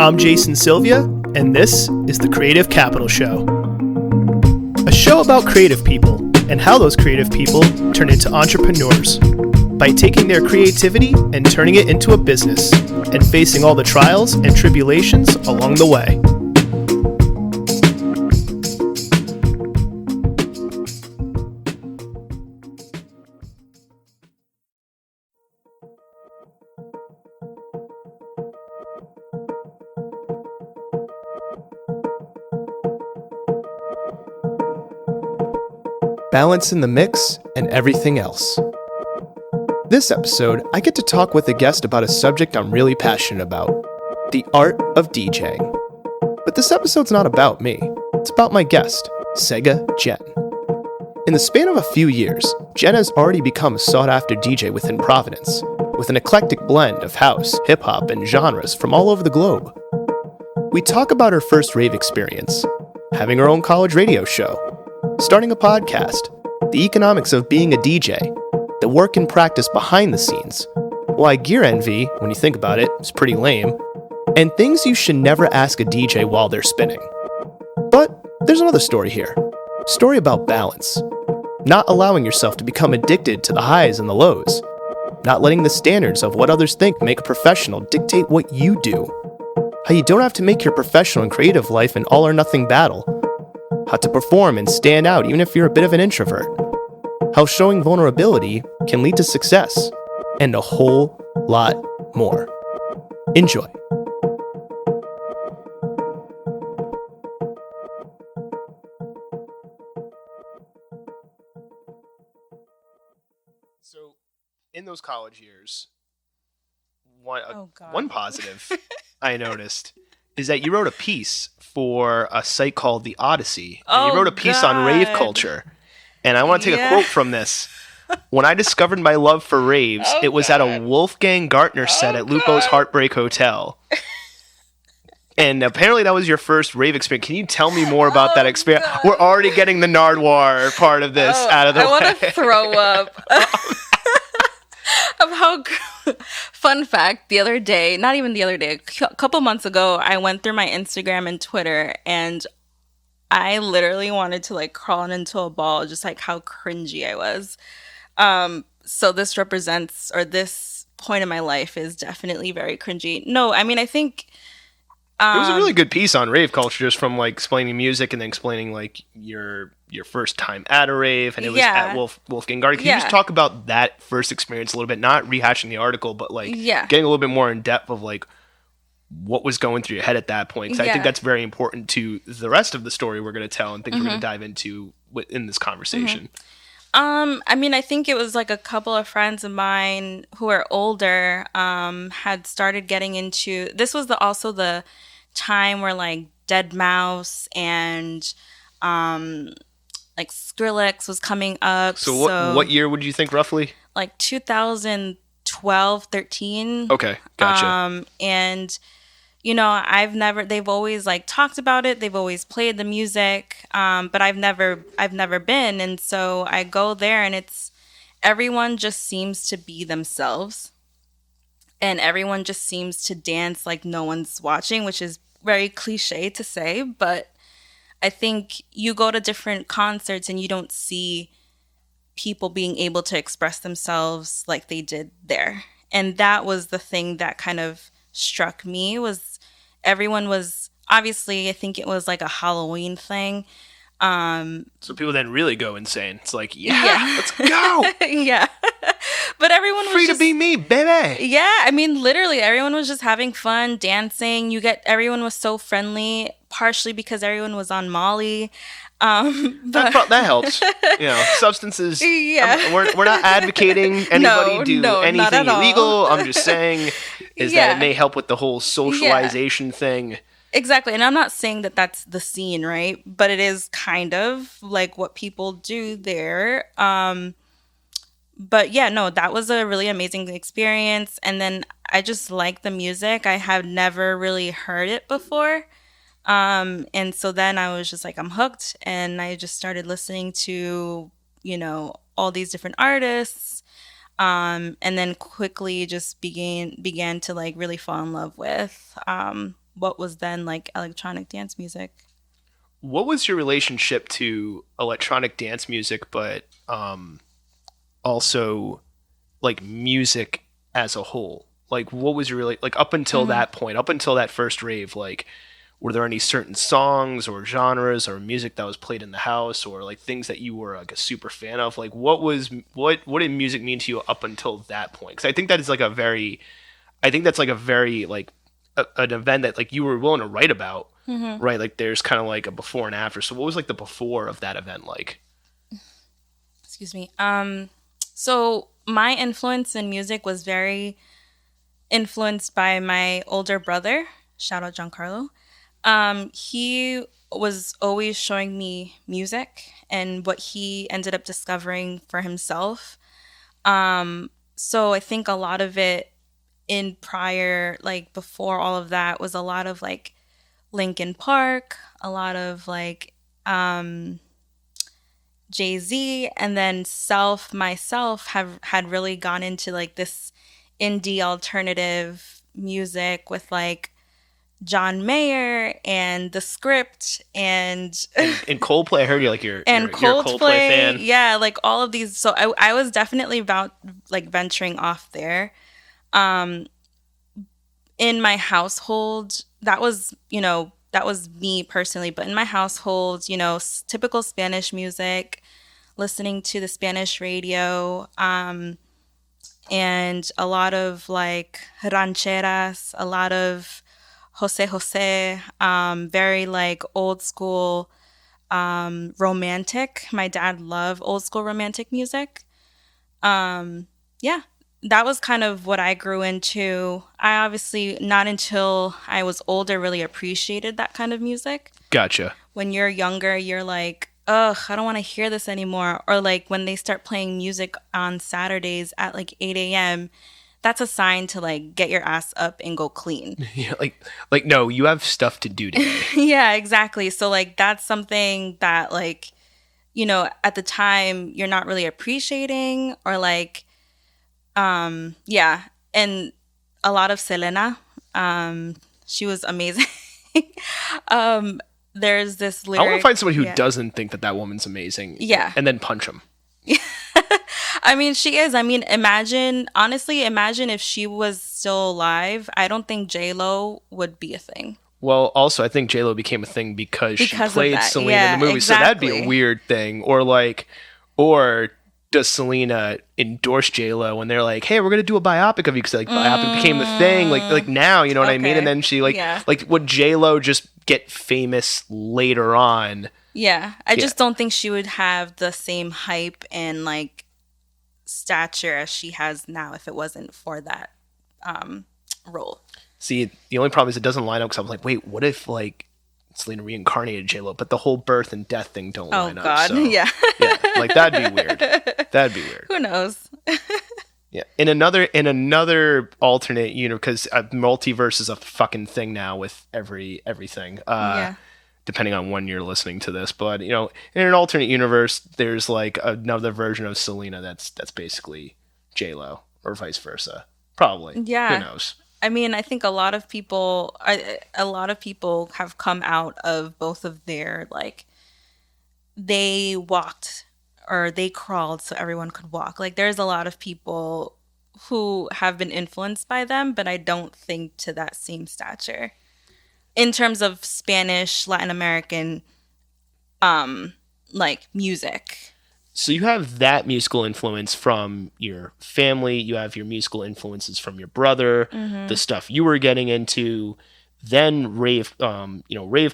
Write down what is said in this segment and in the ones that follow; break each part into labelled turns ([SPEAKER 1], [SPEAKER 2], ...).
[SPEAKER 1] I'm Jason Sylvia, and this is the Creative Capital Show. A show about creative people and how those creative people turn into entrepreneurs by taking their creativity and turning it into a business and facing all the trials and tribulations along the way. Balance in the mix and everything else. This episode, I get to talk with a guest about a subject I'm really passionate about, the art of DJing. But this episode's not about me. It's about my guest, Sega Genn. In the span of a few years, Genn has already become a sought-after DJ within Providence, with an eclectic blend of house, hip-hop, and genres from all over the globe. We talk about her first rave experience, having her own college radio show, starting a podcast, the economics of being a DJ, the work and practice behind the scenes, why gear envy, when you think about it, is pretty lame, and things you should never ask a DJ while they're spinning. But there's another story here. A story about balance. Not allowing yourself to become addicted to the highs and the lows. Not letting the standards of what others think make a professional dictate what you do. How you don't have to make your professional and creative life an all or nothing battle. How to perform and stand out even if you're a bit of an introvert. How showing vulnerability can lead to success. And a whole lot more. Enjoy. So, in those college years, one positive I noticed is that you wrote a piece for a site called The Odyssey. And you wrote a piece on rave culture. And I want to take a quote from this. When I discovered my love for raves, it was at a Wolfgang Gartner set at Lupo's Heartbreak Hotel. And apparently that was your first rave experience. Can you tell me more about that experience? God. We're already getting the Nardwuar part of this out of the way.
[SPEAKER 2] I want to throw up. Of how fun fact, the other day, not even the other day, a couple months ago, I went through my Instagram and Twitter, and I literally wanted to like crawl into a ball, just like how cringy I was. So this represents, or this point in my life is definitely very cringy. No, I mean, I think
[SPEAKER 1] it was a really good piece on rave culture, just from like explaining music and then explaining like your first time at a rave, and it was at Wolfgang Gartner. Can you just talk about that first experience a little bit, not rehashing the article, but like getting a little bit more in depth of like what was going through your head at that point? Because I think that's very important to the rest of the story we're going to tell and things we're going to dive into in this conversation.
[SPEAKER 2] I mean, I think it was like a couple of friends of mine who are older had started getting into, this was also the time where like Dead Mouse and like Skrillex was coming up.
[SPEAKER 1] So what year would you think roughly?
[SPEAKER 2] Like 2012, 13.
[SPEAKER 1] Okay, gotcha.
[SPEAKER 2] And you know, they've always like talked about it. They've always played the music. But I've never been. And so I go there and everyone just seems to be themselves. And everyone just seems to dance like no one's watching, which is very cliche to say. But I think you go to different concerts and you don't see people being able to express themselves like they did there. And that was the thing that kind of struck me, was everyone was, obviously, I think it was like a Halloween thing.
[SPEAKER 1] So people didn't really go insane. It's like, let's go.
[SPEAKER 2] Yeah. But everyone was
[SPEAKER 1] free to be me, baby.
[SPEAKER 2] Yeah, I mean, literally, everyone was just having fun, dancing. Everyone was so friendly, partially because everyone was on Molly.
[SPEAKER 1] That helps. You know, substances.
[SPEAKER 2] Yeah.
[SPEAKER 1] We're not advocating anybody do anything illegal. I'm just saying that it may help with the whole socialization thing.
[SPEAKER 2] Exactly. And I'm not saying that that's the scene, right? But it is kind of like what people do there. But yeah, no, that was a really amazing experience. And then I just like the music. I have never really heard it before. And so then I was just like, I'm hooked. And I just started listening to, you know, all these different artists. And then quickly just began to like really fall in love with what was then like electronic dance music.
[SPEAKER 1] What was your relationship to electronic dance music, but also like music as a whole? Like, what was your like up until that point, up until that first rave? Like, were there any certain songs or genres or music that was played in the house, or like things that you were like a super fan of? Like, what did music mean to you up until that point? Because I think that is like a very, I think that's like a very like an event that like you were willing to write about, right? Like, there's kind of like a before and after. So, what was like the before of that event like?
[SPEAKER 2] Excuse me. So my influence in music was very influenced by my older brother. Shout out Giancarlo. He was always showing me music and what he ended up discovering for himself. So I think a lot of it in prior, like before all of that, was a lot of like Linkin Park, a lot of like Jay-Z, and then myself had really gone into like this indie alternative music with like John Mayer and The Script and
[SPEAKER 1] Coldplay. I heard you're a Coldplay fan.
[SPEAKER 2] Yeah, like all of these. So I was definitely about like venturing off there. In my household, that was me personally, but in my household, typical Spanish music, listening to the Spanish radio, and a lot of like rancheras, a lot of Jose Jose, very like old school, romantic. My dad loved old school romantic music. Yeah, that was kind of what I grew into. I obviously, not until I was older, really appreciated that kind of music.
[SPEAKER 1] Gotcha.
[SPEAKER 2] When you're younger, you're like, ugh, I don't want to hear this anymore. Or like when they start playing music on Saturdays at like 8 a.m., that's a sign to like get your ass up and go clean.
[SPEAKER 1] Yeah, like no, you have stuff to do today.
[SPEAKER 2] Yeah, exactly. So like that's something that like, at the time you're not really appreciating, or like, yeah. And a lot of Selena, she was amazing. There's this lyric.
[SPEAKER 1] I want to find somebody who doesn't think that woman's amazing.
[SPEAKER 2] Yeah.
[SPEAKER 1] And then punch him.
[SPEAKER 2] I mean, she is. I mean, imagine if she was still alive. I don't think J-Lo would be a thing.
[SPEAKER 1] Well, also, I think J-Lo became a thing because she played Selena in the movie.
[SPEAKER 2] Exactly.
[SPEAKER 1] So that'd be a weird thing. Or does Selena endorse J-Lo when they're like, hey, we're going to do a biopic of you? Because like biopic became the thing. Like now, you know what I mean? And then she like would J-Lo just get famous later on?
[SPEAKER 2] Yeah. I just don't think she would have the same hype and like stature as she has now if it wasn't for that role.
[SPEAKER 1] See, the only problem is it doesn't line up, because I was like, wait, what if like Selena reincarnated J-Lo, but the whole birth and death thing don't line up?
[SPEAKER 2] Oh God,
[SPEAKER 1] so,
[SPEAKER 2] yeah,
[SPEAKER 1] like that'd be weird. That'd be weird.
[SPEAKER 2] Who knows?
[SPEAKER 1] Yeah, in another alternate universe, because multiverse is a fucking thing now with everything. Depending on when you're listening to this, but in an alternate universe, there's like another version of Selena that's basically J-Lo, or vice versa, probably.
[SPEAKER 2] Yeah,
[SPEAKER 1] who knows?
[SPEAKER 2] I mean, I think a lot of people have come out of both of their, like, they walked or they crawled so everyone could walk. Like, there's a lot of people who have been influenced by them, but I don't think to that same stature in terms of Spanish, Latin American, like, music.
[SPEAKER 1] So you have that musical influence from your family. You have your musical influences from your brother, the stuff you were getting into, then rave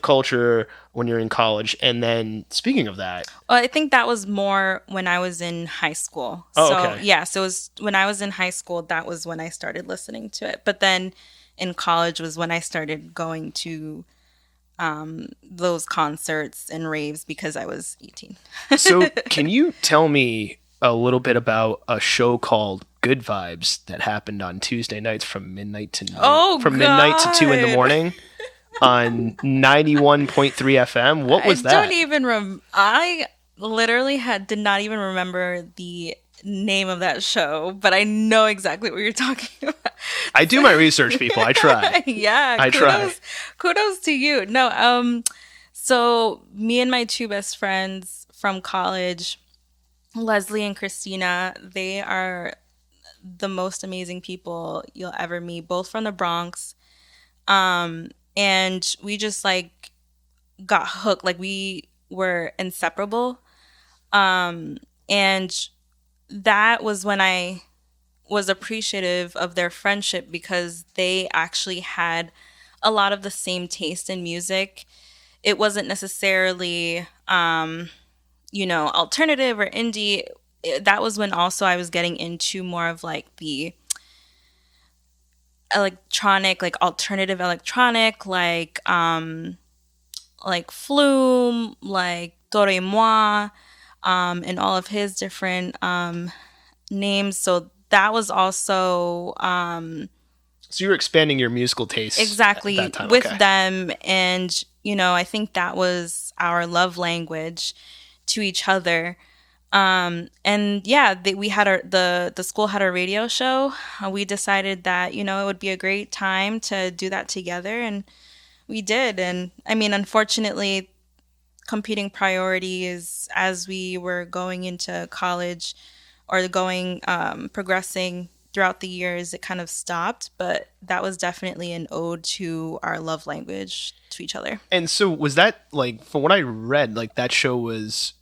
[SPEAKER 1] culture when you're in college. And then speaking of that,
[SPEAKER 2] well, I think that was more when I was in high school.
[SPEAKER 1] Okay.
[SPEAKER 2] Yeah, so it was when I was in high school, that was when I started listening to it. But then in college was when I started going to those concerts and raves because I was 18.
[SPEAKER 1] So can you tell me a little bit about a show called Good Vibes that happened on Tuesday nights from midnight to midnight to 2 in the morning on 91.3 FM? What was that?
[SPEAKER 2] I literally did not even remember the name of that show, but I know exactly what you're talking about.
[SPEAKER 1] I do my research, people. I try.
[SPEAKER 2] Yeah,
[SPEAKER 1] I try.
[SPEAKER 2] Kudos to you. No, so me and my two best friends from college, Leslie and Christina, they are the most amazing people you'll ever meet, both from the Bronx. And we just like got hooked. Like we were inseparable. And that was when I was appreciative of their friendship because they actually had a lot of the same taste in music. It wasn't necessarily, alternative or indie. That was when also I was getting into more of like the electronic, like alternative electronic, like Flume, like Dore Moi, and all of his different names. So that was also
[SPEAKER 1] So you were expanding your musical taste
[SPEAKER 2] exactly
[SPEAKER 1] at that time.
[SPEAKER 2] with
[SPEAKER 1] Okay.
[SPEAKER 2] them, and I think that was our love language to each other. And yeah, we had the school had a radio show. We decided that it would be a great time to do that together, and we did. And I mean, unfortunately, competing priorities as we were going into college or progressing throughout the years, it kind of stopped. But that was definitely an ode to our love language to each other.
[SPEAKER 1] And so was that like, from what I read, like that show was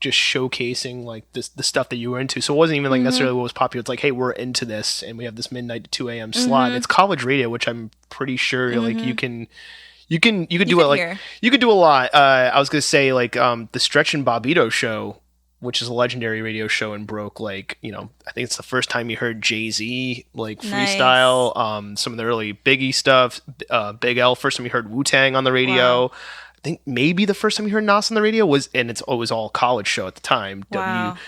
[SPEAKER 1] just showcasing like the stuff that you were into. So it wasn't even like necessarily what was popular. It's like, hey, we're into this and we have this midnight to 2 a.m. slot. And it's college radio, which I'm pretty sure like you can do it. Like
[SPEAKER 2] hear.
[SPEAKER 1] you could do a lot. I was gonna say like the Stretch and Bobbito show, which is a legendary radio show and broke like, I think it's the first time you heard Jay-Z like freestyle, some of the early Biggie stuff, Big L, first time you heard Wu-Tang on the radio. Wow. I think maybe the first time you heard Nas on the radio was all college show at the time.
[SPEAKER 2] Wow.
[SPEAKER 1] I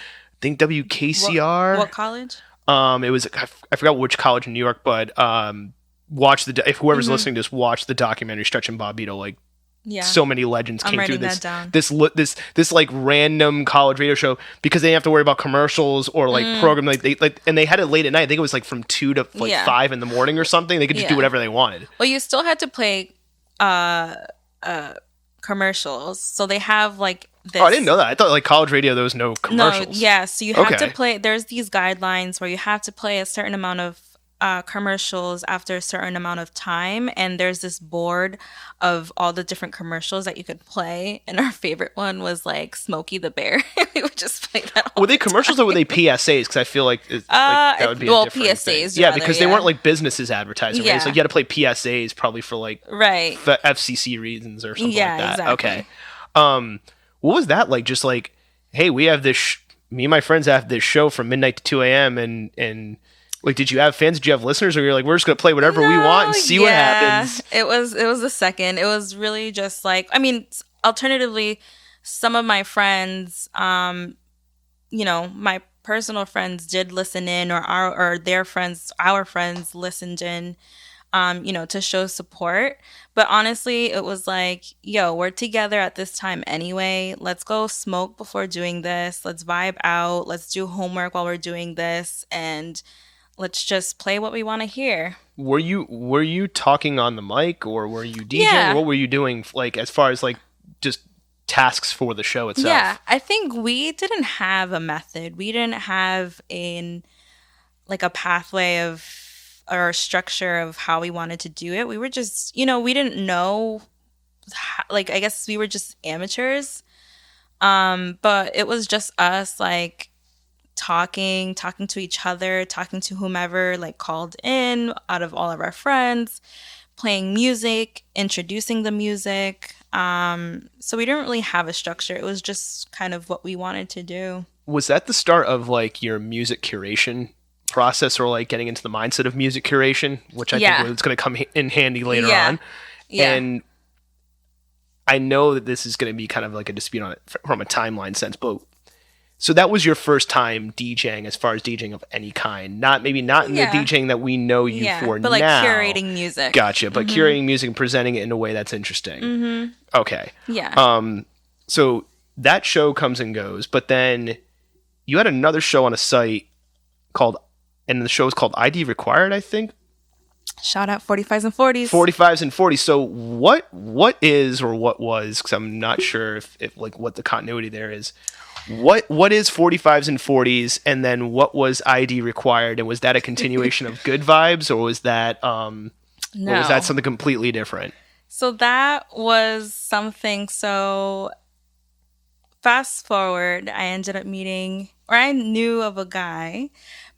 [SPEAKER 1] think WKCR.
[SPEAKER 2] What college?
[SPEAKER 1] It was, I forgot which college in New York, but watch if whoever's listening, just watch the documentary Stretch and Bobbito. Like, so many legends came through this like random college radio show because they didn't have to worry about commercials or like program and they had it late at night. I think it was like from 2 to 5 in the morning or something. They could just do whatever they wanted.
[SPEAKER 2] Well, you still had to play commercials, so they have like this.
[SPEAKER 1] Oh, I didn't know that. I thought like college radio there was no commercials.
[SPEAKER 2] No, so you have to play. There's these guidelines where you have to play a certain amount of commercials after a certain amount of time, and there's this board of all the different commercials that you could play, and our favorite one was like Smokey the Bear. We would just play that all
[SPEAKER 1] were they commercials or were they PSAs? Because I feel like, that would be a different
[SPEAKER 2] PSAs
[SPEAKER 1] thing. Because they weren't like businesses advertising. Right? It's like you had to play PSAs probably for like FCC reasons or something like that.
[SPEAKER 2] Exactly.
[SPEAKER 1] Okay. What was that like? Just like, hey, we have this me and my friends have this show from midnight to 2 a.m. and like, did you have fans? Did you have listeners? Or you're like, we're just going to play whatever we want and see what happens?
[SPEAKER 2] It was the second. It was really just like, I mean, alternatively, some of my friends, my personal friends did listen in, or their friends, our friends listened in, to show support. But honestly, it was like, yo, we're together at this time anyway. Let's go smoke before doing this. Let's vibe out. Let's do homework while we're doing this. And let's just play what we want to hear.
[SPEAKER 1] Were you talking on the mic or were you DJing?
[SPEAKER 2] Yeah.
[SPEAKER 1] What were you doing like as far as like just tasks for the show itself?
[SPEAKER 2] Yeah, I think we didn't have a method. We didn't have a pathway or a structure of how we wanted to do it. We were just, we didn't know. I guess we were just amateurs. But it was just us like talking to each other, talking to whomever like called in out of all of our friends, playing music, introducing the music. So we didn't really have a structure. It was just kind of what we wanted to do.
[SPEAKER 1] Was that the start of like your music curation process, or like getting into the mindset of music curation, which I think is going to come in handy later on? Yeah. And I know that this is going to be kind of like a dispute on it from a timeline sense, but so that was your first time DJing, as far as DJing of any kind. Not in the DJing that we know you for now.
[SPEAKER 2] But like curating music.
[SPEAKER 1] Gotcha. But curating music and presenting it in a way that's interesting. Mm-hmm. Okay.
[SPEAKER 2] Yeah.
[SPEAKER 1] So that show comes and goes, but then you had another show on a site and the show is called ID Required, I think.
[SPEAKER 2] Shout out 45s and 40s.
[SPEAKER 1] 45s and 40s. So what is, or what was, because I'm not sure if like what the continuity there is. What is 45s and 40s, and then what was ID required, and was that a continuation of Good Vibes, or was that or was that something completely different?
[SPEAKER 2] So that was something. So fast forward, I ended up meeting, or I knew of a guy,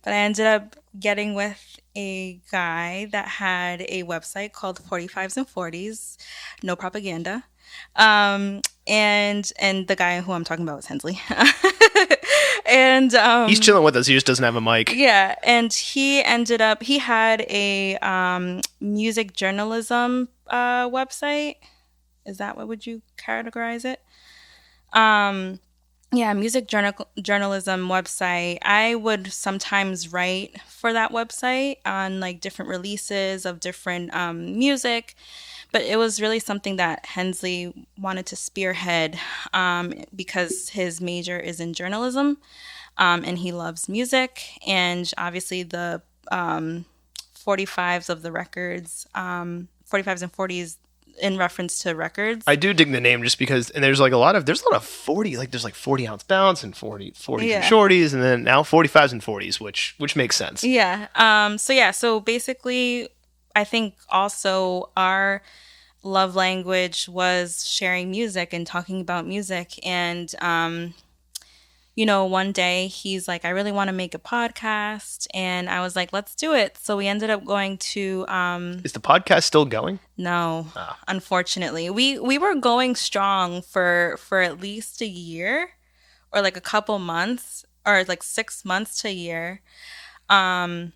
[SPEAKER 2] but I ended up getting with a guy that had a website called 45s and 40s, no propaganda. And the guy who I'm talking about was Hensley. And
[SPEAKER 1] He's chilling with us. He just doesn't have a mic.
[SPEAKER 2] yeah, and he had a music journalism website. Is that what would you categorize it? Yeah, journalism website. I would sometimes write for that website on like different releases of different music, but it was really something that Hensley wanted to spearhead because his major is in journalism, and he loves music, and obviously the 45s of the records, 45s and 40s in reference to records.
[SPEAKER 1] I do dig the name just because, and there's a lot of 40, like there's like 40 ounce bounce and 40s and shorties, and then now 45s and 40s, which makes sense.
[SPEAKER 2] Yeah. So basically, I think also our love language was sharing music and talking about music. And one day he's like, I really want to make a podcast. And I was like, let's do it. So we ended up going to...
[SPEAKER 1] Is the podcast still going?
[SPEAKER 2] No, unfortunately. We were going strong for at least a year, or like a couple months, or like 6 months to a year. And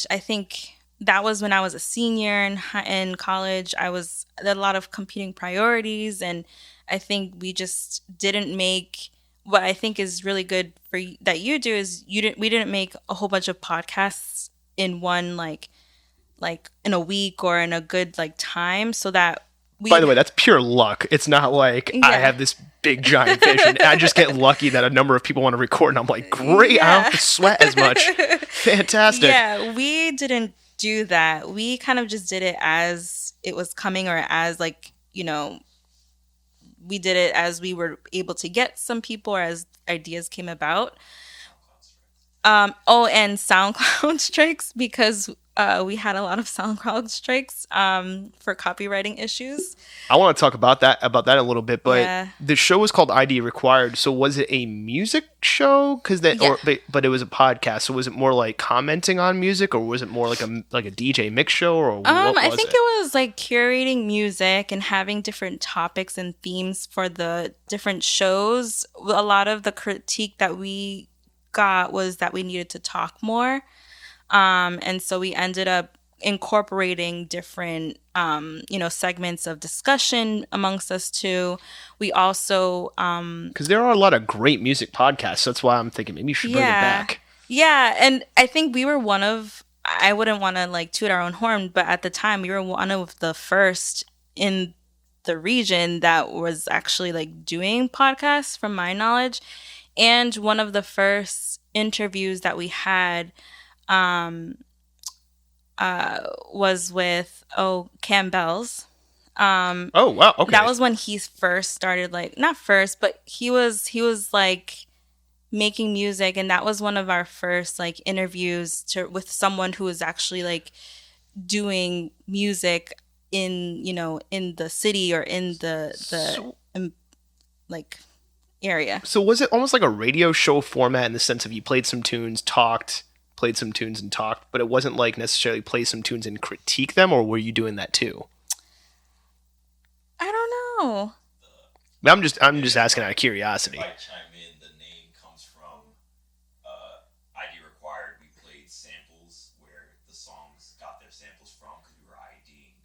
[SPEAKER 2] I think that was when I was a senior in college. There was a lot of competing priorities, and I think we just didn't make what I think is really good for that you do is we didn't make a whole bunch of podcasts in one like in a week or in a good like time, so that
[SPEAKER 1] by the way, that's pure luck. It's not like I have this big giant vision. I just get lucky that a number of people want to record, and I'm like, great, I don't have to sweat as much. Fantastic.
[SPEAKER 2] Yeah, we didn't do that. We kind of just did it as it was coming, or as we did it as we were able to get some people, or as ideas came about. And SoundCloud strikes, because we had a lot of SoundCloud strikes for copywriting issues.
[SPEAKER 1] I want to talk about that a little bit, but the show was called ID Required. So was it a music show? But it was a podcast. So was it more like commenting on music, or was it more like a DJ mix show, or what was
[SPEAKER 2] I think it was like curating music and having different topics and themes for the different shows. A lot of the critique that we got was that we needed to talk more. And so we ended up incorporating different, segments of discussion amongst us too. We also...
[SPEAKER 1] because there are a lot of great music podcasts. So that's why I'm thinking maybe you should bring it back.
[SPEAKER 2] Yeah, and I think we were one of... I wouldn't want to like toot our own horn, but at the time we were one of the first in the region that was actually like doing podcasts, from my knowledge. And one of the first interviews that we had was with Cam Bells.
[SPEAKER 1] Oh wow, okay.
[SPEAKER 2] That was when he first started, like not first, but he was like making music, and that was one of our first like interviews with someone who was actually like doing music in the city, or in the like area.
[SPEAKER 1] So was it almost like a radio show format, in the sense of you played some tunes, played some tunes and talked, but it wasn't like necessarily play some tunes and critique them, or were you doing that too?
[SPEAKER 2] I don't know.
[SPEAKER 1] I'm just asking out of curiosity.
[SPEAKER 3] If I chime in, the name comes from ID Required. We played samples where the songs got their samples from, because we were IDing.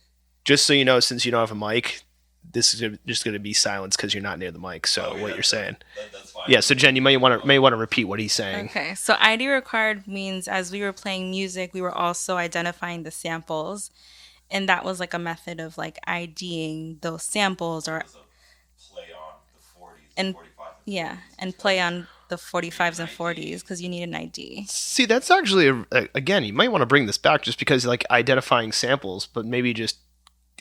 [SPEAKER 1] Just so you know, since you don't have a mic, this is just going to be silence because you're not near the mic. So what you're saying?
[SPEAKER 3] That's fine.
[SPEAKER 1] Yeah. So Jen, you may want to repeat what he's saying.
[SPEAKER 2] Okay. So ID Required means, as we were playing music, we were also identifying the samples, and that was like a method of like IDing those samples, or
[SPEAKER 3] It was a play on the 40s,
[SPEAKER 2] and
[SPEAKER 3] 45s,
[SPEAKER 2] yeah, and play on the 45s and 40s because you need an ID.
[SPEAKER 1] See, that's actually again, you might want to bring this back just because like identifying samples, but maybe just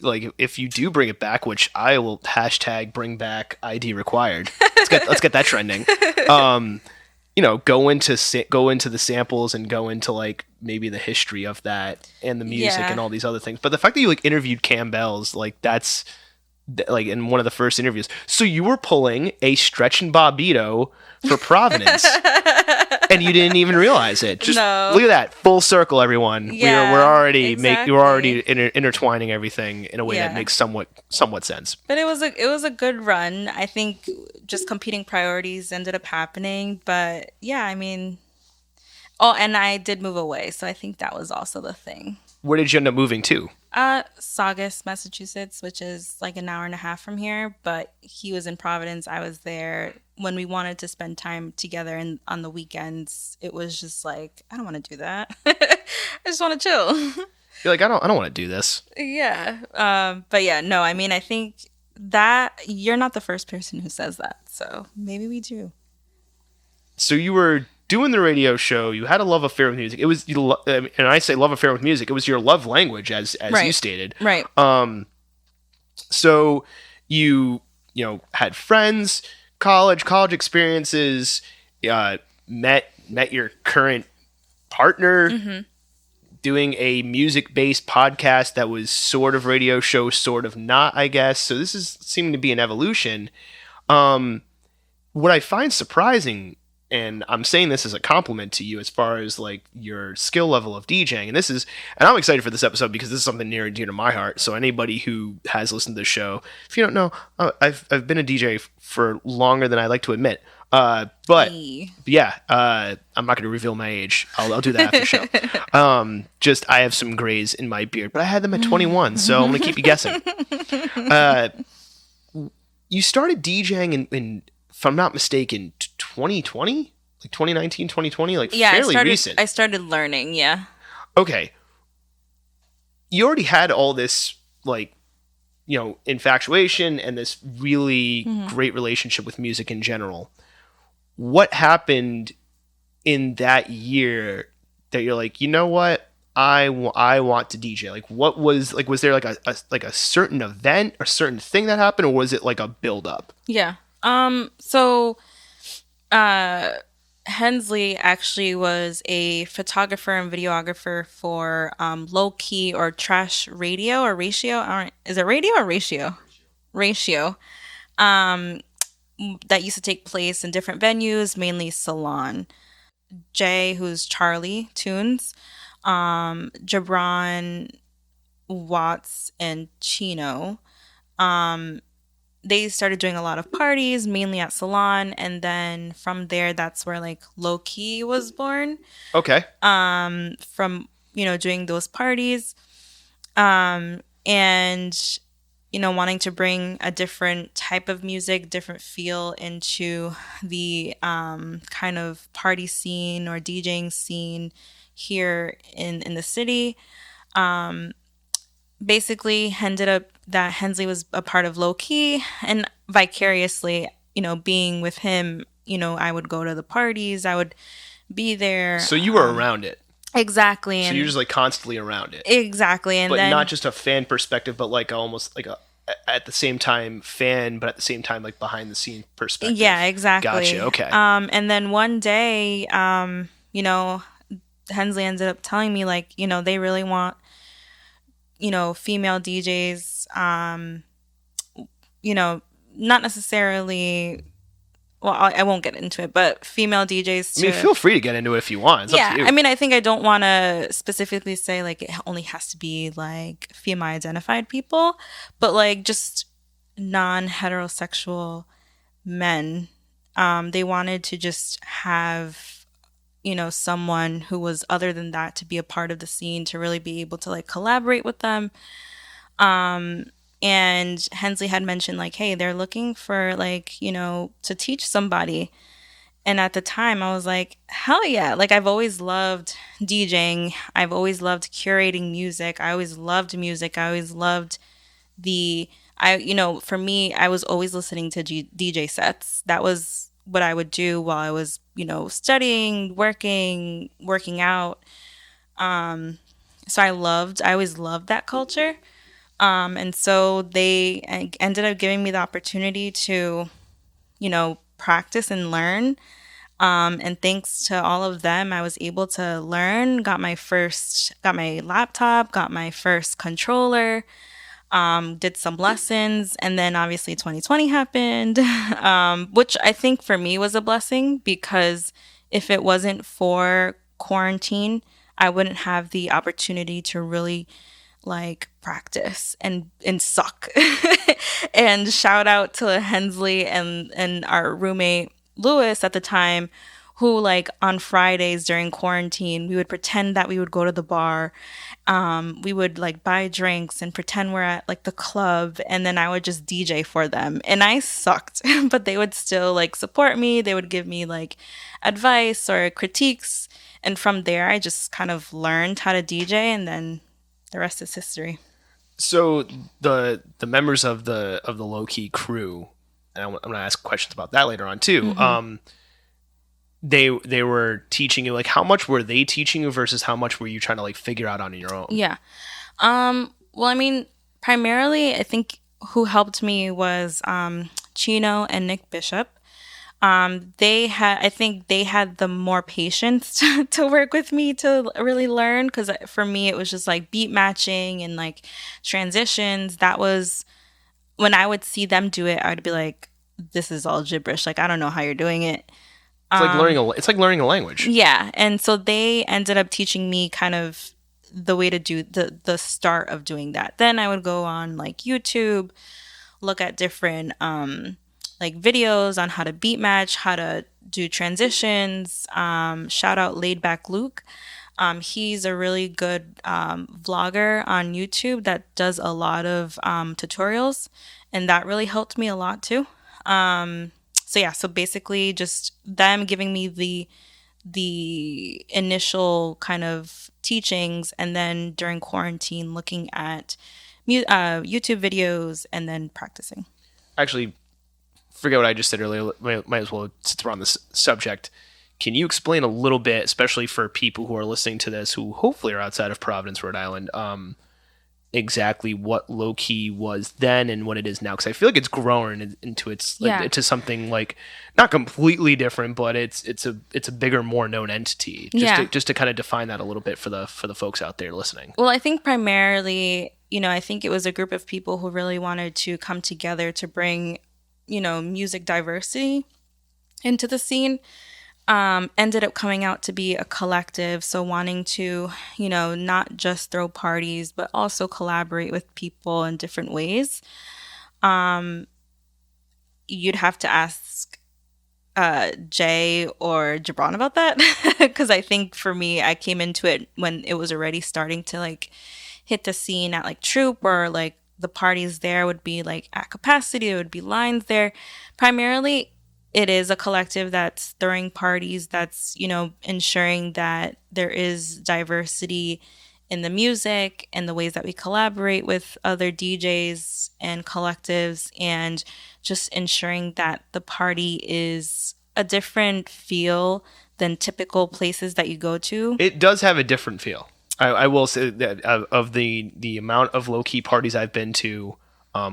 [SPEAKER 1] like if you do bring it back, which I will hashtag bring back ID required. Let's get that trending. Go into the samples and go into like maybe the history of that and the music and all these other things. But the fact that you like interviewed Campbell's, like that's like in one of the first interviews. So you were pulling a Stretch and Bobbito for Providence. And you didn't even realize it. Just look at that, full circle, everyone.
[SPEAKER 2] Yeah,
[SPEAKER 1] we're already
[SPEAKER 2] exactly.
[SPEAKER 1] we're already intertwining everything in a way that makes somewhat sense.
[SPEAKER 2] But it was a good run. I think just competing priorities ended up happening. But yeah, I mean, and I did move away, so I think that was also the thing.
[SPEAKER 1] Where did you end up moving to?
[SPEAKER 2] Saugus, Massachusetts, which is like an hour and a half from here. But he was in Providence. I was there. When we wanted to spend time together and on the weekends, it was just like, I don't want to do that. I just want to chill.
[SPEAKER 1] You're like, I don't want to do this.
[SPEAKER 2] Yeah. But yeah, no, I mean, I think that you're not the first person who says that. So maybe we do.
[SPEAKER 1] So you were doing the radio show. You had a love affair with music. It was, and I say love affair with music. It was your love language, as you stated.
[SPEAKER 2] Right.
[SPEAKER 1] So you had friends, college experiences, met your current partner, doing a music-based podcast that was sort of radio show, sort of not, I guess. So this is seeming to be an evolution. What I find surprising, and I'm saying this as a compliment to you as far as like your skill level of DJing, and I'm excited for this episode because this is something near and dear to my heart. So anybody who has listened to the show, if you don't know, I've been a DJ for longer than I like to admit. But yeah, I'm not going to reveal my age. I'll do that after the show. Just I have some grays in my beard, but I had them at 21, so I'm going to keep you guessing. You started DJing in, if I'm not mistaken, 2020? Like 2019, 2020? Like fairly recent.
[SPEAKER 2] I started learning, yeah.
[SPEAKER 1] Okay. You already had all this, like, infatuation and this really great relationship with music in general. What happened in that year that you're like, you know what? I want to DJ. Like, what was there like a certain event or certain thing that happened, or was it like a build up?
[SPEAKER 2] Yeah. So Hensley actually was a photographer and videographer for Lowkey or Trash Radio or Ratio. Is it Radio or Ratio? Ratio. That used to take place in different venues, mainly Salon. Jay, who's Charlie Tunes, Jabron, Watts, and Chino. They started doing a lot of parties, mainly at Salon, and then from there, that's where like Lowkey was born.
[SPEAKER 1] Okay.
[SPEAKER 2] From doing those parties, and wanting to bring a different type of music, different feel into the kind of party scene or DJing scene here in the city. Basically ended up that Hensley was a part of Lowkey, and vicariously, being with him, I would go to the parties, I would be there.
[SPEAKER 1] So you were around it.
[SPEAKER 2] Exactly.
[SPEAKER 1] So you're just like constantly around it.
[SPEAKER 2] Exactly. And
[SPEAKER 1] but
[SPEAKER 2] then,
[SPEAKER 1] not just a fan perspective, but like almost like a, at the same time fan, but at the same time like behind the scene perspective.
[SPEAKER 2] Yeah, exactly.
[SPEAKER 1] Gotcha. Okay.
[SPEAKER 2] And then one day, Hensley ended up telling me like, they really want, female DJs, not necessarily, well, I won't get into it, but female DJs.
[SPEAKER 1] I mean, feel free to get into it if you want. It's up to you.
[SPEAKER 2] I mean, I think I don't want to specifically say like it only has to be like female identified people, but like just non-heterosexual men. They wanted to just have, someone who was other than that to be a part of the scene, to really be able to like collaborate with them. And Hensley had mentioned like, hey, they're looking for like, to teach somebody. And at the time I was like, hell yeah. Like I've always loved DJing. I've always loved curating music. I always loved music. I always loved for me, I was always listening to DJ sets. That was what I would do while I was, studying, working out. So I always loved that culture. And so they ended up giving me the opportunity to, practice and learn. And thanks to all of them, I was able to learn, got my laptop, got my first controller, did some lessons, and then obviously 2020 happened, which I think for me was a blessing because if it wasn't for quarantine, I wouldn't have the opportunity to really like practice and suck. And shout out to Hensley and our roommate Lewis at the time, who like on Fridays during quarantine we would pretend that we would go to the bar. We would like buy drinks and pretend we're at like the club, and then I would just DJ for them, and I sucked. But they would still like support me. They would give me like advice or critiques, and from there I just kind of learned how to DJ, and then the rest is history.
[SPEAKER 1] So the members of the Loki crew, and I'm going to ask questions about that later on too.
[SPEAKER 2] Mm-hmm.
[SPEAKER 1] They were teaching you, like, how much were they teaching you versus how much were you trying to like figure out on your own?
[SPEAKER 2] Yeah. Well, I mean, primarily, I think who helped me was Chino and Nick Bishop. I think they had the more patience to work with me to really learn, because for me it was just like beat matching and like transitions. That was when I would see them do it, I would be like, this is all gibberish. Like, I don't know how you're doing it.
[SPEAKER 1] It's like learning a language.
[SPEAKER 2] Yeah. And so they ended up teaching me kind of the way to do the start of doing that. Then I would go on like YouTube, look at different like videos on how to beat match, how to do transitions. Shout out Laid Back Luke. He's a really good vlogger on YouTube that does a lot of tutorials, and that really helped me a lot too. So basically just them giving me the initial kind of teachings, and then during quarantine looking at YouTube videos and then practicing.
[SPEAKER 1] Actually, forget what I just said earlier. Might as well, since we're on this subject. Can you explain a little bit, especially for people who are listening to this, who hopefully are outside of Providence, Rhode Island, exactly what Lowkey was then and what it is now? Because I feel like it's grown into into something like not completely different, but it's a bigger, more known entity. Just to kind of define that a little bit for the folks out there listening.
[SPEAKER 2] Well, I think primarily, I think it was a group of people who really wanted to come together to bring, music diversity into the scene. Ended up coming out to be a collective. So wanting to, not just throw parties, but also collaborate with people in different ways. You'd have to ask Jay or Gibran about that. Because I think for me, I came into it when it was already starting to like hit the scene at like Troop, or like the parties there would be like at capacity. There would be lines there. Primarily, it is a collective that's throwing parties, that's, ensuring that there is diversity in the music and the ways that we collaborate with other DJs and collectives, and just ensuring that the party is a different feel than typical places that you go to.
[SPEAKER 1] It does have a different feel. I will say that of the amount of low-key parties I've been to,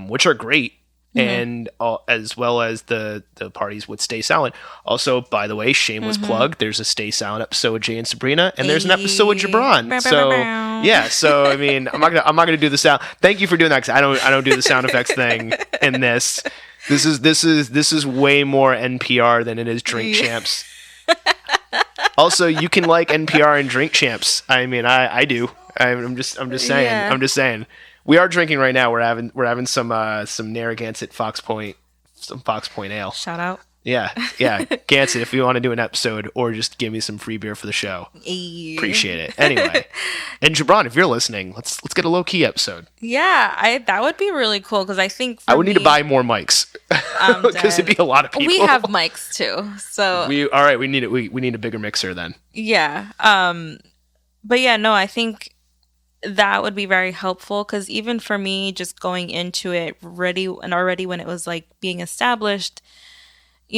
[SPEAKER 1] which are great, and as well as the parties with Stay Silent. Also, by the way, shameless plug, there's a Stay Silent episode with Jay and Sabrina, and there's an episode with Gibran. So yeah, so I mean, I'm not gonna do the sound. Thank you for doing that, because I don't do the sound effects thing in this. This is way more NPR than it is Drink Champs. Also, you can like NPR and Drink Champs. I mean, I do. I'm just saying.
[SPEAKER 2] Yeah.
[SPEAKER 1] I'm just saying. We are drinking right now. We're having some Narragansett Fox Point ale.
[SPEAKER 2] Shout out.
[SPEAKER 1] Yeah. Gansett, if you want to do an episode or just give me some free beer for the show, appreciate it. Anyway, and Gibran, if you're listening, let's get a low key episode.
[SPEAKER 2] Yeah, that would be really cool, because I think
[SPEAKER 1] I would need to buy more mics, because it'd be a lot of people.
[SPEAKER 2] We have mics too, so
[SPEAKER 1] we need a bigger mixer then.
[SPEAKER 2] Yeah. But yeah, no, I think that would be very helpful, because even for me, just going into it already when it was like being established,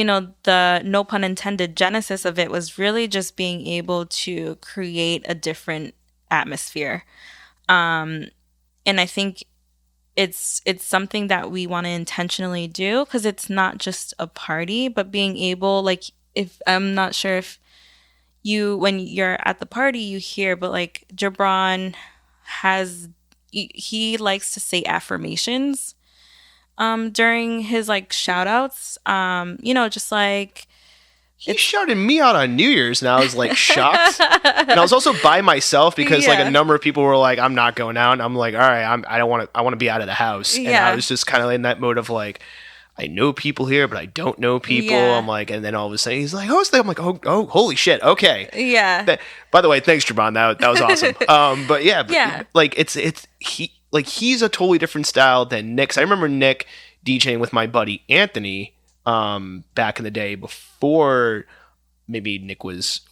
[SPEAKER 2] the, no pun intended, genesis of it was really just being able to create a different atmosphere. And I think it's something that we want to intentionally do, because it's not just a party, but being able, like, if I'm not sure if when you're at the party you hear, but like Jabron he likes to say affirmations during his like shout outs, just like
[SPEAKER 1] He shouted me out on New Year's, and I was like shocked. And I was also by myself because like a number of people were like, "I'm not going out." And I'm like, "All right, I don't want to. I want to be out of the house." And I was just kind of in that mode of like, I know people here, but I don't know people. I'm like, and then all of a sudden he's like, "Oh, I'm like, oh, holy shit, okay."
[SPEAKER 2] Yeah.
[SPEAKER 1] By the way, thanks, Jabron. That was awesome. But like he's a totally different style than Nick. 'Cause I remember Nick DJing with my buddy Anthony. Back in the day before maybe Nick was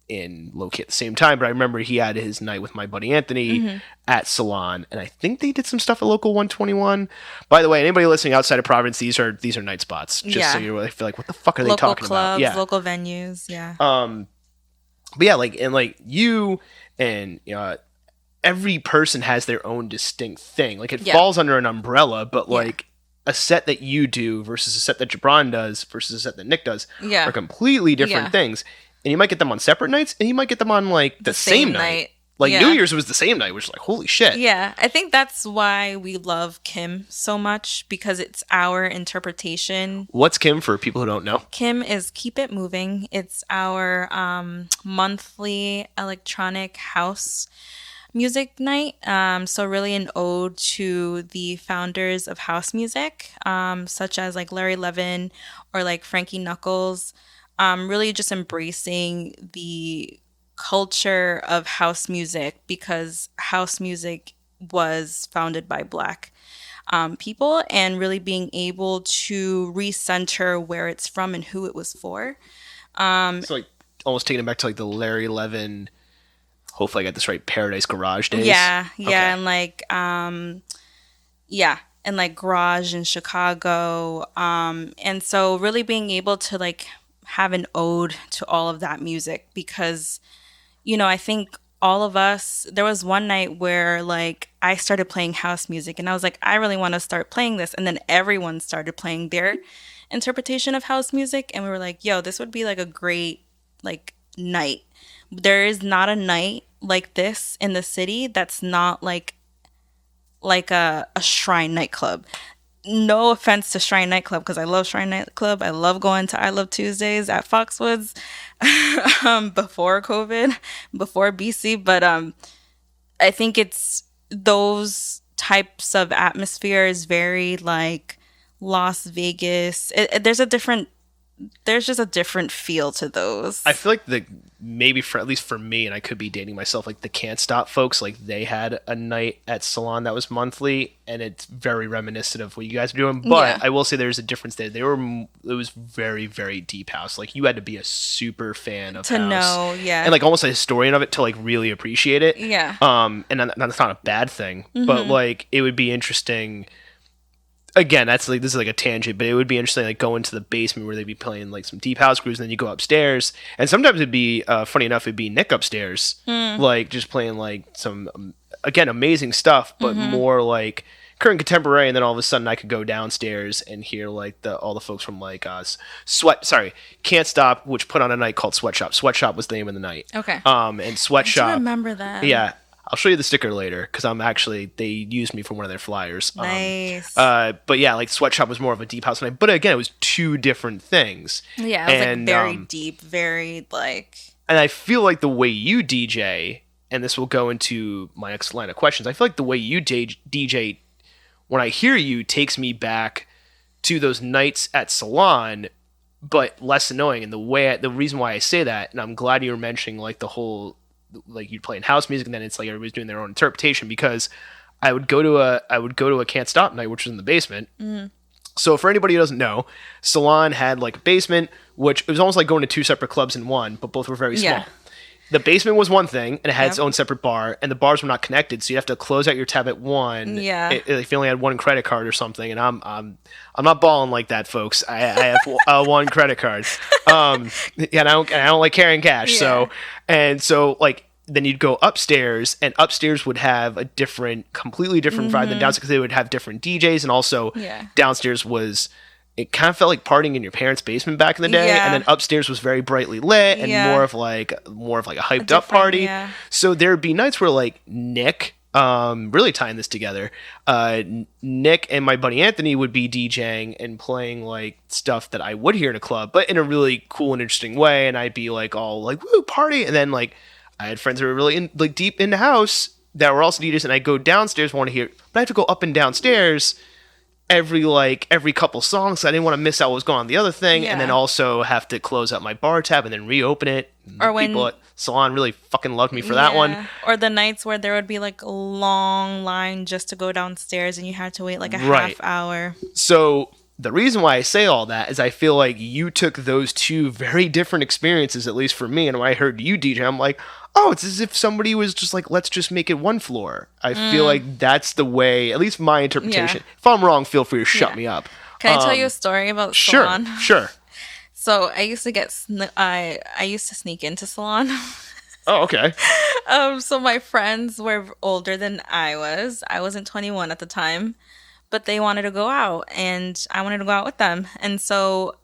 [SPEAKER 1] in Lowkey at the same time, but I remember he had his night with my buddy Anthony at Salon, and I think they did some stuff at Local 121. By the way, anybody listening outside of Providence, these are night spots. Just so you really feel like, what the fuck are they talking about?
[SPEAKER 2] Yeah, local venues. Yeah.
[SPEAKER 1] But yeah, like you and every person has their own distinct thing. Like it falls under an umbrella, but like. A set that you do versus a set that Jabron does versus a set that Nick does are completely different things. And you might get them on separate nights, and you might get them on like the same night. Like New Year's was the same night, which is like, holy shit.
[SPEAKER 2] Yeah, I think that's why we love Kim so much, because it's our interpretation.
[SPEAKER 1] What's Kim for people who don't know?
[SPEAKER 2] Kim is Keep It Moving. It's our monthly electronic house music night. So really an ode to the founders of house music, such as like Larry Levin or like Frankie Knuckles. Really just embracing the culture of house music, because house music was founded by Black people, and really being able to recenter where it's from and who it was for.
[SPEAKER 1] So like almost taking it back to like the Larry Levin, hopefully I got this right, Paradise Garage days.
[SPEAKER 2] Yeah, okay. And like and like garage in Chicago. And so really being able to like have an ode to all of that music, because I think all of us, there was one night where like I started playing house music and I was like, I really want to start playing this, and then everyone started playing their interpretation of house music, and we were like, yo, this would be like a great like night. There is not a night like this in the city that's not like a Shrine nightclub. No offense to Shrine nightclub, because I love Shrine nightclub. I love going to I Love Tuesdays at Foxwoods before COVID, before BC. But I think it's those types of atmospheres, very like Las Vegas. There's just a different feel to those.
[SPEAKER 1] I feel like maybe at least for me, and I could be dating myself, like the Can't Stop folks, like they had a night at Salon that was monthly, and it's very reminiscent of what you guys are doing. But I will say there's a difference there. It was very, very deep house. Like you had to be a super fan of
[SPEAKER 2] to
[SPEAKER 1] house,
[SPEAKER 2] know,
[SPEAKER 1] and like almost a historian of it to like really appreciate it.
[SPEAKER 2] Yeah.
[SPEAKER 1] And that's not a bad thing, but like it would be interesting. Again, this is like a tangent, but it would be interesting, like go into the basement where they'd be playing like some deep house grooves, and then you go upstairs, and sometimes it'd be funny enough, it'd be Nick upstairs, like just playing like some again amazing stuff, but more like current contemporary, and then all of a sudden I could go downstairs and hear like all the folks from like Can't Stop, which put on a night called Sweatshop. Sweatshop was the name of the night.
[SPEAKER 2] Okay.
[SPEAKER 1] And Sweatshop.
[SPEAKER 2] I remember that.
[SPEAKER 1] Yeah. I'll show you the sticker later, because they used me for one of their flyers.
[SPEAKER 2] Nice.
[SPEAKER 1] But yeah, like Sweatshop was more of a deep house night. But again, it was two different things.
[SPEAKER 2] Yeah, it was like very deep, very like...
[SPEAKER 1] And I feel like the way you DJ, and this will go into my next line of questions, I feel like the way you DJ, when I hear you, takes me back to those nights at Salon, but less annoying. And the reason why I say that, and I'm glad you were mentioning like the whole... like you'd play in house music, and then it's like everybody's doing their own interpretation, because I would go to a Can't Stop night, which was in the basement. So for anybody who doesn't know, Salon had like a basement, which it was almost like going to two separate clubs in one, but both were very small. The basement was one thing, and it had its
[SPEAKER 2] Yep.
[SPEAKER 1] own separate bar, and the bars were not connected, so you have to close out your tab at one.
[SPEAKER 2] Yeah.
[SPEAKER 1] If you only had one credit card or something, and I'm not balling like that, folks. I have one credit card, and I don't like carrying cash.
[SPEAKER 2] Yeah.
[SPEAKER 1] So like then you'd go upstairs, and upstairs would have a completely different vibe than downstairs because they would have different DJs, and also
[SPEAKER 2] Yeah.
[SPEAKER 1] downstairs was. It kind of felt like partying in your parents' basement back in the day,
[SPEAKER 2] Yeah.
[SPEAKER 1] and then upstairs was very brightly lit and
[SPEAKER 2] Yeah.
[SPEAKER 1] more of like a hyped up party.
[SPEAKER 2] Yeah.
[SPEAKER 1] So there'd be nights where like Nick, really tying this together, Nick and my buddy Anthony would be DJing and playing like stuff that I would hear in a club, but in a really cool and interesting way, and I'd be like all like woo party, and then like I had friends that were really like deep in the house that were also DJs, and I'd go downstairs want to hear, but I have to go up and downstairs every couple songs, so I didn't want to miss out what was going on the other thing, and then
[SPEAKER 2] Yeah.
[SPEAKER 1] also have to close out my bar tab and then reopen it. And
[SPEAKER 2] Or when-
[SPEAKER 1] people at Salon really fucking loved me for that one.
[SPEAKER 2] Yeah. Or the nights where there would be like a long line just to go downstairs and you had to wait like a
[SPEAKER 1] Right.
[SPEAKER 2] half hour.
[SPEAKER 1] So the reason why I say all that is I feel like you took those two very different experiences, at least for me, and when I heard you DJ, I'm like, oh, it's as if somebody was just like, let's just make it one floor. I feel like that's the way, at least my interpretation.
[SPEAKER 2] Yeah.
[SPEAKER 1] If I'm wrong, feel free to shut
[SPEAKER 2] Yeah.
[SPEAKER 1] me up.
[SPEAKER 2] Can I tell you a story about
[SPEAKER 1] Sure,
[SPEAKER 2] Salon?
[SPEAKER 1] sure.
[SPEAKER 2] So I used to I used to sneak into Salon.
[SPEAKER 1] Oh, okay.
[SPEAKER 2] So my friends were older than I was. I wasn't 21 at the time, but they wanted to go out and I wanted to go out with them. And so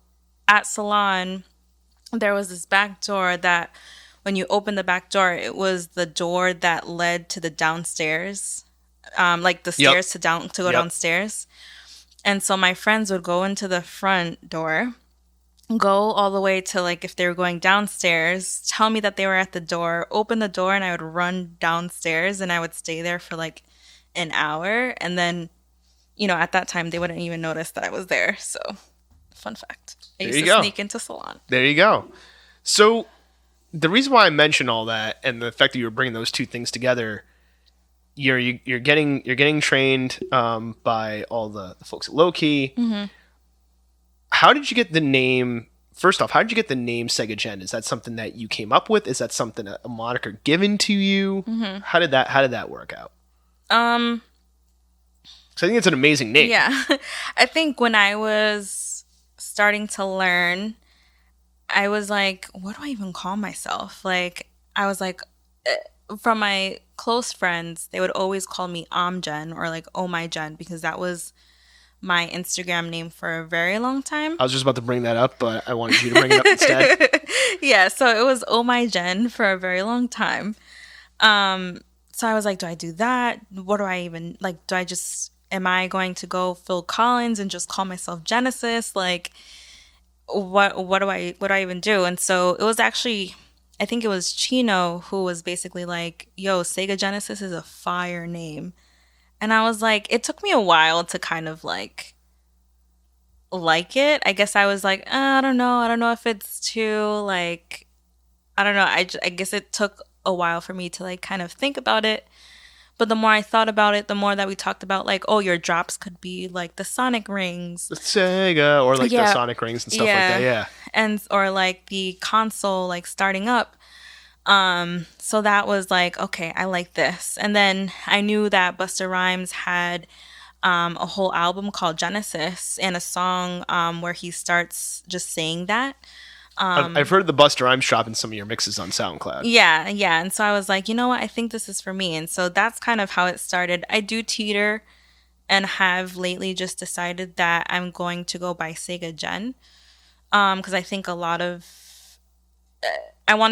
[SPEAKER 2] at Salon, there was this back door that when you opened the back door, it was the door that led to the downstairs, like the
[SPEAKER 1] Yep.
[SPEAKER 2] stairs to go
[SPEAKER 1] Yep.
[SPEAKER 2] downstairs. And so my friends would go into the front door, go all the way to like if they were going downstairs, tell me that they were at the door, open the door, and I would run downstairs and I would stay there for like an hour. And then, at that time they wouldn't even notice that I was there. So, fun fact. I used
[SPEAKER 1] you
[SPEAKER 2] to
[SPEAKER 1] go.
[SPEAKER 2] sneak into Salon.
[SPEAKER 1] There you go. So the reason why I mention all that and the fact that you were bringing those two things together, you're getting trained by all the folks at Lowkey.
[SPEAKER 2] Mm-hmm.
[SPEAKER 1] How did you get the name? First off, how did you get the name Sega Genn? Is that something that you came up with? Is that something a moniker given to you?
[SPEAKER 2] Mm-hmm.
[SPEAKER 1] How did that work out? So I think it's an amazing name.
[SPEAKER 2] Yeah. I think when I was starting to learn, I was like, what do I even call myself? Like, I was like, from my close friends, they would always call me Jen or like Oh My Jen because that was my Instagram name for a very long time.
[SPEAKER 1] I was just about to bring that up, but I wanted you to bring it up instead.
[SPEAKER 2] Yeah, so it was Oh My Jen for a very long time. So I was like, do I do that? What do I even like? Am I going to go Phil Collins and just call myself Genesis? Like, what do I even do? And so it was actually, I think it was Chino who was basically like, yo, Sega Genesis is a fire name. And I was like, it took me a while to kind of like it. I guess I was like, I don't know if it's too like, I don't know. I guess it took a while for me to like kind of think about it. But the more I thought about it, the more that we talked about like, oh, your drops could be like the Sonic rings.
[SPEAKER 1] The Sega or like the
[SPEAKER 2] Yeah.
[SPEAKER 1] Sonic rings and stuff like that. Yeah.
[SPEAKER 2] And or like the console like starting up. So that was like, okay, I like this. And then I knew that Busta Rhymes had a whole album called Genesis and a song where he starts just saying that.
[SPEAKER 1] I've heard the Busta Rhymes drop in some of your mixes on SoundCloud.
[SPEAKER 2] Yeah. And so I was like, you know what? I think this is for me. And so that's kind of how it started. I do teeter and have lately just decided that I'm going to go by Sega Genn. Because I think I want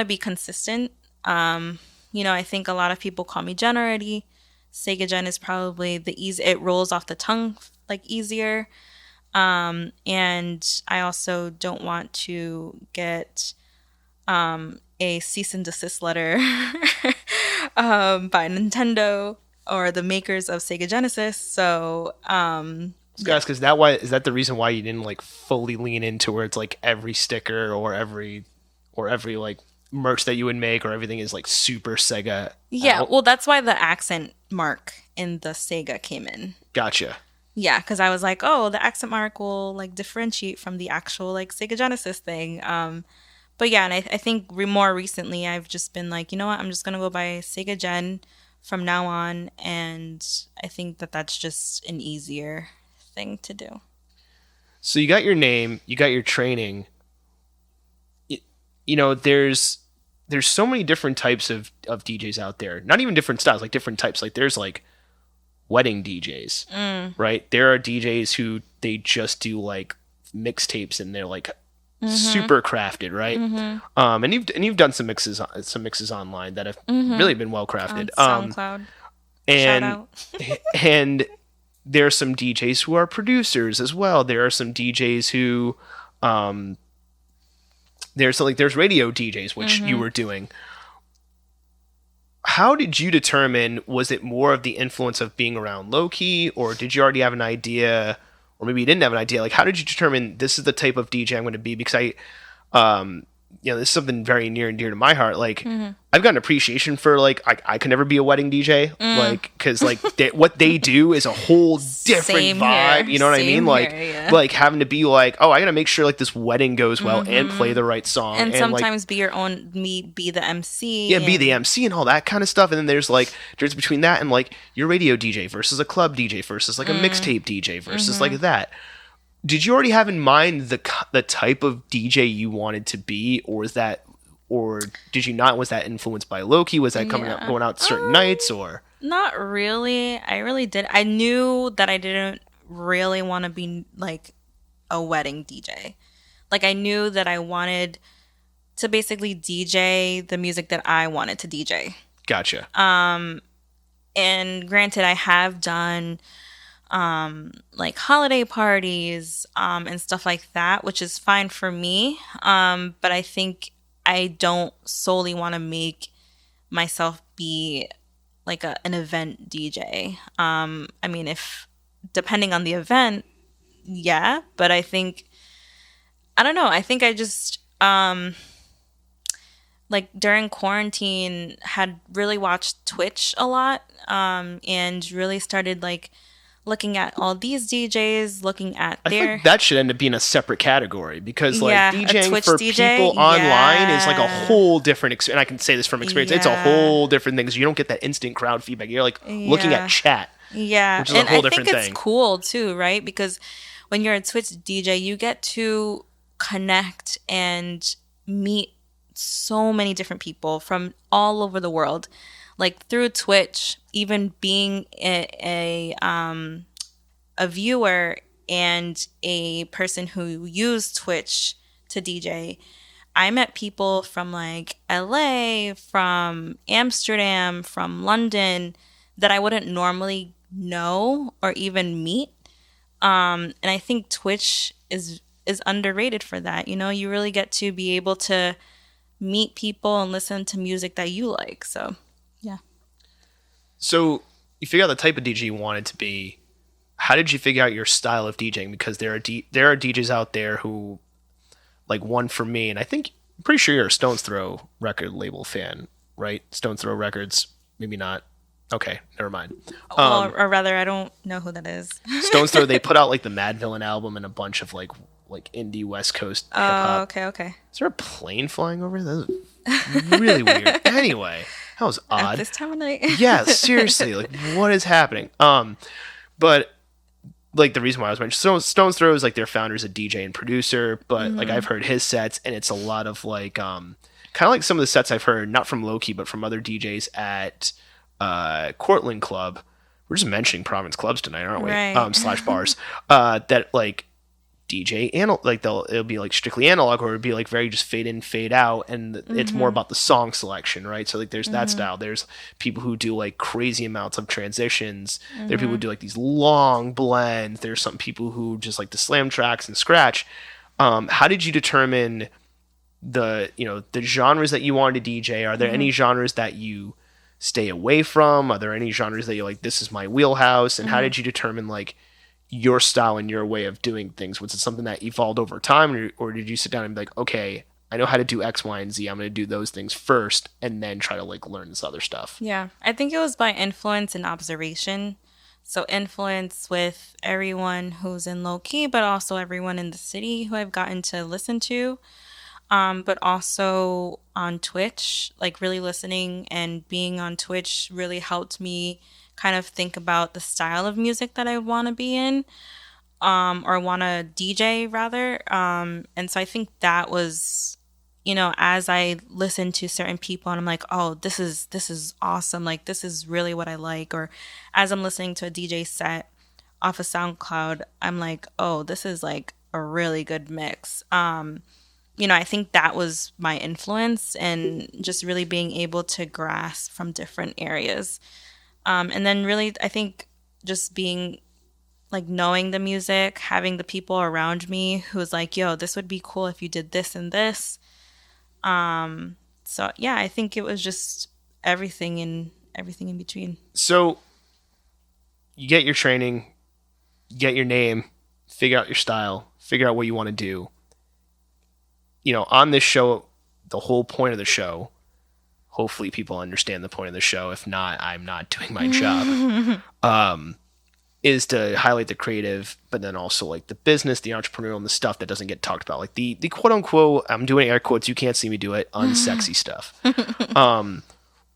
[SPEAKER 2] to be consistent. I think a lot of people call me Jen already. Sega Genn is probably it rolls off the tongue like easier. And I also don't want to get a cease and desist letter by Nintendo or the makers of Sega Genesis. So,
[SPEAKER 1] Guys, because is that the reason why you didn't like fully lean into where it's like every sticker or every like merch that you would make or everything is like super Sega?
[SPEAKER 2] yeah,
[SPEAKER 1] out?
[SPEAKER 2] well, that's why the accent mark in the Sega came in.
[SPEAKER 1] Gotcha.
[SPEAKER 2] Yeah, because I was like, oh, the accent mark will like differentiate from the actual like Sega Genesis thing. But yeah, and I think more recently I've just been like, you know what, I'm just gonna go by Sega Genn from now on, and I think that that's just an easier thing to do.
[SPEAKER 1] So you got your name, you got your training. There's so many different types of DJs out there. Not even different styles, like different types. Like there's like wedding DJs, right? There are DJs who they just do like mixtapes and they're like super crafted, right? And you've done some mixes online that have really been well crafted.
[SPEAKER 2] SoundCloud.
[SPEAKER 1] And
[SPEAKER 2] Shout out.
[SPEAKER 1] and there are some DJs who are producers as well. There are some DJs who there's radio DJs, which you were doing. How did you determine, was it more of the influence of being around Lowkey, or did you already have an idea, or maybe you didn't have an idea? Like, how did you determine this is the type of DJ I'm going to be? Because this is something very near and dear to my heart. Like, I've got an appreciation for, like, I could never be a wedding DJ. Like, because, like, what they do is a whole different
[SPEAKER 2] Same
[SPEAKER 1] vibe.
[SPEAKER 2] here.
[SPEAKER 1] You know what I
[SPEAKER 2] Same
[SPEAKER 1] mean? Like,
[SPEAKER 2] here, yeah.
[SPEAKER 1] like having to be like, oh, I got to make sure, like, this wedding goes well and play the right song.
[SPEAKER 2] And sometimes
[SPEAKER 1] like,
[SPEAKER 2] be your own, be the MC.
[SPEAKER 1] yeah, be the MC and all that kind of stuff. And then there's like difference between that and like your radio DJ versus a club DJ versus like a mixtape DJ versus like that. Did you already have in mind the type of DJ you wanted to be, or did you not? Was that influenced by Lowkey? Was that going out certain nights, or?
[SPEAKER 2] Not really. I really did. I knew that I didn't really want to be like a wedding DJ. Like I knew that I wanted to basically DJ the music that I wanted to DJ.
[SPEAKER 1] Gotcha.
[SPEAKER 2] And granted, I have done like holiday parties and stuff like that, which is fine for me. But I think I don't solely want to make myself be like an event DJ. I mean, if depending on the event, yeah. But I think I don't know. I think I just like during quarantine had really watched Twitch a lot and really started like looking at all these DJs, looking at
[SPEAKER 1] I
[SPEAKER 2] their...
[SPEAKER 1] think that should end up being a separate category because like
[SPEAKER 2] Yeah, a
[SPEAKER 1] DJing
[SPEAKER 2] Twitch
[SPEAKER 1] for
[SPEAKER 2] DJ,
[SPEAKER 1] people online is like a
[SPEAKER 2] yeah.
[SPEAKER 1] whole different experience. And I can say this from experience. It's a
[SPEAKER 2] Yeah.
[SPEAKER 1] whole different thing because you don't get that instant crowd feedback. You're like looking
[SPEAKER 2] Yeah.
[SPEAKER 1] at chat.
[SPEAKER 2] Yeah,
[SPEAKER 1] Which is a
[SPEAKER 2] and
[SPEAKER 1] whole
[SPEAKER 2] I think
[SPEAKER 1] different
[SPEAKER 2] it's
[SPEAKER 1] thing.
[SPEAKER 2] cool too, right? Because when you're a Twitch DJ, you get to connect and meet so many different people from all over the world. Like through Twitch, even being a viewer and a person who used Twitch to DJ, I met people from like LA, from Amsterdam, from London that I wouldn't normally know or even meet. And I think Twitch is underrated for that. You know, you really get to be able to meet people and listen to music that you like. So, yeah.
[SPEAKER 1] So you figure out the type of DJ you wanted to be. How did you figure out your style of DJing? Because there are DJs out there who, like one for me, and I'm pretty sure you're a Stones Throw record label fan, right? Stones Throw Records, maybe not. Okay, never mind.
[SPEAKER 2] Or rather, I don't know who that is.
[SPEAKER 1] Stones Throw, they put out like the Mad Villain album and a bunch of like indie West Coast hip hop.
[SPEAKER 2] Oh, okay.
[SPEAKER 1] Is there a plane flying over? That was really weird. Anyway, that was
[SPEAKER 2] At
[SPEAKER 1] odd.
[SPEAKER 2] this time of night.
[SPEAKER 1] Yeah, seriously, like what is happening? But like the reason why I was mentioning Stones Throw is like their founder's a DJ and producer, but like I've heard his sets and it's a lot of like kind of like some of the sets I've heard not from Lowkey but from other DJs at Cortland Club. We're just mentioning Providence clubs tonight, aren't we?
[SPEAKER 2] Right.
[SPEAKER 1] Slash bars that like DJ like it'll be like strictly analog or it'll be like very just fade in fade out and it's more about the song selection, right? So like there's that style. There's people who do like crazy amounts of transitions. There are people who do like these long blends. There's some people who just like the slam tracks and scratch. How did you determine the genres that you wanted to DJ? Are there any genres that you stay away from? Are there any genres that you're like, this is my wheelhouse? And how did you determine like your style and your way of doing things? Was it something that evolved over time, or did you sit down and be like, okay, I know how to do X, Y, and Z. I'm going to do those things first and then try to like learn this other stuff?
[SPEAKER 2] Yeah, I think it was by influence and observation. So influence with everyone who's in Lowkey, but also everyone in the city who I've gotten to listen to. but also on Twitch, like really listening and being on Twitch really helped me kind of think about the style of music that I want to be in, or want to DJ rather. And so I think that was, as I listened to certain people and I'm like, oh, this is awesome. Like this is really what I like. Or as I'm listening to a DJ set off of SoundCloud, I'm like, oh, this is like a really good mix. I think that was my influence and just really being able to grasp from different areas. And then really, I think just being like knowing the music, having the people around me who was like, yo, this would be cool if you did this and this. So yeah, I think it was just everything in between.
[SPEAKER 1] So you get your training, you get your name, figure out your style, figure out what you want to do. On this show, the whole point of the show, hopefully people understand the point of the show. If not, I'm not doing my job. Is to highlight the creative, but then also like the business, the entrepreneurial, and the stuff that doesn't get talked about. Like the quote unquote, I'm doing air quotes, you can't see me do it, unsexy stuff.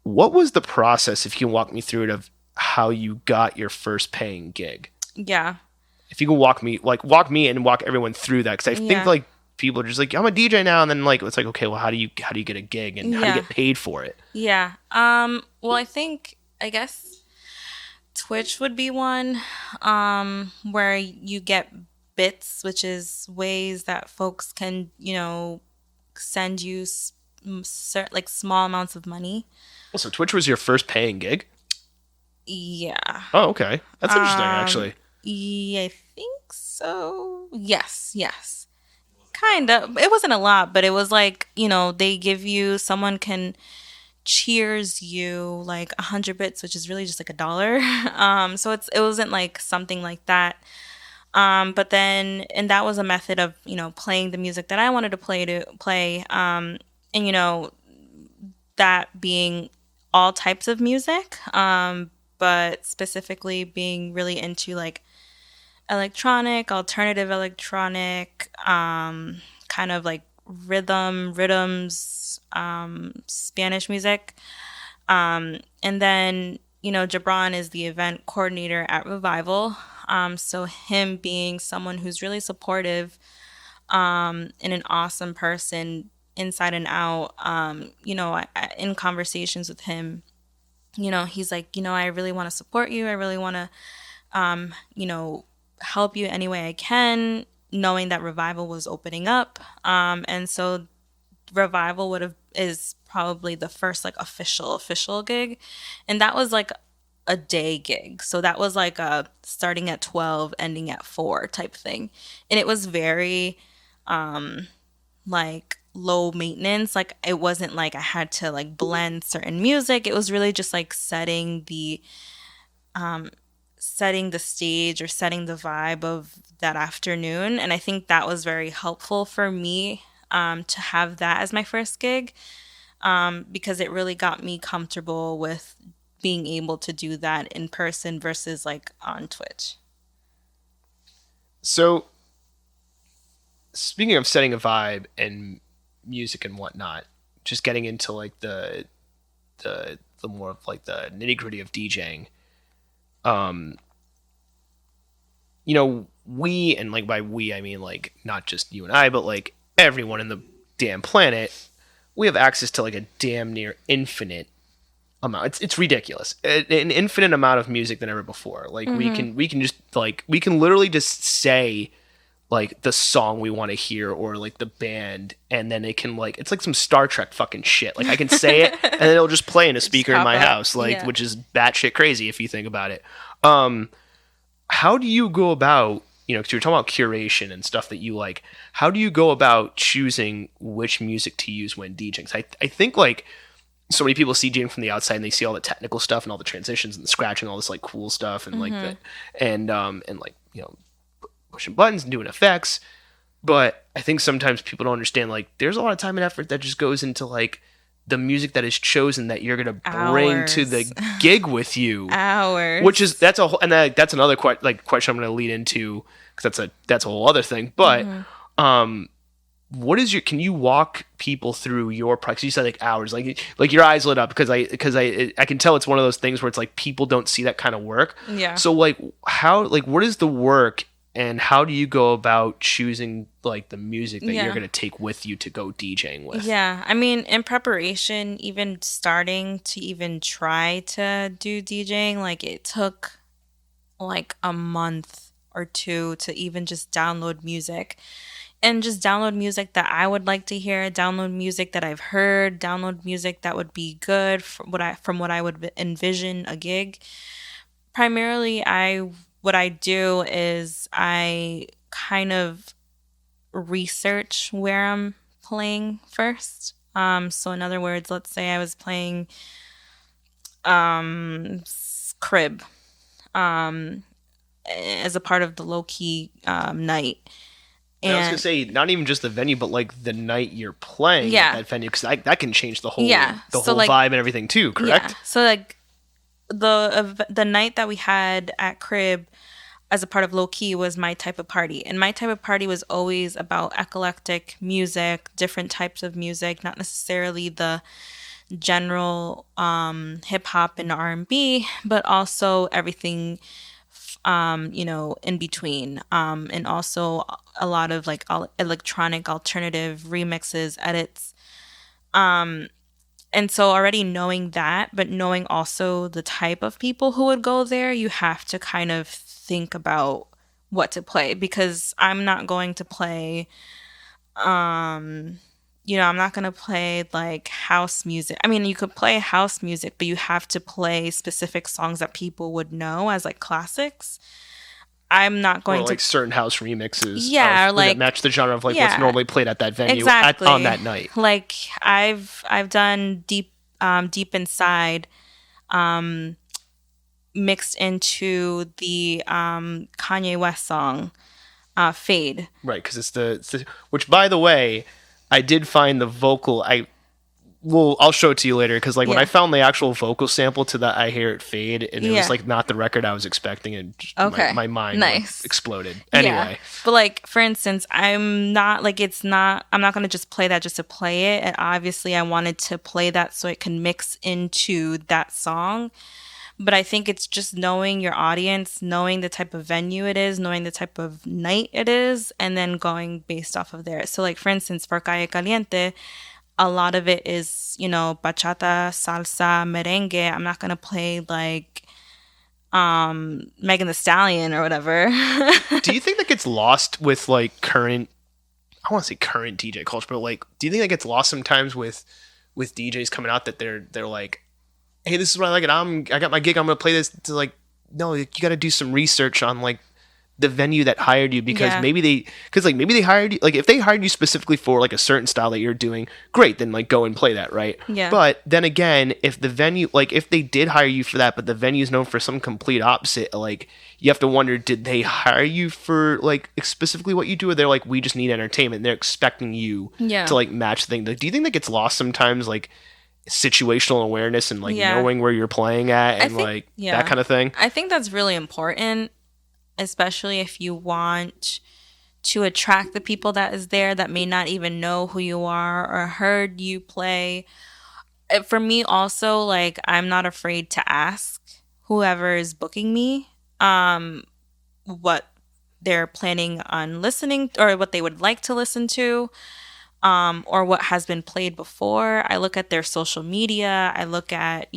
[SPEAKER 1] What was the process, if you can walk me through it, of how you got your first paying gig?
[SPEAKER 2] Yeah.
[SPEAKER 1] If you can walk me and walk everyone through that. Cause I think like people are just like, I'm a DJ now. And then like, it's like, okay, well, how do you get a gig and how do you get paid for it?
[SPEAKER 2] Yeah. Well, I guess Twitch would be one, where you get bits, which is ways that folks can, send you like small amounts of money.
[SPEAKER 1] So Twitch was your first paying gig?
[SPEAKER 2] Yeah.
[SPEAKER 1] Oh, okay. That's interesting, actually.
[SPEAKER 2] Yeah, I think so. Yes. Kind of. It wasn't a lot, but it was like, they give you, someone can cheers you like 100 bits, which is really just like $1. So it wasn't like something like that. But then, and that was a method of, playing the music that I wanted to play. And, that being all types of music, but specifically being really into like electronic, alternative electronic, kind of like rhythms, Spanish music. And then, Jabron is the event coordinator at Revival. So him being someone who's really supportive, and an awesome person inside and out, in conversations with him, he's like, I really want to support you. I really want to, help you any way I can, knowing that Revival was opening up. And so Revival is probably the first like official gig. And that was like a day gig. So that was like a starting at 12, ending at 4 type thing. And it was very like low maintenance. Like it wasn't like I had to like blend certain music. It was really just like setting the stage or setting the vibe of that afternoon. And I think that was very helpful for me, to have that as my first gig, because it really got me comfortable with being able to do that in person versus like on Twitch.
[SPEAKER 1] So speaking of setting a vibe and music and whatnot, just getting into like the more of like the nitty gritty of DJing, we, and like by we I mean like not just you and I, but like everyone in the damn planet, we have access to like a damn near infinite amount. It's ridiculous. An infinite amount of music than ever before. Like we can just like, we can literally just say like the song we want to hear or like the band, and then it can like, it's like some Star Trek fucking shit. Like I can say it and then it'll just play in a speaker in my house, like, which is batshit crazy if you think about it. How do you go about, because you're talking about curation and stuff that you like, how do you go about choosing which music to use when DJing? 'Cause I think like so many people see DJing from the outside and they see all the technical stuff and all the transitions and the scratching, all this like cool stuff and like that, and like, pushing buttons and doing effects. But I think sometimes people don't understand, like, there's a lot of time and effort that just goes into like the music that is chosen that you're gonna bring to the gig with you.
[SPEAKER 2] Hours.
[SPEAKER 1] Which is, that's another question I'm gonna lead into, because that's a whole other thing. But can you walk people through your process? You said like hours, like your eyes lit up because I can tell it's one of those things where it's like people don't see that kind of work.
[SPEAKER 2] Yeah.
[SPEAKER 1] So like what is the work and how do you go about choosing like the music that you're going to take with you to go DJing with?
[SPEAKER 2] Yeah. I mean, in preparation, even starting to even try to do DJing, like it took like a month or two to even just download music. And just download music that I would like to hear, download music that I've heard, download music that would be good from what I would envision a gig. Primarily, what I do is I kind of research where I'm playing first. So in other words, let's say I was playing Crib as a part of the Lowkey night.
[SPEAKER 1] And I was gonna say not even just the venue, but like the night you're playing at that venue, because that can change the whole whole like, vibe and everything too. Correct?
[SPEAKER 2] Yeah. So like the night that we had at Crib as a part of Lowkey was my type of party, and my type of party was always about eclectic music, different types of music, not necessarily the general hip hop and R&B, but also everything in between, and also a lot of like electronic alternative remixes, edits, and so already knowing that, but knowing also the type of people who would go there, you have to kind of think about what to play, because I'm not going to play I'm not going to play like house music. I mean, you could play house music, but you have to play specific songs that people would know as like classics. I'm not going to
[SPEAKER 1] like certain house remixes.
[SPEAKER 2] Yeah, or like
[SPEAKER 1] that match the genre of like what's normally played at that venue on that night.
[SPEAKER 2] Like I've done deep inside, mixed into the Kanye West song, Fade.
[SPEAKER 1] Right, because it's the which, by the way, I did find the vocal. I'll show it to you later, because like when I found the actual vocal sample to that I Hear It Fade, and it was like not the record I was expecting, and my mind like, exploded. Anyway,
[SPEAKER 2] but like for instance, I'm not going to just play that just to play it. And obviously I wanted to play that so it can mix into that song. But I think it's just knowing your audience, knowing the type of venue it is, knowing the type of night it is, and then going based off of there. So like for instance, for Calle Caliente, a lot of it is, bachata, salsa, merengue. I'm not going to play like Megan Thee Stallion or whatever.
[SPEAKER 1] Do you think that gets lost with like current DJ culture, but like, do you think that gets lost sometimes with DJs coming out that they're like, hey, this is what I like, and I got my gig, I'm going to play this? To like, no, you got to do some research on like the venue that hired you, because maybe they hired you, like if they hired you specifically for like a certain style that you're doing, great, then like go and play that, right?
[SPEAKER 2] Yeah.
[SPEAKER 1] But then again, if the venue, like if they did hire you for that, but the venue's known for some complete opposite, like you have to wonder, did they hire you for like specifically what you do, or they're like, we just need entertainment, they're expecting you to like match the thing? Like, do you think that gets lost sometimes, like situational awareness and like knowing where you're playing at and that kind of thing?
[SPEAKER 2] I think that's really important, especially if you want to attract the people that is there that may not even know who you are or heard you play. For me also, like I'm not afraid to ask whoever is booking me what they're planning on listening, or what they would like to listen to, or what has been played before. I look at their social media. I look at,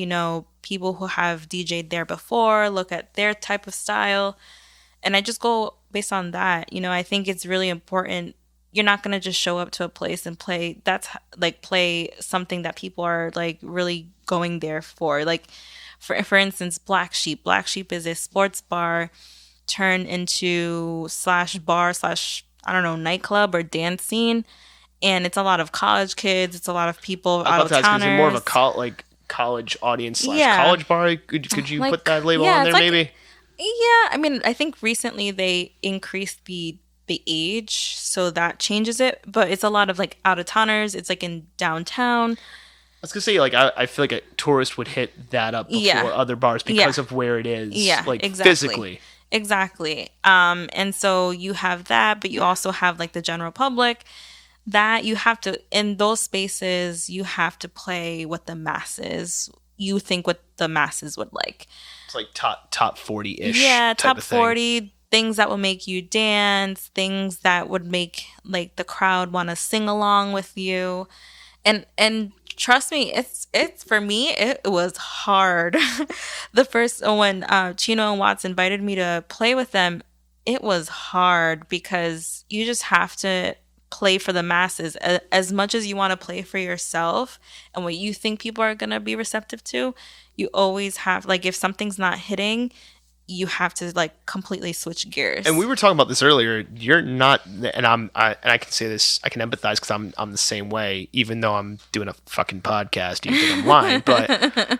[SPEAKER 2] people who have DJ'd there before, look at their type of style. And I just go based on that. I think it's really important. You're not going to just show up to a place and play something that people are like really going there for. Like, for instance, Black Sheep. Black Sheep is a sports bar turned into /bar/ I don't know, nightclub or dance scene. And it's a lot of college kids. It's a lot of people out of towners.
[SPEAKER 1] Is it more of a college audience / college bar? Could you put that label on there, maybe?
[SPEAKER 2] Yeah, I mean, I think recently they increased the age, so that changes it. But it's a lot of like out of towners. It's like in downtown.
[SPEAKER 1] I was gonna say, like, I feel like a tourist would hit that up before other bars because of where it is.
[SPEAKER 2] Yeah,
[SPEAKER 1] like
[SPEAKER 2] exactly.
[SPEAKER 1] Physically.
[SPEAKER 2] Exactly. And so you have that, but you also have like the general public. that you have to, in those spaces, you have to play what the masses, you think what the masses would like.
[SPEAKER 1] It's like top 40-ish.
[SPEAKER 2] Yeah,
[SPEAKER 1] type
[SPEAKER 2] top
[SPEAKER 1] of thing.
[SPEAKER 2] 40, things that will make you dance, things that would make like the crowd want to sing along with you. And trust me, it's for me, it was hard. The first when Chino and Watts invited me to play with them, it was hard because you just have to play for the masses as much as you want to play for yourself and what you think people are going to be receptive to. You always have, like, if something's not hitting, you have to like completely switch gears.
[SPEAKER 1] And we were talking about this earlier. You're not, and I can say this. I can empathize because I'm the same way. Even though I'm doing a fucking podcast, you think I'm lying, but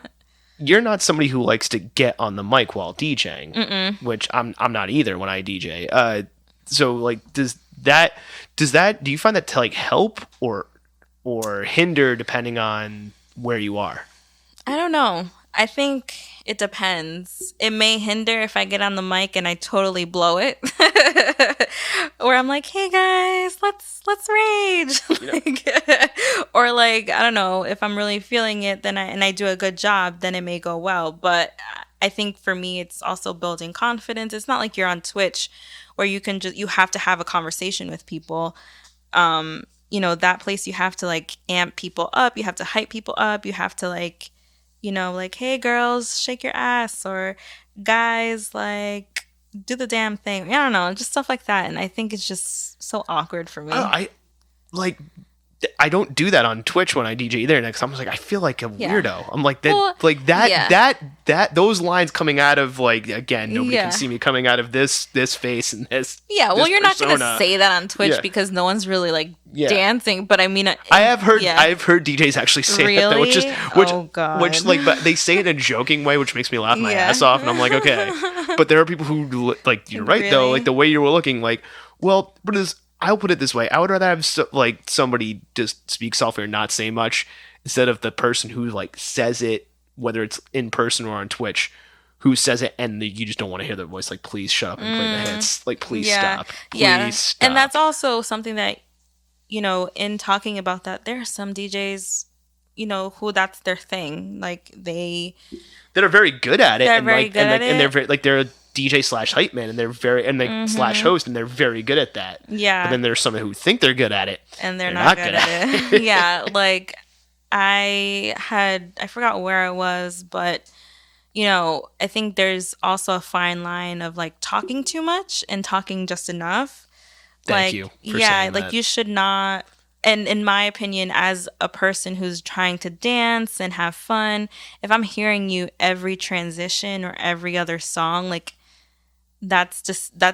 [SPEAKER 1] you're not somebody who likes to get on the mic while DJing, which I'm not either when I DJ. So like, do you find that to like help or hinder depending on where you are?
[SPEAKER 2] I don't know. I think it depends. It may hinder if I get on the mic and I totally blow it. Or I'm like, hey guys, let's rage. Or like, I don't know, if I'm really feeling it then I do a good job, then it may go well. But I think for me it's also building confidence. It's not like you're on Twitch where you have to have a conversation with people. That place you have to like amp people up, you have to hype people up, you have to like, like, hey girls, shake your ass, or guys, like, do the damn thing. I don't know, just stuff like that. And I think it's just so awkward for me.
[SPEAKER 1] I don't do that on Twitch when I DJ either. Next, I'm like, I feel like a weirdo. I'm like that, those lines coming out of like, again, nobody can see me coming out of this face and this.
[SPEAKER 2] Yeah, well,
[SPEAKER 1] this
[SPEAKER 2] you're
[SPEAKER 1] persona.
[SPEAKER 2] not gonna say that on Twitch because no one's really like dancing. But I mean,
[SPEAKER 1] I have heard DJs actually say that, which like, but they say it in a joking way, which makes me laugh my ass off, and I'm like, okay. But there are people who like, you're right though, like the way you were looking, like, well, what is? I'll put it this way. I would rather have somebody just speak softly or not say much instead of the person who like says it, whether it's in person or on Twitch, who says it and you just don't want to hear their voice. Like, please shut up and play the hits. Like, please stop. Please stop.
[SPEAKER 2] And that's also something that, in talking about that, there are some DJs, who that's their thing. Like
[SPEAKER 1] that are very good at it.
[SPEAKER 2] And
[SPEAKER 1] they're very like they're a DJ / hype man, and they're very / host, and they're very good at that.
[SPEAKER 2] Yeah.
[SPEAKER 1] But then there's some who think they're good at it,
[SPEAKER 2] and they're not good at it. Yeah, like I forgot where I was, but I think there's also a fine line of like talking too much and talking just enough.
[SPEAKER 1] Thank you for saying that.
[SPEAKER 2] You should not. And in my opinion, as a person who's trying to dance and have fun, if I'm hearing you every transition or every other song, like that's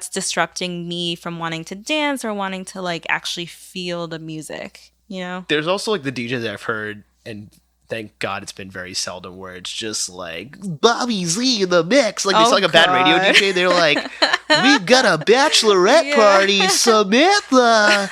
[SPEAKER 2] disrupting me from wanting to dance or wanting to like actually feel the music,
[SPEAKER 1] There's also like the DJs that I've heard, and thank God it's been very seldom, where it's just like Bobby Z in the mix. Like it's like a bad radio DJ. They're like, we've got a bachelorette party, Samantha.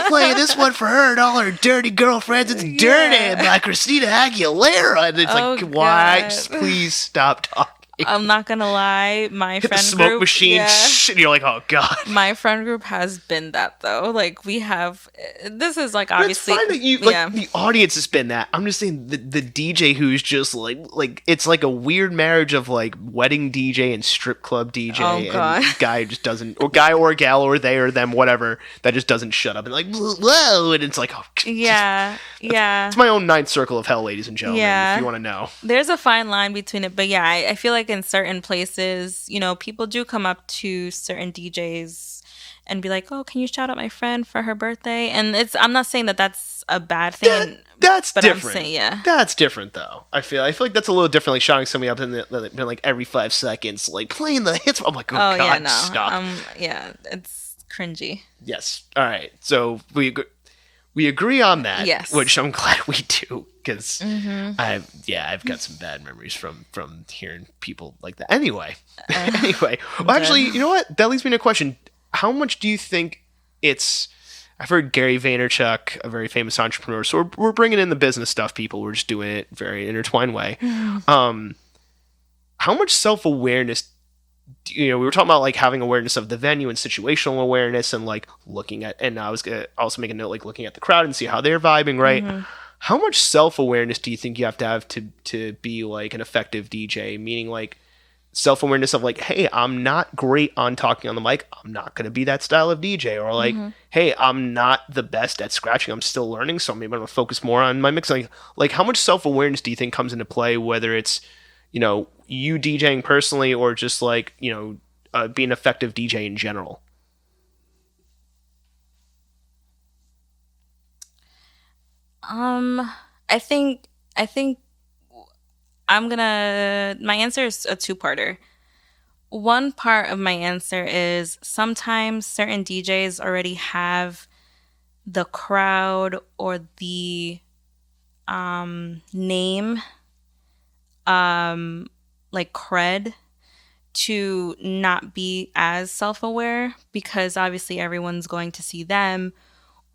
[SPEAKER 1] Playing this one for her and all her dirty girlfriends. It's Dirty by Christina Aguilera. And it's why? Just please stop talking.
[SPEAKER 2] I'm not gonna lie, my
[SPEAKER 1] Hit
[SPEAKER 2] friend
[SPEAKER 1] the smoke
[SPEAKER 2] group,
[SPEAKER 1] machine, and you're like, oh god.
[SPEAKER 2] My friend group has been that though. Like we have, this is like obviously.
[SPEAKER 1] It's fine that you like the audience has been that. I'm just saying the DJ who's just like it's like a weird marriage of like wedding DJ and strip club DJ.
[SPEAKER 2] Oh god.
[SPEAKER 1] And guy just doesn't, or guy or gal or they or them, whatever, that just doesn't shut up and like whoa, and it's like it's my own ninth circle of hell, ladies and gentlemen. If you want to know,
[SPEAKER 2] there's a fine line between it, but I feel like in certain places, people do come up to certain DJs and be like, "Oh, can you shout out my friend for her birthday?" And I'm not saying that that's a bad thing.
[SPEAKER 1] That's different.
[SPEAKER 2] I'm saying,
[SPEAKER 1] that's different though. I feel like that's a little different. Like shouting somebody up in like every 5 seconds, like playing the hits. I'm like, oh god,
[SPEAKER 2] no.
[SPEAKER 1] Stop.
[SPEAKER 2] It's cringy.
[SPEAKER 1] Yes. All right. So we agree on that.
[SPEAKER 2] Yes.
[SPEAKER 1] Which I'm glad we do. Because I've got some bad memories from hearing people like that. Anyway, well, actually, you know what? That leads me to a question. How much do you think it's? I've heard Gary Vaynerchuk, a very famous entrepreneur. So we're bringing in the business stuff, people. We're just doing it very intertwined way. How much self-awareness we were talking about like having awareness of the venue and situational awareness and like looking at, and I was gonna also make a note like looking at the crowd and see how they're vibing, right? How much self-awareness do you think you have to be like an effective DJ? Meaning like self-awareness of like, hey, I'm not great on talking on the mic, I'm not going to be that style of DJ, or like, hey, I'm not the best at scratching, I'm still learning, so maybe I'm going to focus more on my mixing. Like how much self-awareness do you think comes into play, whether it's you DJing personally or just like being an effective DJ in general?
[SPEAKER 2] I think my answer is a two-parter. One part of my answer is sometimes certain DJs already have the crowd or the name, like cred, to not be as self-aware because obviously everyone's going to see them,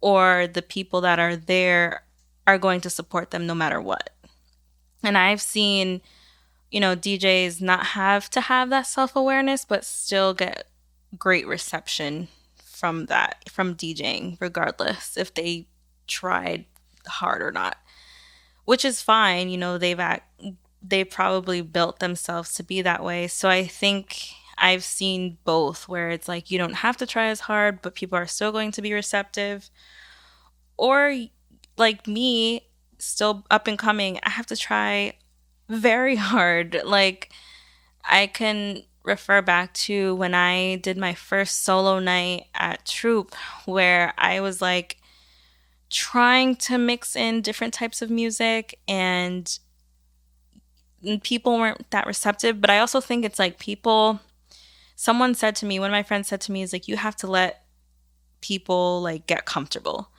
[SPEAKER 2] or the people that are there are going to support them no matter what. And I've seen, DJs not have to have that self-awareness, but still get great reception from DJing, regardless if they tried hard or not, which is fine. They probably built themselves to be that way. So I think I've seen both, where it's like you don't have to try as hard, but people are still going to be receptive. Or like me, still up and coming, I have to try very hard. Like I can refer back to when I did my first solo night at Troop, where I was like trying to mix in different types of music and people weren't that receptive. But I also think it's like someone said to me, one of my friends said to me, is like, you have to let people like get comfortable.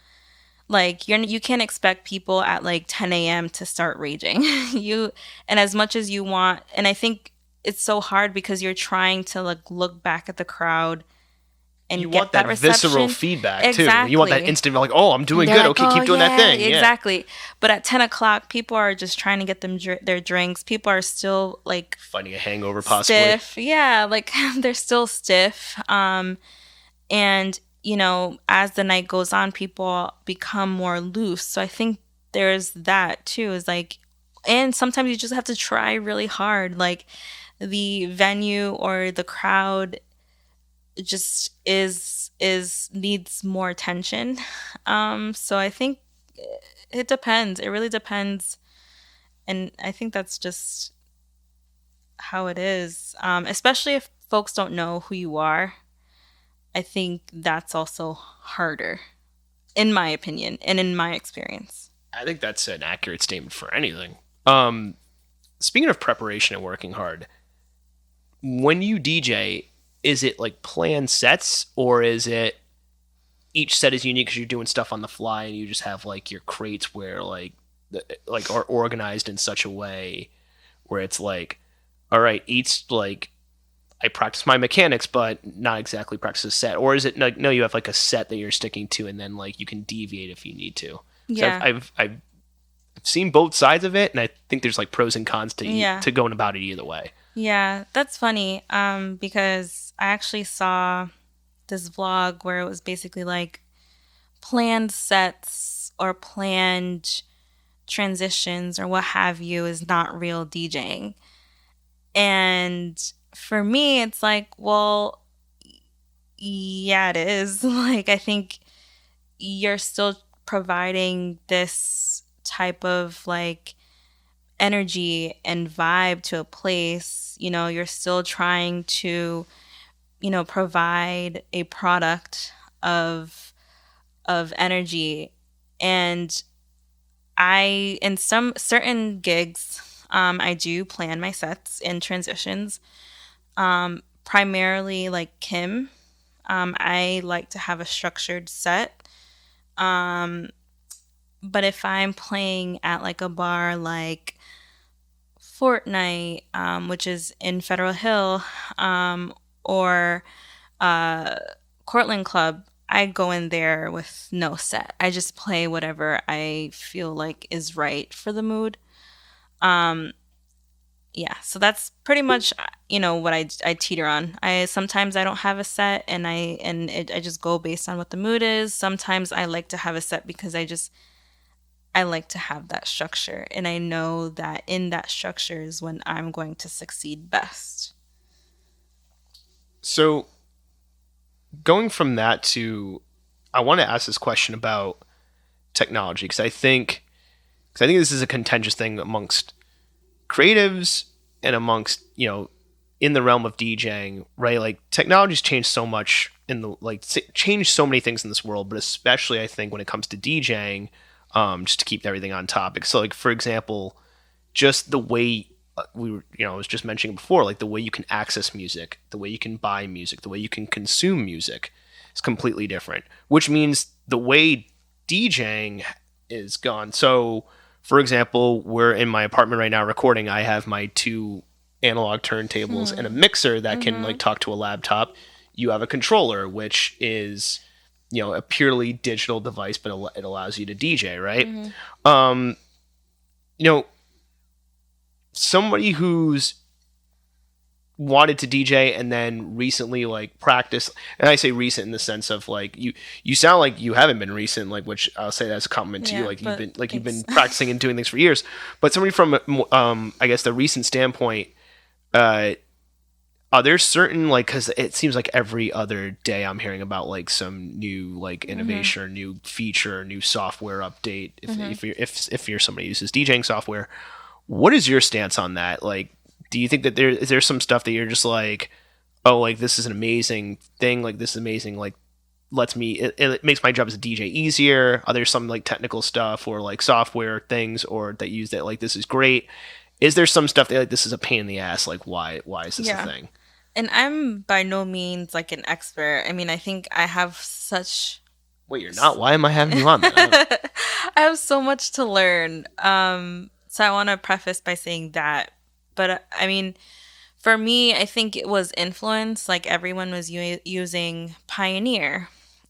[SPEAKER 2] Like you can't expect people at like 10 a.m. to start raging. And as much as you want, and I think it's so hard because you're trying to like look back at the crowd and
[SPEAKER 1] you
[SPEAKER 2] get
[SPEAKER 1] want that
[SPEAKER 2] reception.
[SPEAKER 1] Visceral feedback
[SPEAKER 2] exactly.
[SPEAKER 1] too. You want that instant like, oh, I'm doing
[SPEAKER 2] They're
[SPEAKER 1] good.
[SPEAKER 2] like,
[SPEAKER 1] Okay, keep doing that thing.
[SPEAKER 2] Exactly.
[SPEAKER 1] Yeah.
[SPEAKER 2] But at 10 o'clock, people are just trying to get them their drinks. People are still like
[SPEAKER 1] fighting a hangover, possibly.
[SPEAKER 2] Stiff. Yeah, like they're still stiff. And as the night goes on, people become more loose. So I think there's that too, is like, and sometimes you just have to try really hard. Like the venue or the crowd just needs more attention. So I think it depends. It really depends. And I think that's just how it is. Especially if folks don't know who you are. I think that's also harder, in my opinion and in my experience.
[SPEAKER 1] I think that's an accurate statement for anything. Speaking of preparation and working hard, when you DJ, is it like planned sets, or is it each set is unique because you're doing stuff on the fly and you just have like your crates where like are organized in such a way where it's like, all right, each like I practice my mechanics, but not exactly practice a set? Or is it like, no, you have like a set that you're sticking to and then like you can deviate if you need to?
[SPEAKER 2] Yeah.
[SPEAKER 1] I've seen both sides of it, and I think there's like pros and cons to going about it either way.
[SPEAKER 2] Yeah, that's funny because I actually saw this vlog where it was basically like planned sets or planned transitions or what have you is not real DJing. And for me, it's like, well, yeah, it is. Like, I think you're still providing this type of like energy and vibe to a place. You're still trying to, provide a product of energy. And in some certain gigs, I do plan my sets and transitions. Primarily like Kim. I like to have a structured set. But if I'm playing at like a bar like Fortnite, which is in Federal Hill, or Cortland Club, I go in there with no set. I just play whatever I feel like is right for the mood. yeah, so that's pretty much what I teeter on. I sometimes I don't have a set, and I just go based on what the mood is. Sometimes I like to have a set because I like to have that structure, and I know that in that structure is when I'm going to succeed best.
[SPEAKER 1] So going from that to, I want to ask this question about technology because I think this is a contentious thing amongst creatives and amongst in the realm of DJing, right? Like technology's changed so much changed so many things in this world, but especially I think when it comes to DJing, just to keep everything on topic. So like for example, just the way we were, I was just mentioning before, like the way you can access music, the way you can buy music, the way you can consume music is completely different, which means the way DJing is gone. So, for example, we're in my apartment right now recording. I have my 2 analog turntables and a mixer that can like talk to a laptop. You have a controller, which is a purely digital device, but it allows you to DJ, right? You know, somebody who's wanted to DJ and then recently like practice, and I say recent in the sense of like you sound like you haven't been recent, like, which I'll say that's a compliment to you, like you've been practicing and doing things for years. But somebody from I guess the recent standpoint, are there certain, like, because it seems like every other day I'm hearing about like some new like innovation or new feature or new software update if you're somebody who uses DJing software. What is your stance on that? Like, do you think that is there some stuff that you're just like, oh, like this is an amazing thing, like this is amazing, like it makes my job as a DJ easier? Are there some like technical stuff or like software things or that use that like this is great? Is there some stuff that like this is a pain in the ass? Like why is this a thing?
[SPEAKER 2] And I'm by no means like an expert. I mean, I think I have such.
[SPEAKER 1] Wait, you're not? Why am I having you on that?
[SPEAKER 2] I have so much to learn. So I want to preface by saying that. But I mean, for me, I think it was influence. Like everyone was using Pioneer.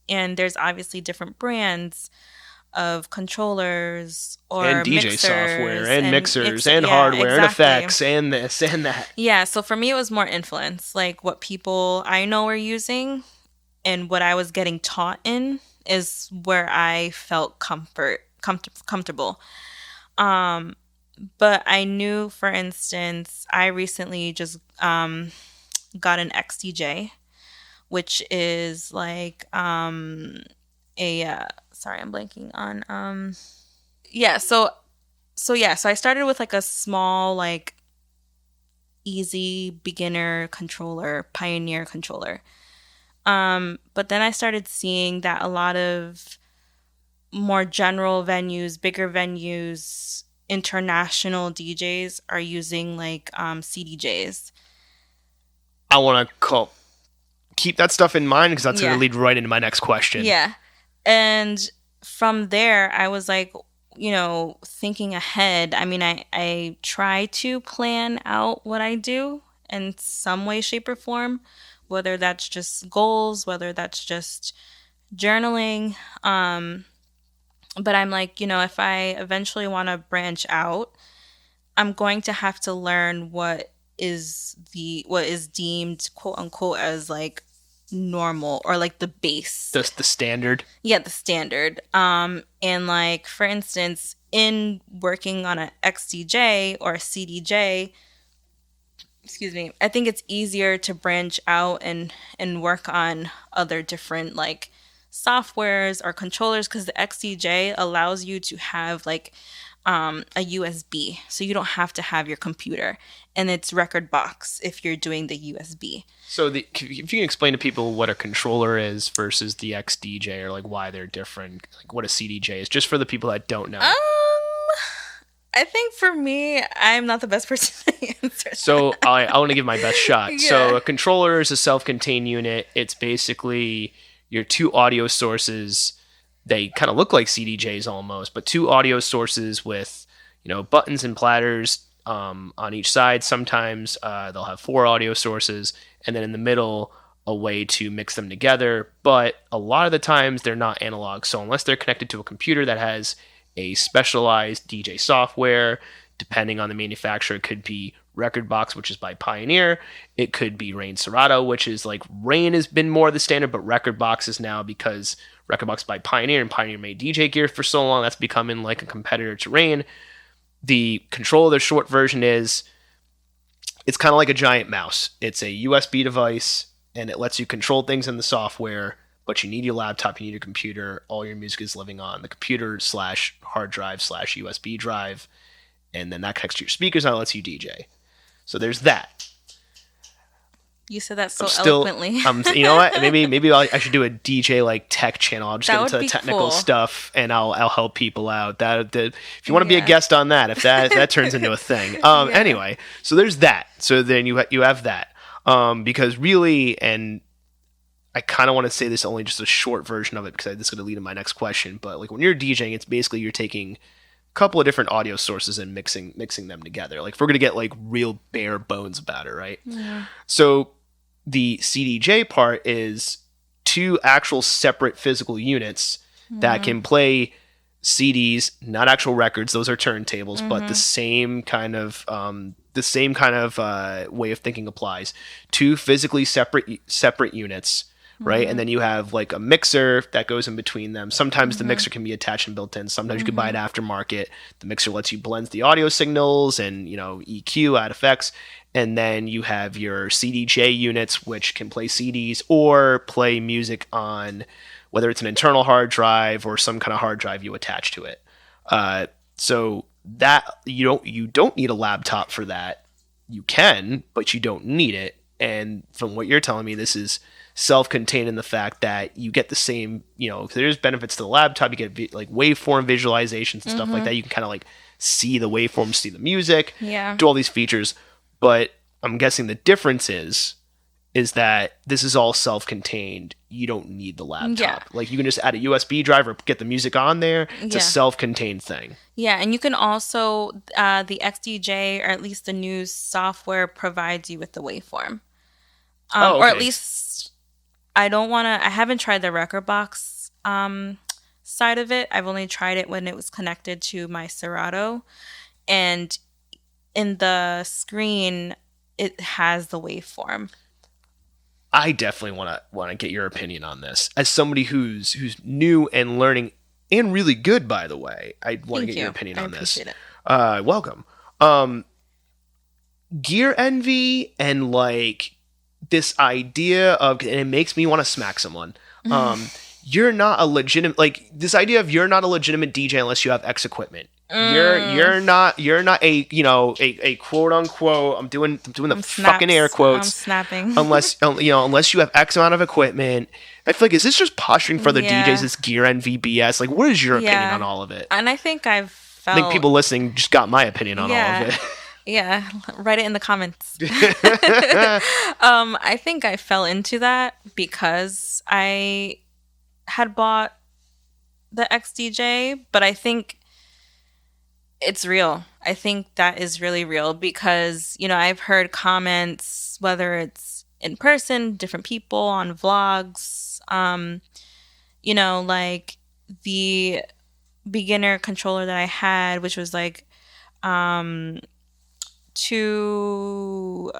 [SPEAKER 2] And there's obviously different brands of controllers or
[SPEAKER 1] and DJ
[SPEAKER 2] mixers
[SPEAKER 1] software and mixers and hardware and effects and this and that.
[SPEAKER 2] Yeah, so for me it was more influence, like what people I know were using and what I was getting taught in is where I felt comfortable. But I knew, for instance, I recently just got an XDJ, which is like sorry, I'm blanking on so I started with like a small like easy beginner controller, Pioneer controller. But then I started seeing that a lot of more general venues, bigger venues, international DJs are using like CDJs.
[SPEAKER 1] I want to keep that stuff in mind because that's going to lead right into my next question.
[SPEAKER 2] Yeah. And from there, I was like, thinking ahead. I mean, I try to plan out what I do in some way, shape, or form, whether that's just goals, whether that's just journaling. But I'm like, if I eventually want to branch out, I'm going to have to learn what is deemed quote unquote as like normal or like the base,
[SPEAKER 1] the standard.
[SPEAKER 2] Yeah, the standard. And like for instance, in working on a XDJ or a CDJ, I think it's easier to branch out and work on other different like softwares or controllers because the XDJ allows you to have like a USB, so you don't have to have your computer, and it's record box if you're doing the USB.
[SPEAKER 1] So if you can explain to people what a controller is versus the XDJ, or like why they're different, like what a CDJ is, just for the people that don't know.
[SPEAKER 2] I think for me, I'm not the best person to answer.
[SPEAKER 1] So I want to give my best shot. Yeah. So a controller is a self-contained unit. It's basically your 2 audio sources. They kind of look like CDJs almost, but 2 audio sources with, buttons and platters on each side. Sometimes they'll have 4 audio sources, and then in the middle, a way to mix them together. But a lot of the times, they're not analog. So unless they're connected to a computer that has a specialized DJ software, depending on the manufacturer. It could be Record Box, which is by Pioneer. It could be Rane Serato, which is like Rane has been more the standard, but Record Box is now, because Record Box by Pioneer and Pioneer made DJ gear for so long, that's becoming like a competitor to Rane. The controller, their short version is, it's kind of like a giant mouse. It's a USB device, and it lets you control things in the software, but you need your laptop, you need your computer. All your music is living on the computer / hard drive / USB drive, and then that connects to your speakers and it lets you DJ. So there's that.
[SPEAKER 2] You said that so eloquently.
[SPEAKER 1] You know what? Maybe I should do a DJ like tech channel. I'll just get into the technical
[SPEAKER 2] cool
[SPEAKER 1] stuff, and I'll help people out. That if you want to be a guest on that, if that turns into a thing. Anyway, so there's that. So then you have that. Because really, and I kind of want to say this only just a short version of it, because this is going to lead to my next question. But like when you're DJing, it's basically you're taking a couple of different audio sources and mixing them together. Like if we're going to get like real bare bones about it, right?
[SPEAKER 2] Yeah.
[SPEAKER 1] So the CDJ part is 2 actual separate physical units that can play CDs, not actual records. Those are turntables, but the same kind of way of thinking applies. 2 physically separate units, right? And then you have like a mixer that goes in between them. Sometimes the mixer can be attached and built in. Sometimes you can buy it aftermarket. The mixer lets you blend the audio signals and, EQ, add effects. And then you have your CDJ units, which can play CDs or play music on whether it's an internal hard drive or some kind of hard drive you attach to it. So that you don't need a laptop for that. You can, but you don't need it. And from what you're telling me, this is self-contained in the fact that you get the same, there's benefits to the laptop. You get like waveform visualizations and stuff like that. You can kind of like see the waveforms, see the music, do all these features. But I'm guessing the difference is that this is all self-contained. You don't need the laptop.
[SPEAKER 2] Yeah.
[SPEAKER 1] Like you can just add a USB drive or get the music on there. It's a self-contained thing.
[SPEAKER 2] Yeah, and you can also, the XDJ, or at least the new software, provides you with the waveform.
[SPEAKER 1] Okay.
[SPEAKER 2] Or at least, I haven't tried the Record Box side of it. I've only tried it when it was connected to my Serato. And in the screen, it has the waveform.
[SPEAKER 1] I definitely want to get your opinion on this. As somebody who's new and learning, and really good, by the way, I want to get your opinion on this.
[SPEAKER 2] I appreciate it.
[SPEAKER 1] Welcome. Gear envy and like this idea of, and it makes me want to smack someone. You're not a legitimate, like this idea of you're not a legitimate DJ unless you have X equipment. You're not a quote unquote, I'm doing the fucking air quotes.
[SPEAKER 2] I'm snapping.
[SPEAKER 1] unless you have X amount of equipment. I feel like, is this just posturing for the DJs, this gear envy BS? Like, what is your opinion on all of it?
[SPEAKER 2] And I think I
[SPEAKER 1] think people listening just got my opinion on all of it.
[SPEAKER 2] Yeah, write it in the comments. I think I fell into that because I had bought the XDJ, but I think it's real. I think that is really real because, I've heard comments, whether it's in person, different people on vlogs, like the beginner controller that I had, which was like, two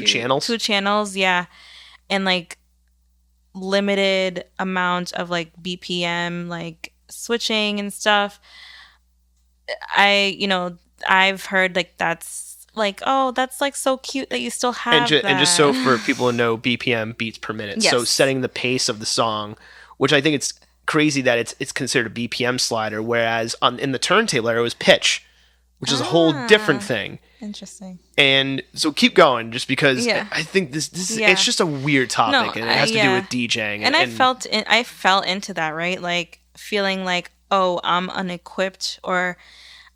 [SPEAKER 2] channels. Two channels, yeah. And like limited amount of like BPM, like switching and stuff. I've heard like that's like, oh, that's like so cute that you still have that.
[SPEAKER 1] And just so for people to know, BPM, beats per minute.
[SPEAKER 2] Yes.
[SPEAKER 1] So setting the pace of the song, which I think it's crazy that it's considered a BPM slider, whereas in the turntable era it was pitch, which is a whole different thing.
[SPEAKER 2] Interesting.
[SPEAKER 1] And so keep going, just because I think this it's just a weird topic, and it has to do with DJing.
[SPEAKER 2] And I fell into that, right? Like feeling like, oh, I'm unequipped, or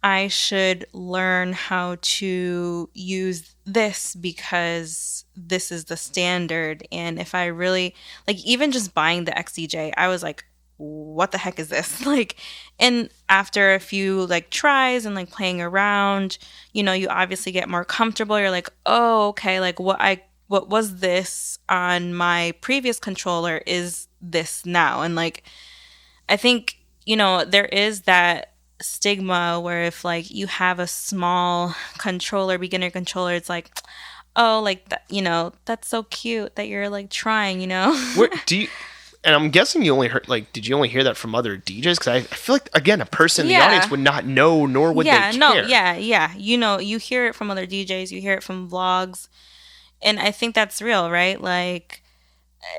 [SPEAKER 2] I should learn how to use this because this is the standard. And if I really, like, even just buying the XDJ, I was like, what the heck is this? Like, and after a few like tries and like playing around, you obviously get more comfortable. You're like, oh, okay, like what was this on my previous controller is this now. And like, I think, there is that stigma where if like you have a small controller, beginner controller, it's like, oh, like that, that's so cute that you're like trying,
[SPEAKER 1] Where do you? And I'm guessing you only heard did you only hear that from other DJs? Because I feel like again, a person in the audience would not know, nor would they care.
[SPEAKER 2] Yeah. You hear it from other DJs, you hear it from vlogs, and I think that's real, right? Like,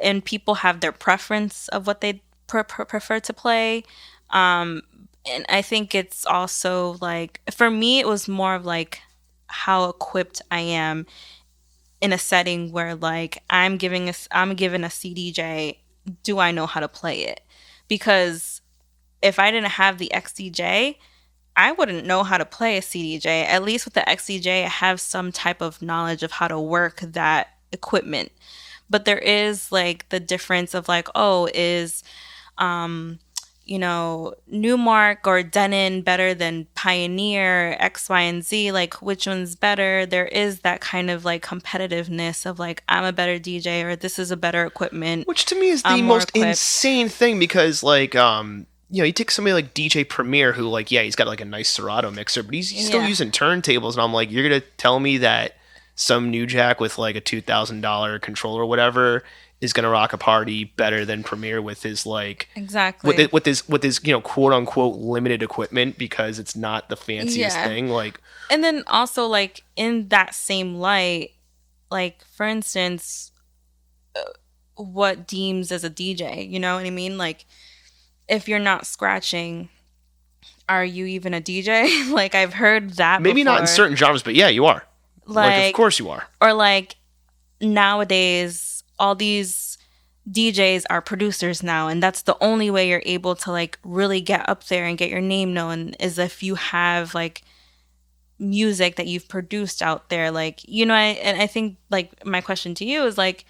[SPEAKER 2] and people have their preference of what they prefer to play. And I think it's also like, for me, it was more of like how equipped I am in a setting where like I'm given a CDJ. Do I know how to play it? Because if I didn't have the XDJ, I wouldn't know how to play a CDJ. At least with the XDJ, I have some type of knowledge of how to work that equipment. But there is like the difference of like, oh, is Newmark or Denon better than Pioneer, X, Y, and Z? Like, which one's better? There is that kind of like competitiveness of like, I'm a better DJ, or this is a better equipment.
[SPEAKER 1] Which to me is the most insane thing, because like, you take somebody like DJ Premier who like, yeah, he's got like a nice Serato mixer, but he's still using turntables. And I'm like, you're going to tell me that some new jack with like a $2,000 controller or whatever is going to rock a party better than Premier with his like with his quote unquote limited equipment, because it's not the fanciest thing. Like,
[SPEAKER 2] and then also like in that same light, like for instance, what deems as a DJ, you know what I mean? Like, if you're not scratching, are you even a DJ? Like, I've heard that
[SPEAKER 1] maybe
[SPEAKER 2] before.
[SPEAKER 1] Not in certain genres, but yeah, you are. Like, of course you are.
[SPEAKER 2] Or like nowadays, all these DJs are producers now, and that's the only way you're able to like really get up there and get your name known, is if you have like music that you've produced out there. Like, I think like my question to you is like,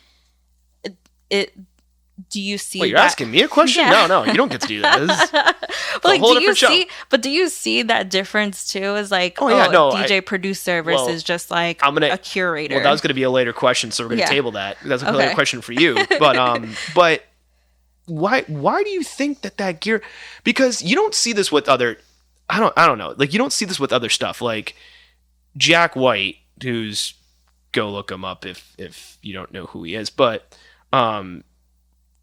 [SPEAKER 2] do you see?
[SPEAKER 1] Wait, you're asking me a question? Yeah. No, you don't get to do that.
[SPEAKER 2] But like, do you see that difference too? Is like, DJ producer versus just like a curator.
[SPEAKER 1] Well, that was going to be a later question, so we're going to table that. That's a later question for you. But why do you think that gear? Because you don't see this with other. I don't know. Like, you don't see this with other stuff. Like Jack White, who's, go look him up if you don't know who he is, but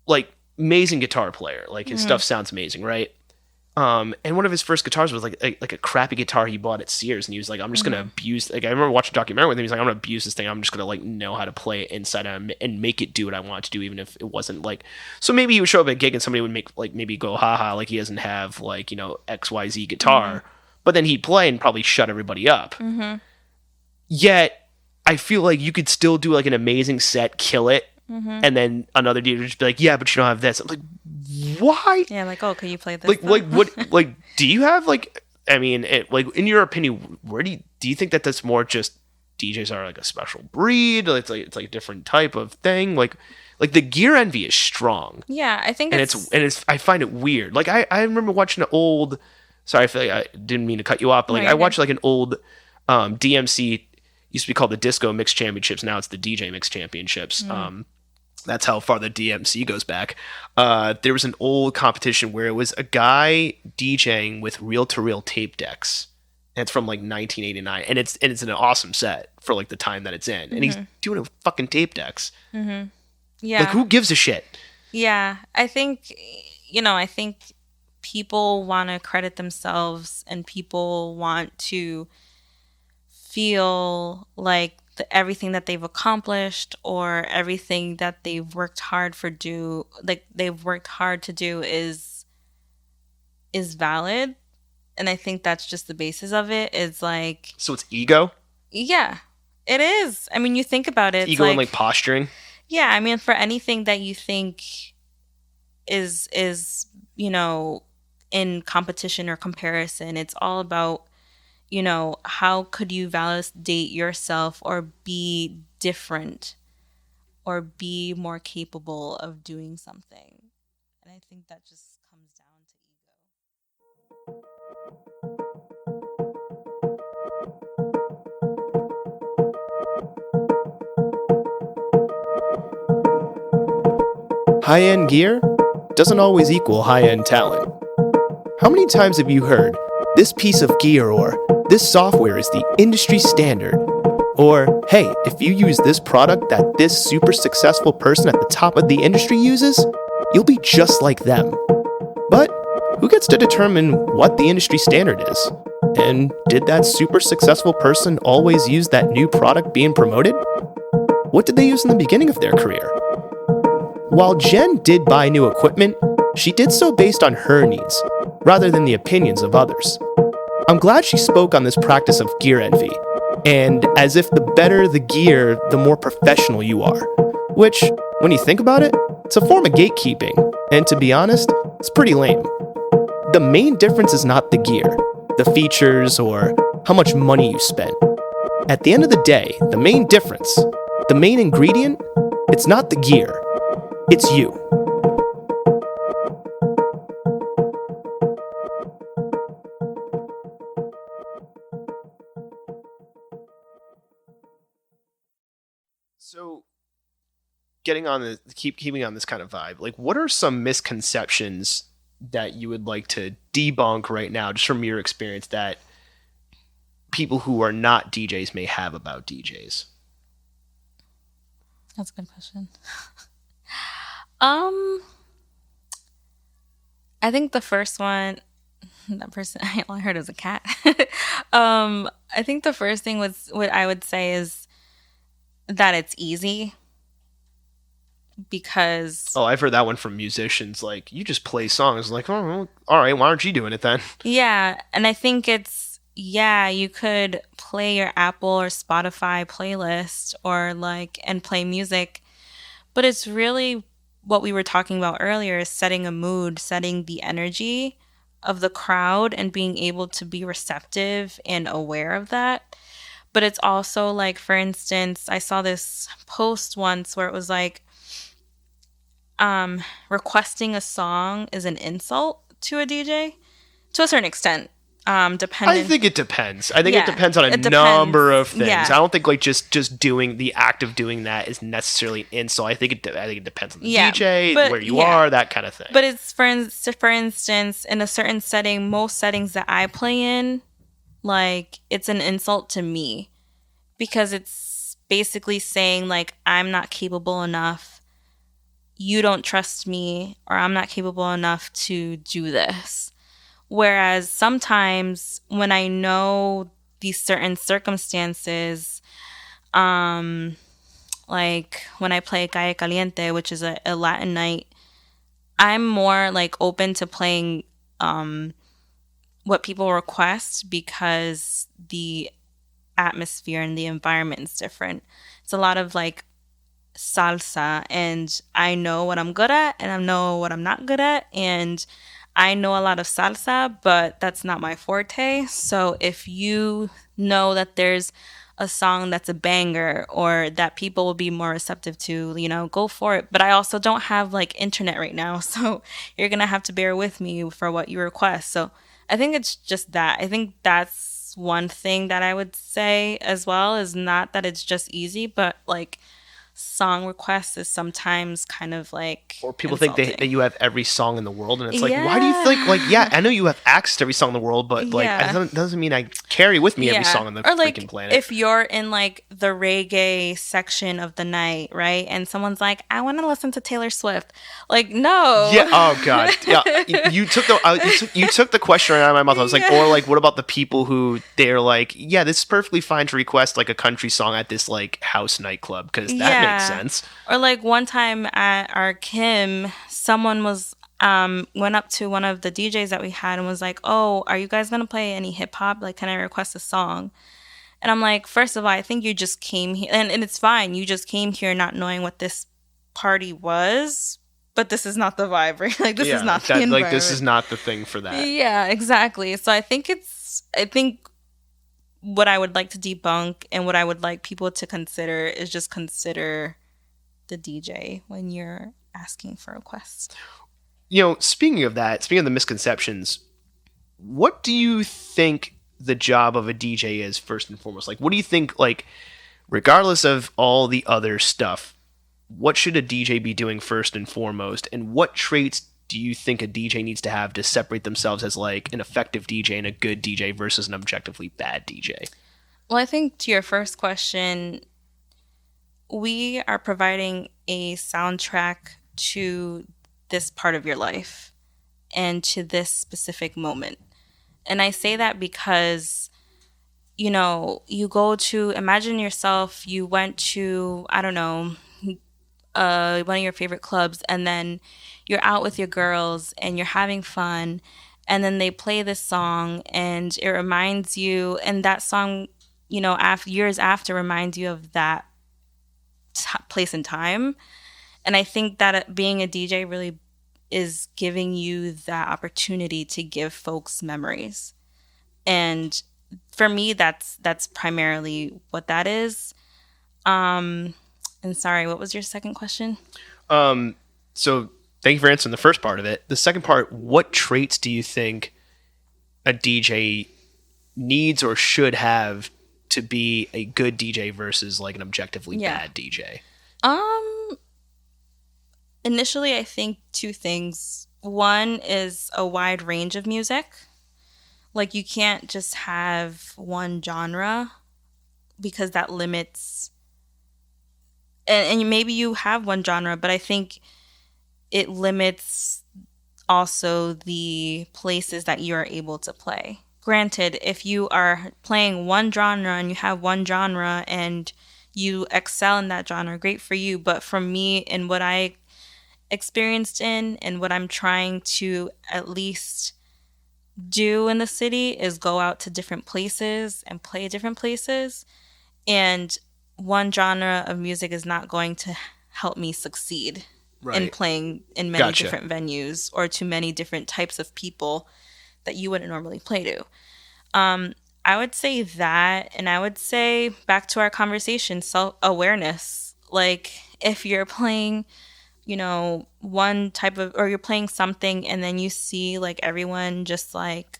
[SPEAKER 1] like, amazing guitar player. Like, his stuff sounds amazing, right? And one of his first guitars was like a crappy guitar he bought at Sears, and he was like, I'm just gonna abuse. Like, I remember watching a documentary with him. He's like, I'm gonna abuse this thing. I'm just gonna like know how to play it inside out and make it do what I want to do, even if it wasn't like. So maybe he would show up at a gig and somebody would make like maybe go haha, like he doesn't have like XYZ guitar, but then he'd play and probably shut everybody up. Yet I feel like you could still do like an amazing set, kill it. And then another DJ would just be like, yeah, but you don't have this. I'm like, why?
[SPEAKER 2] Yeah, like, oh, can you play this?
[SPEAKER 1] Like what? Like, do you have like? I mean, like, in your opinion, where do you think that that's more just DJs are like a special breed? It's like a different type of thing. Like the gear envy is strong.
[SPEAKER 2] Yeah, I think
[SPEAKER 1] it's I find it weird. Like, I remember watching an old. Sorry, I feel like I didn't mean to cut you off, but like I watched like an old DMC. Used to be called the Disco Mix Championships. Now it's the DJ Mix Championships. That's how far the DMC goes back. There was an old competition where it was a guy DJing with reel-to-reel tape decks. And it's from like 1989, and it's an awesome set for like the time that it's in. And he's doing it with fucking tape decks.
[SPEAKER 2] Yeah,
[SPEAKER 1] like, who gives a shit?
[SPEAKER 2] Yeah, I think I think people want to credit themselves, and people want to feel like everything that they've accomplished or everything that they've worked hard to do is valid. And I think that's just the basis of it. Is like,
[SPEAKER 1] so it's ego?
[SPEAKER 2] Yeah, it is. I mean, you think about it.
[SPEAKER 1] Ego and like posturing?
[SPEAKER 2] Yeah, I mean, for anything that you think is in competition or comparison, it's all about, how could you validate yourself or be different or be more capable of doing something. And I think that just comes down
[SPEAKER 1] to ego.
[SPEAKER 4] High-end gear doesn't always equal high-end talent. How many times have you heard,
[SPEAKER 1] this piece of gear or this software is the industry standard. Or, hey, if you use this product that this super successful person at the top of the industry uses, you'll be just like them. But who gets to determine what the industry standard is? And did that super successful person always use that new product being promoted? What did they use in the beginning of their career? While Jen did buy new equipment, she did so based on her needs, rather than the opinions of others. I'm glad she spoke on this practice of gear envy, and as if the better the gear, the more professional you are. Which, when you think about it, it's a form of gatekeeping, and to be honest, it's pretty lame. The main difference is not the gear, the features, or how much money you spent. At the end of the day, the main difference, the main ingredient, it's not the gear, it's you. So, keeping on this kind of vibe, like, what are some misconceptions that you would like to debunk right now, just from your experience, that people who are not DJs may have about DJs?
[SPEAKER 2] That's a good question. I think the first one, that person, all I heard was a cat. I think the first thing was, what I would say is that it's easy, because
[SPEAKER 1] I've heard that one from musicians. Like, you just play songs. Like, oh, well, all right, why aren't you doing it then?
[SPEAKER 2] Yeah, and I think you could play your Apple or Spotify playlist and play music, but it's really what we were talking about earlier, is setting a mood, setting the energy of the crowd, and being able to be receptive and aware of that. But it's also like, for instance, I saw this post once where it was like, requesting a song is an insult to a DJ, to a certain extent. Depending.
[SPEAKER 1] I think it depends. I think it depends on a number of things.
[SPEAKER 2] Yeah.
[SPEAKER 1] I don't think like just doing the act of doing that is necessarily an insult. I think it depends on the DJ, where you are, that kind of thing.
[SPEAKER 2] But it's for instance, in a certain setting, most settings that I play in, like, it's an insult to me, because it's basically saying, like, I'm not capable enough, you don't trust me, or I'm not capable enough to do this. Whereas sometimes when I know these certain circumstances, like when I play Calle Caliente, which is a Latin night, I'm more like open to playing what people request, because the atmosphere and the environment is different. It's a lot of like salsa, and I know what I'm good at and I know what I'm not good at, and I know a lot of salsa, but that's not my forte. So if you know that there's a song that's a banger, or that people will be more receptive to, go for it. But I also don't have like internet right now, so you're gonna have to bear with me for what you request. So I think it's just that. I think that's one thing that I would say as well, is not that it's just easy, but like, song requests is sometimes kind of like,
[SPEAKER 1] or people
[SPEAKER 2] insulting.
[SPEAKER 1] think that you have every song in the world, and it's like, why do you think, like, yeah, I know you have access to every song in the world, but like, it doesn't mean I carry with me every song on the freaking planet.
[SPEAKER 2] If you're in like the reggae section of the night, right, and someone's like, I want to listen to Taylor Swift, like, no.
[SPEAKER 1] Yeah. Oh god. Yeah. You took the question right out of my mouth. I was like, or like, what about the people who they're like, yeah, this is perfectly fine to request like a country song at this like house nightclub, because that makes sense.
[SPEAKER 2] Or like one time at our Kim, someone was went up to one of the DJs that we had and was like, oh, are you guys gonna play any hip hop? Like, can I request a song? And I'm like, first of all, I think you just came here, and it's fine, you just came here not knowing what this party was, but this is not the vibe, right? Like, this is not the environment.
[SPEAKER 1] Like, this is not the thing for that.
[SPEAKER 2] Yeah, exactly. So I think what I would like to debunk, and what I would like people to consider, is just consider the DJ when you're asking for requests.
[SPEAKER 1] Speaking of the misconceptions, what do you think the job of a DJ is, first and foremost? Like, what do you think, like, regardless of all the other stuff, what should a DJ be doing first and foremost, and what traits do you think a DJ needs to have to separate themselves as like an effective DJ and a good DJ versus an objectively bad DJ?
[SPEAKER 2] Well, I think to your first question, we are providing a soundtrack to this part of your life and to this specific moment. And I say that because, you go to, imagine yourself, you went to, I don't know, one of your favorite clubs, and then you're out with your girls and you're having fun, and then they play this song and it reminds you, and that song, years after reminds you of that place and time. And I think that being a DJ really is giving you that opportunity to give folks memories. And for me, that's primarily what that is. And sorry, what was your second question?
[SPEAKER 1] So thank you for answering the first part of it. The second part, what traits do you think a DJ needs or should have to be a good DJ versus like an objectively bad DJ?
[SPEAKER 2] Initially, I think two things. One is a wide range of music. Like, you can't just have one genre because that limits. And maybe you have one genre, but I think it limits also the places that you are able to play. Granted, if you are playing one genre and you have one genre and you excel in that genre, great for you. But for me, and what I experienced in and what I'm trying to at least do in the city is go out to different places and play different places. And one genre of music is not going to help me succeed in playing in many different venues or to many different types of people that you wouldn't normally play to. I would say that, and I would say back to our conversation, self-awareness. Like, if you're playing, one type of, or you're playing something and then you see like everyone just like,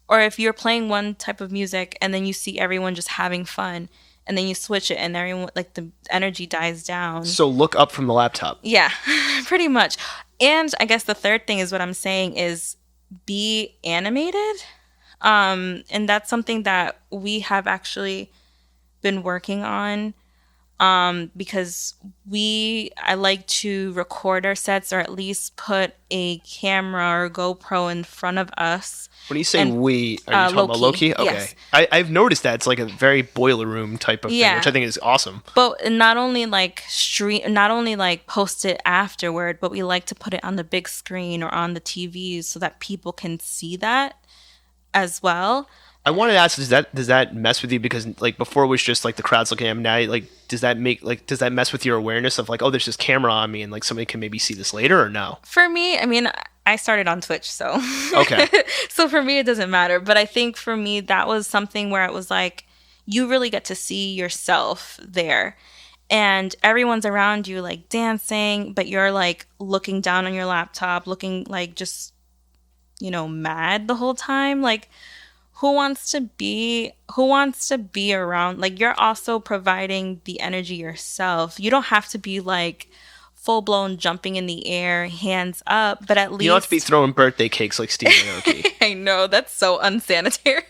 [SPEAKER 2] or if you're playing one type of music and then you see everyone just having fun and then you switch it and everyone, like, the energy dies down.
[SPEAKER 1] So look up from the laptop.
[SPEAKER 2] Yeah, pretty much. And I guess the third thing is what I'm saying is be animated. And that's something that we have actually been working on. Because I like to record our sets or at least put a camera or GoPro in front of us.
[SPEAKER 1] When you say are you talking about Loki? Okay.
[SPEAKER 2] Yes.
[SPEAKER 1] I've noticed that it's like a very boiler room type of thing, which I think is awesome.
[SPEAKER 2] But not only like post it afterward, but we like to put it on the big screen or on the TVs so that people can see that as well.
[SPEAKER 1] I wanted to ask, does that mess with you? Because like before it was just like the crowd's looking at him. Now, like, does that mess with your awareness of like, oh, there's this camera on me and like somebody can maybe see this later, or no?
[SPEAKER 2] For me, I mean, I started on Twitch, so
[SPEAKER 1] okay.
[SPEAKER 2] So for me, it doesn't matter. But I think for me, that was something where it was like, you really get to see yourself there. And everyone's around you like dancing, but you're like looking down on your laptop, looking like just, mad the whole time. Like, who wants to be around? Like, you're also providing the energy yourself. You don't have to be like full-blown jumping in the air, hands up, but at least...
[SPEAKER 1] You don't have to be throwing birthday cakes like Steve Aoki.
[SPEAKER 2] I know, that's so unsanitary.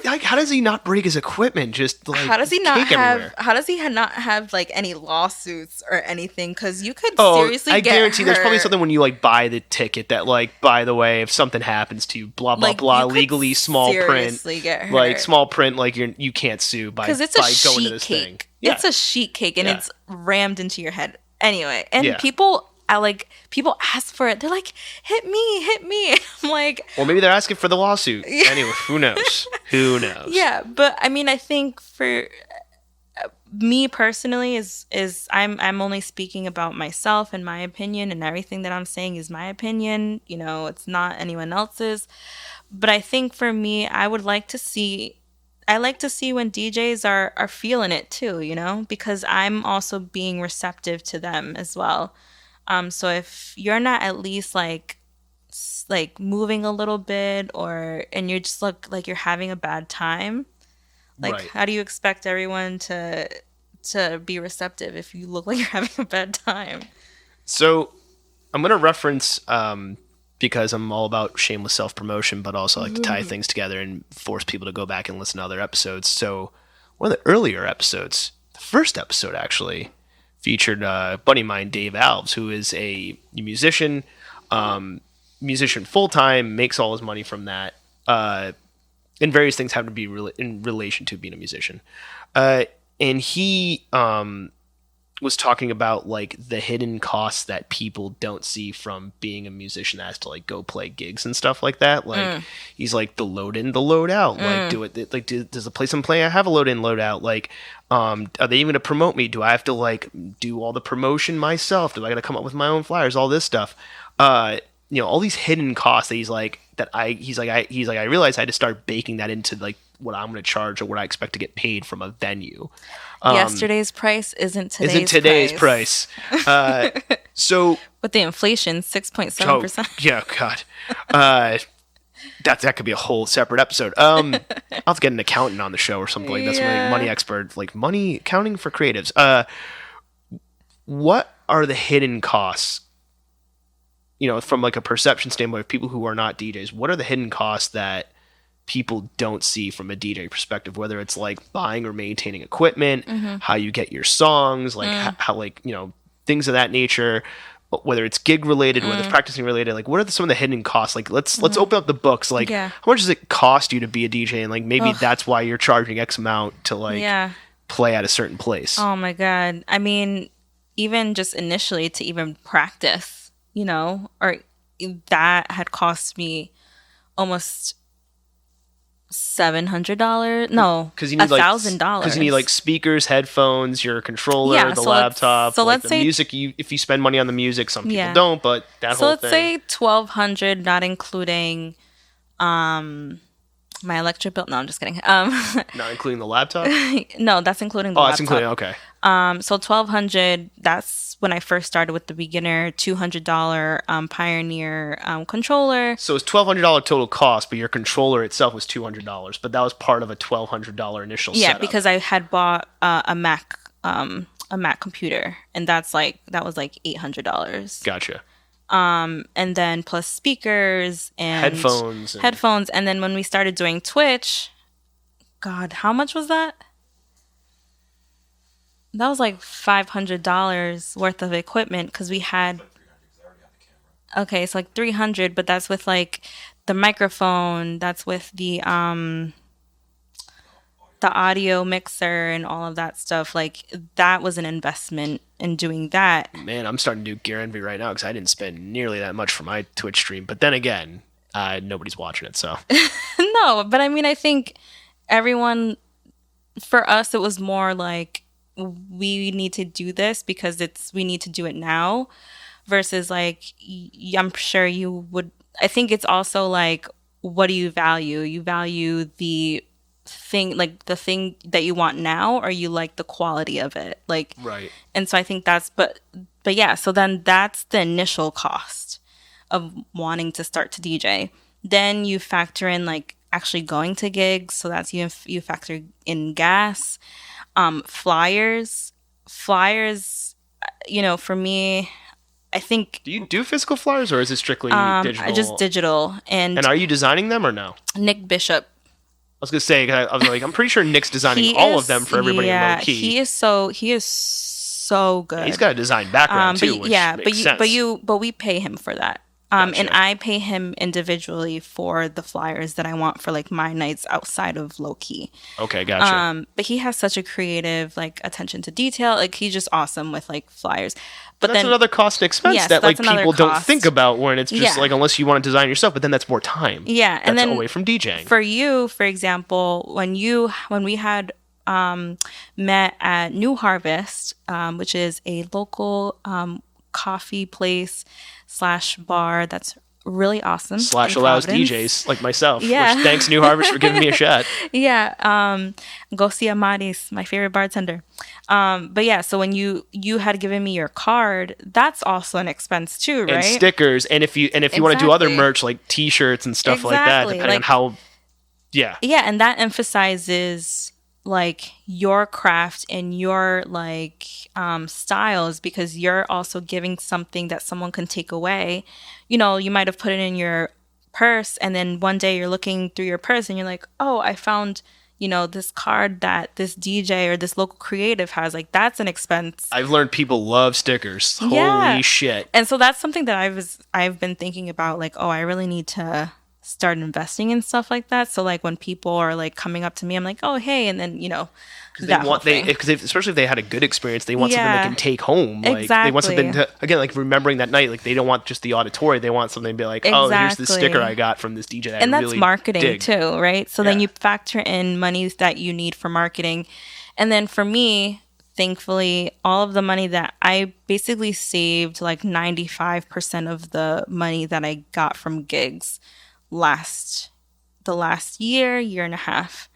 [SPEAKER 1] Like, how does he not break his equipment? Just like
[SPEAKER 2] how does he not have like any lawsuits or anything? Because you could seriously get
[SPEAKER 1] guarantee
[SPEAKER 2] hurt.
[SPEAKER 1] There's probably something when you like buy the ticket that like, by the way, if something happens to you, blah blah
[SPEAKER 2] like,
[SPEAKER 1] blah, legally small print,
[SPEAKER 2] get hurt.
[SPEAKER 1] like small print, like you can't sue by going to this thing. Yeah.
[SPEAKER 2] It's a sheet cake and it's rammed into your head. Anyway, and people ask for it. They're like, hit me. I'm like,
[SPEAKER 1] well, maybe they're asking for the lawsuit. Anyway, who knows?
[SPEAKER 2] Yeah, but I mean, I think for me personally is I'm only speaking about myself and my opinion, and everything that I'm saying is my opinion. It's not anyone else's. But I think for me, I like to see when DJs are feeling it too, because I'm also being receptive to them as well. So if you're not at least like moving a little bit and you just look like you're having a bad time, like how do you expect everyone to be receptive if you look like you're having a bad time?
[SPEAKER 1] So I'm gonna reference because I'm all about shameless self-promotion, but also like to tie things together and force people to go back and listen to other episodes. So one of the earlier episodes, the first episode actually, featured a buddy of mine, Dave Alves, who is a musician, musician full-time, makes all his money from that, and various things have to be in relation to being a musician. And he was talking about like the hidden costs that people don't see from being a musician that has to like go play gigs and stuff like that. Like he's like the load in, the load out. Like does the place I'm playing have a load in, load out? Like are they even gonna promote me? Do I have to like do all the promotion myself? Do I gotta come up with my own flyers? All this stuff. All these hidden costs that he's like I realized I had to start baking that into like what I'm going to charge or what I expect to get paid from a venue.
[SPEAKER 2] Yesterday's price isn't today's
[SPEAKER 1] price. So
[SPEAKER 2] with the inflation, 6.7%.
[SPEAKER 1] Yeah, God. That could be a whole separate episode. I'll have to get an accountant on the show or something like that. Some money expert, like money accounting for creatives. What are the hidden costs? From like a perception standpoint of people who are not DJs, what are the hidden costs that people don't see from a DJ perspective, whether it's like buying or maintaining equipment, how you get your songs, like how like, things of that nature, whether it's gig related, whether it's practicing related, like what are some of the hidden costs? Like let's open up the books. Like how much does it cost you to be a DJ? And like, maybe that's why you're charging X amount to like play at a certain place.
[SPEAKER 2] Oh my God. I mean, even just initially to even practice, or that had cost me almost $700. No,
[SPEAKER 1] because you need
[SPEAKER 2] $1,000.
[SPEAKER 1] Because you need like speakers, headphones, your controller, the laptop.
[SPEAKER 2] So let's
[SPEAKER 1] the
[SPEAKER 2] say
[SPEAKER 1] music. If you spend money on the music, some people don't. But that whole thing.
[SPEAKER 2] So let's say $1,200, not including my electric bill. No, I'm just kidding.
[SPEAKER 1] Not including the laptop.
[SPEAKER 2] No, that's including the laptop.
[SPEAKER 1] That's including. Okay.
[SPEAKER 2] So $1,200. That's when I first started with the beginner $200 Pioneer controller.
[SPEAKER 1] So it's $1,200 total cost, but your controller itself was $200. But that was part of a $1,200 initial setup.
[SPEAKER 2] Yeah, because I had bought a Mac computer, and that was like $800.
[SPEAKER 1] Gotcha.
[SPEAKER 2] And then plus speakers and headphones, and then when we started doing Twitch, God, how much was that? That was like $500 worth of equipment because we had. Okay, it's like $300, but that's with like the microphone. That's with the audio mixer and all of that stuff. Like that was an investment in doing that.
[SPEAKER 1] Man, I'm starting to do gear envy right now because I didn't spend nearly that much for my Twitch stream. But then again, nobody's watching it, so.
[SPEAKER 2] No, but I mean, I think everyone. For us, it was more like. We need to do this because we need to do it now versus like I'm sure you would. I think it's also like, what do you value? You value the thing, like the thing that you want now, or you like the quality of it, like
[SPEAKER 1] right.
[SPEAKER 2] And so I think that's but yeah, so then that's the initial cost of wanting to start to DJ. Then you factor in like actually going to gigs, so that's you factor in gas. Flyers, for me, I think. Do
[SPEAKER 1] you do physical flyers or is it strictly digital?
[SPEAKER 2] Just digital. And
[SPEAKER 1] are you designing them or no?
[SPEAKER 2] Nick Bishop.
[SPEAKER 1] I was gonna say, I was like, I'm pretty sure Nick's designing all of them for everybody in Lowkey.
[SPEAKER 2] He is so good.
[SPEAKER 1] Yeah, he's got a design background too, which makes sense.
[SPEAKER 2] But we pay him for that.
[SPEAKER 1] Gotcha.
[SPEAKER 2] And I pay him individually for the flyers that I want for like my nights outside of Lowkey.
[SPEAKER 1] Okay, gotcha.
[SPEAKER 2] But he has such a creative like attention to detail. Like he's just awesome with like flyers. But
[SPEAKER 1] that's another cost and expense that like people don't think about when it's just like unless you want to design yourself, but then that's more time.
[SPEAKER 2] Yeah, and
[SPEAKER 1] that's
[SPEAKER 2] then
[SPEAKER 1] away from DJing.
[SPEAKER 2] For you, for example, when we had met at New Harvest, which is a local coffee place / bar that's really awesome.
[SPEAKER 1] / allows DJs like myself. Yeah. Which thanks New Harvest for giving me a shot.
[SPEAKER 2] Yeah. Gosia Maris, my favorite bartender. But yeah, so when you had given me your card, that's also an expense too, right?
[SPEAKER 1] And stickers. And if you want to do other merch like t-shirts and stuff like that, depending on how. Yeah.
[SPEAKER 2] Yeah, and that emphasizes like your craft and your like styles, because you're also giving something that someone can take away. You know, you might have put it in your purse, and then one day you're looking through your purse and you're like, oh, I found, you know, this card that this DJ or this local creative has. Like, that's an expense.
[SPEAKER 1] I've learned people love stickers.
[SPEAKER 2] Yeah.
[SPEAKER 1] Holy shit.
[SPEAKER 2] And so that's something that I've been thinking about, like, oh, I really need to start investing in stuff like that. So like when people are like coming up to me, I'm like, oh, hey, and then, you know,
[SPEAKER 1] especially if they had a good experience, they want something they can take home. Like
[SPEAKER 2] exactly.
[SPEAKER 1] they want something to, again, like remembering that night. Like they don't want just the auditory. They want something to be like, oh, here's the sticker I got from this DJ.
[SPEAKER 2] And that's
[SPEAKER 1] really
[SPEAKER 2] marketing
[SPEAKER 1] dig.
[SPEAKER 2] too, right? So then you factor in money that you need for marketing. And then for me, thankfully, all of the money that I basically saved, like 95% of the money that I got from gigs the last year and a half.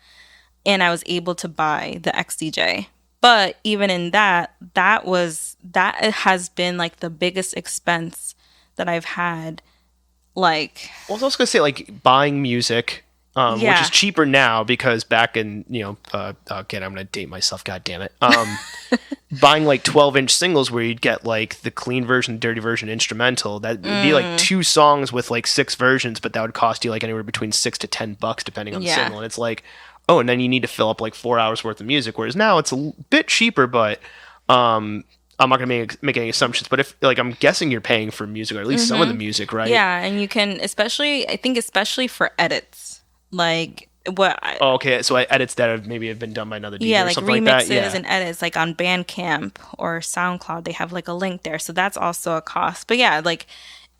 [SPEAKER 2] And I was able to buy the XDJ. But even in that has been like the biggest expense that I've had. Like,
[SPEAKER 1] well, I was also gonna say, like, buying music, which is cheaper now because back in, again, I'm gonna date myself. God damn it. Buying like 12-inch singles where you'd get like the clean version, dirty version, instrumental. That would be like 2 songs with like 6 versions, but that would cost you like anywhere between $6 to $10 depending on the single. And it's like, oh, and then you need to fill up like 4 hours worth of music. Whereas now it's a bit cheaper, but I'm not going to make any assumptions. But if, like, I'm guessing you're paying for music, or at least some of the music, right?
[SPEAKER 2] Yeah, and you can, especially for edits, like
[SPEAKER 1] okay, so edits that have been done by another DJ,
[SPEAKER 2] yeah,
[SPEAKER 1] or
[SPEAKER 2] like
[SPEAKER 1] something
[SPEAKER 2] remixes
[SPEAKER 1] like that.
[SPEAKER 2] and edits, like on Bandcamp or SoundCloud, they have like a link there, so that's also a cost. But yeah, like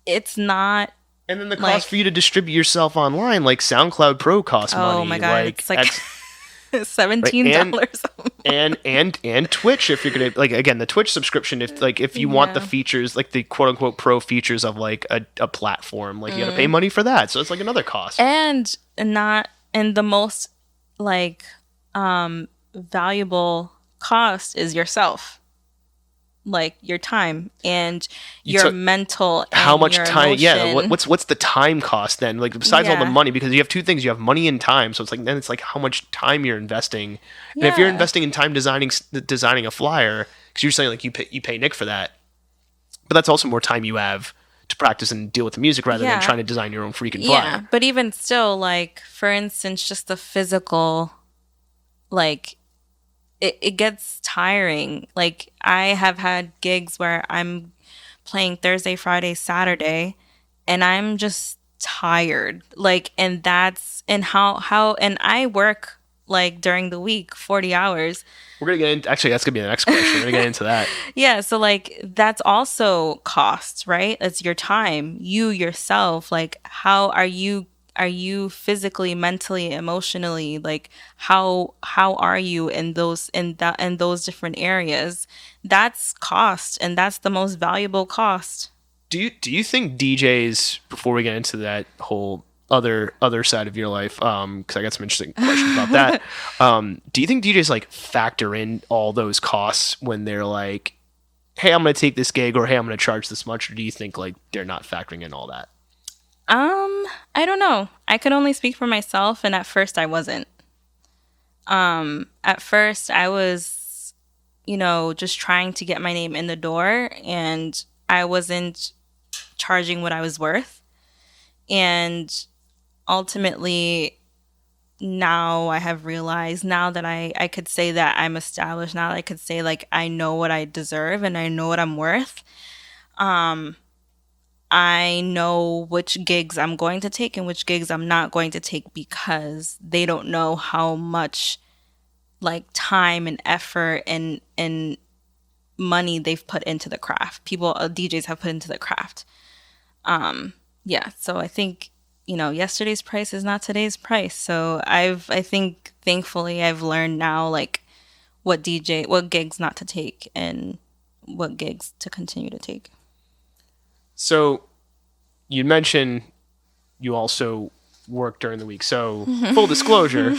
[SPEAKER 2] it's not.
[SPEAKER 1] And then the cost for you to distribute yourself online, like SoundCloud Pro costs money.
[SPEAKER 2] Oh my god,
[SPEAKER 1] like,
[SPEAKER 2] it's like $17.
[SPEAKER 1] and Twitch, if you're gonna, like, again, the Twitch subscription, if you want the features, like the quote unquote pro features of like a platform, like you gotta pay money for that. So it's like another cost.
[SPEAKER 2] And the most like valuable cost is yourself. Like your time and your mental and
[SPEAKER 1] how much
[SPEAKER 2] your
[SPEAKER 1] time
[SPEAKER 2] emotion.
[SPEAKER 1] what's the time cost then, like besides all the money, because you have 2 things, you have money and time. So it's like, then it's like how much time you're investing. And if you're investing in time designing a flyer, because you're saying like you pay Nick for that, but that's also more time you have to practice and deal with the music rather than trying to design your own freaking flyer.
[SPEAKER 2] But even still, like for instance, just the physical, like it gets tiring. Like I have had gigs where I'm playing Thursday, Friday, Saturday, and I'm just tired. Like, and that's, and how, and I work like during the week, 40 hours.
[SPEAKER 1] We're going to get into, actually, that's going to be the next question. We're going to get into that.
[SPEAKER 2] Yeah. So like, that's also cost, right? It's your time, you yourself. Like, how are you physically, mentally, emotionally? Like how are you in those different areas? That's cost, and that's the most valuable cost.
[SPEAKER 1] Do you think DJs, before we get into that whole other side of your life, because I got some interesting questions about that, do you think DJs like factor in all those costs when they're like, hey, I'm going to take this gig, or hey, I'm going to charge this much? Or do you think like they're not factoring in all that?
[SPEAKER 2] I don't know. I could only speak for myself, and at first I wasn't. At first I was, just trying to get my name in the door, and I wasn't charging what I was worth. And ultimately, now I have realized, now that I could say that I'm established, now that I could say like I know what I deserve and I know what I'm worth. I know which gigs I'm going to take and which gigs I'm not going to take, because they don't know how much like time and effort and money they've put into the craft. DJs have put into the craft. So I think, yesterday's price is not today's price. So I think thankfully I've learned now like what gigs not to take and what gigs to continue to take.
[SPEAKER 1] So you mentioned you also work during the week. So full disclosure,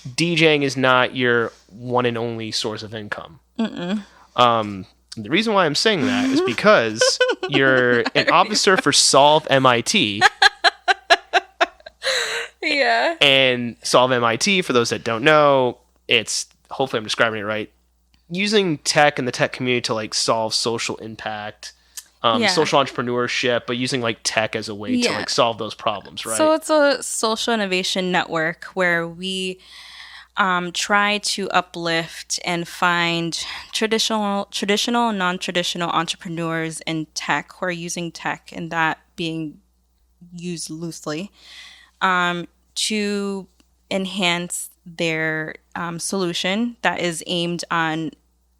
[SPEAKER 1] DJing is not your one and only source of income. The reason why I'm saying that is because you're an officer for Solve MIT.
[SPEAKER 2] Yeah.
[SPEAKER 1] And Solve MIT, for those that don't know, it's, hopefully I'm describing it right, using tech and the tech community to like solve social impact, social entrepreneurship, but using like tech as a way to like solve those problems, right?
[SPEAKER 2] So it's a social innovation network where we try to uplift and find traditional and non-traditional entrepreneurs in tech who are using tech, and that being used loosely, to enhance their solution that is aimed on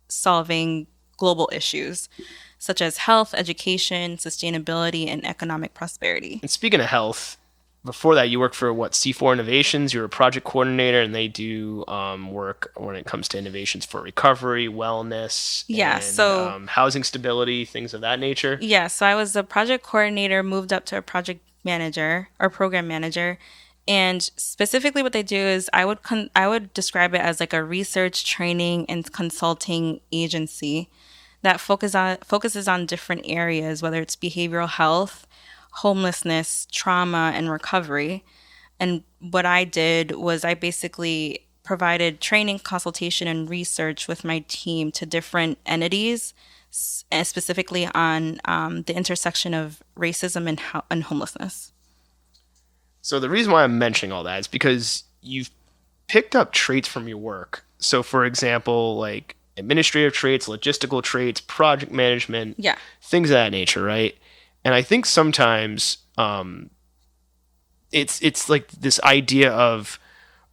[SPEAKER 2] solving global issues such as health, education, sustainability, and economic prosperity.
[SPEAKER 1] And speaking of health, before that, you worked for C4 Innovations. You're a project coordinator, and they do work when it comes to innovations for recovery, wellness, and housing stability, things of that nature.
[SPEAKER 2] Yeah, so I was a project coordinator, moved up to a project manager or program manager. And specifically what they do is I would describe it as like a research, training, and consulting agency that focuses on different areas, whether it's behavioral health, homelessness, trauma, and recovery. And what I did was I basically provided training, consultation, and research with my team to different entities, specifically on the intersection of racism and homelessness.
[SPEAKER 1] So the reason why I'm mentioning all that is because you've picked up traits from your work. So, for example, like administrative traits, logistical traits, project management, things of that nature, right? And I think sometimes it's like this idea of,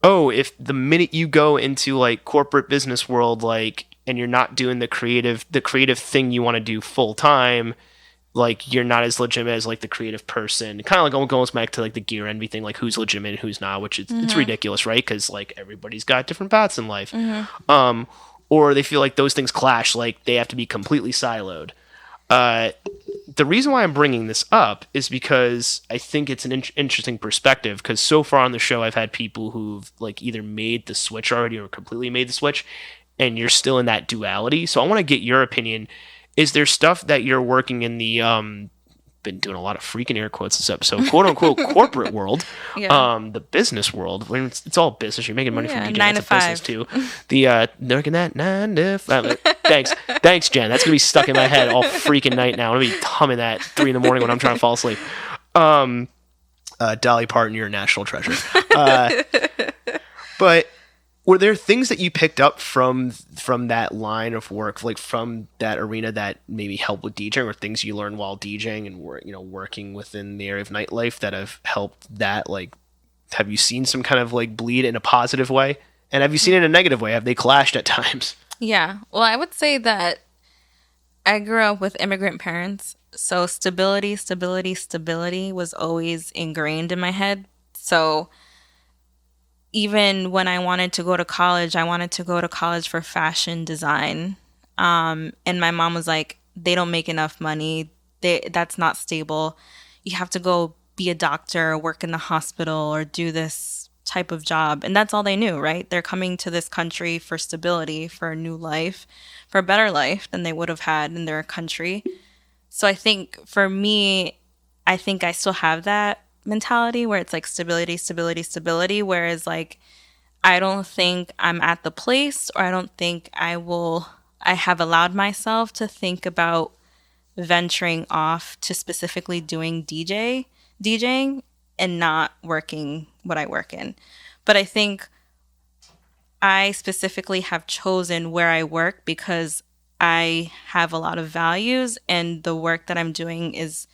[SPEAKER 1] oh, if the minute you go into like corporate business world, like, and you're not doing the creative thing you want to do full time, like you're not as legitimate as like the creative person. Kind of like going back to like the gear envy thing, like who's legitimate and who's not, which it's ridiculous, right? Because like everybody's got different paths in life. Or they feel like those things clash, like they have to be completely siloed. The reason why I'm bringing this up is because I think it's an interesting perspective, because so far on the show I've had people who've like either made the switch already or completely made the switch, and you're still in that duality. So I want to get your opinion. Is there stuff that you're working in the been doing a lot of freaking air quotes this episode, quote unquote corporate world, the business world. When it's all business, you're making money from DJing.
[SPEAKER 2] 9 to 5
[SPEAKER 1] business too. The looking at 9 to 5. Thanks, Jen. That's gonna be stuck in my head all freaking night now. I'm gonna be humming that 3 a.m. when I'm trying to fall asleep. Dolly Parton, you're a national treasure. But were there things that you picked up from that line of work, like from that arena, that maybe helped with DJing, or things you learned while DJing and working within the area of nightlife that have helped that? Like, have you seen some kind of like bleed in a positive way? And have you seen it in a negative way? Have they clashed at times?
[SPEAKER 2] Yeah. Well, I would say that I grew up with immigrant parents. So stability was always ingrained in my head. So even when I wanted to go to college, I wanted to go to college for fashion design. And my mom was like, they don't make enough money. That's not stable. You have to go be a doctor, work in the hospital, or do this type of job. And that's all they knew, right? They're coming to this country for stability, for a new life, for a better life than they would have had in their country. So I think for me, I think I still have that mentality where it's like stability, whereas like I don't think I'm at the place, or I don't think I have allowed myself to think about venturing off to specifically doing DJing and not working what I work in. But I think I specifically have chosen where I work because I have a lot of values, and the work that I'm doing is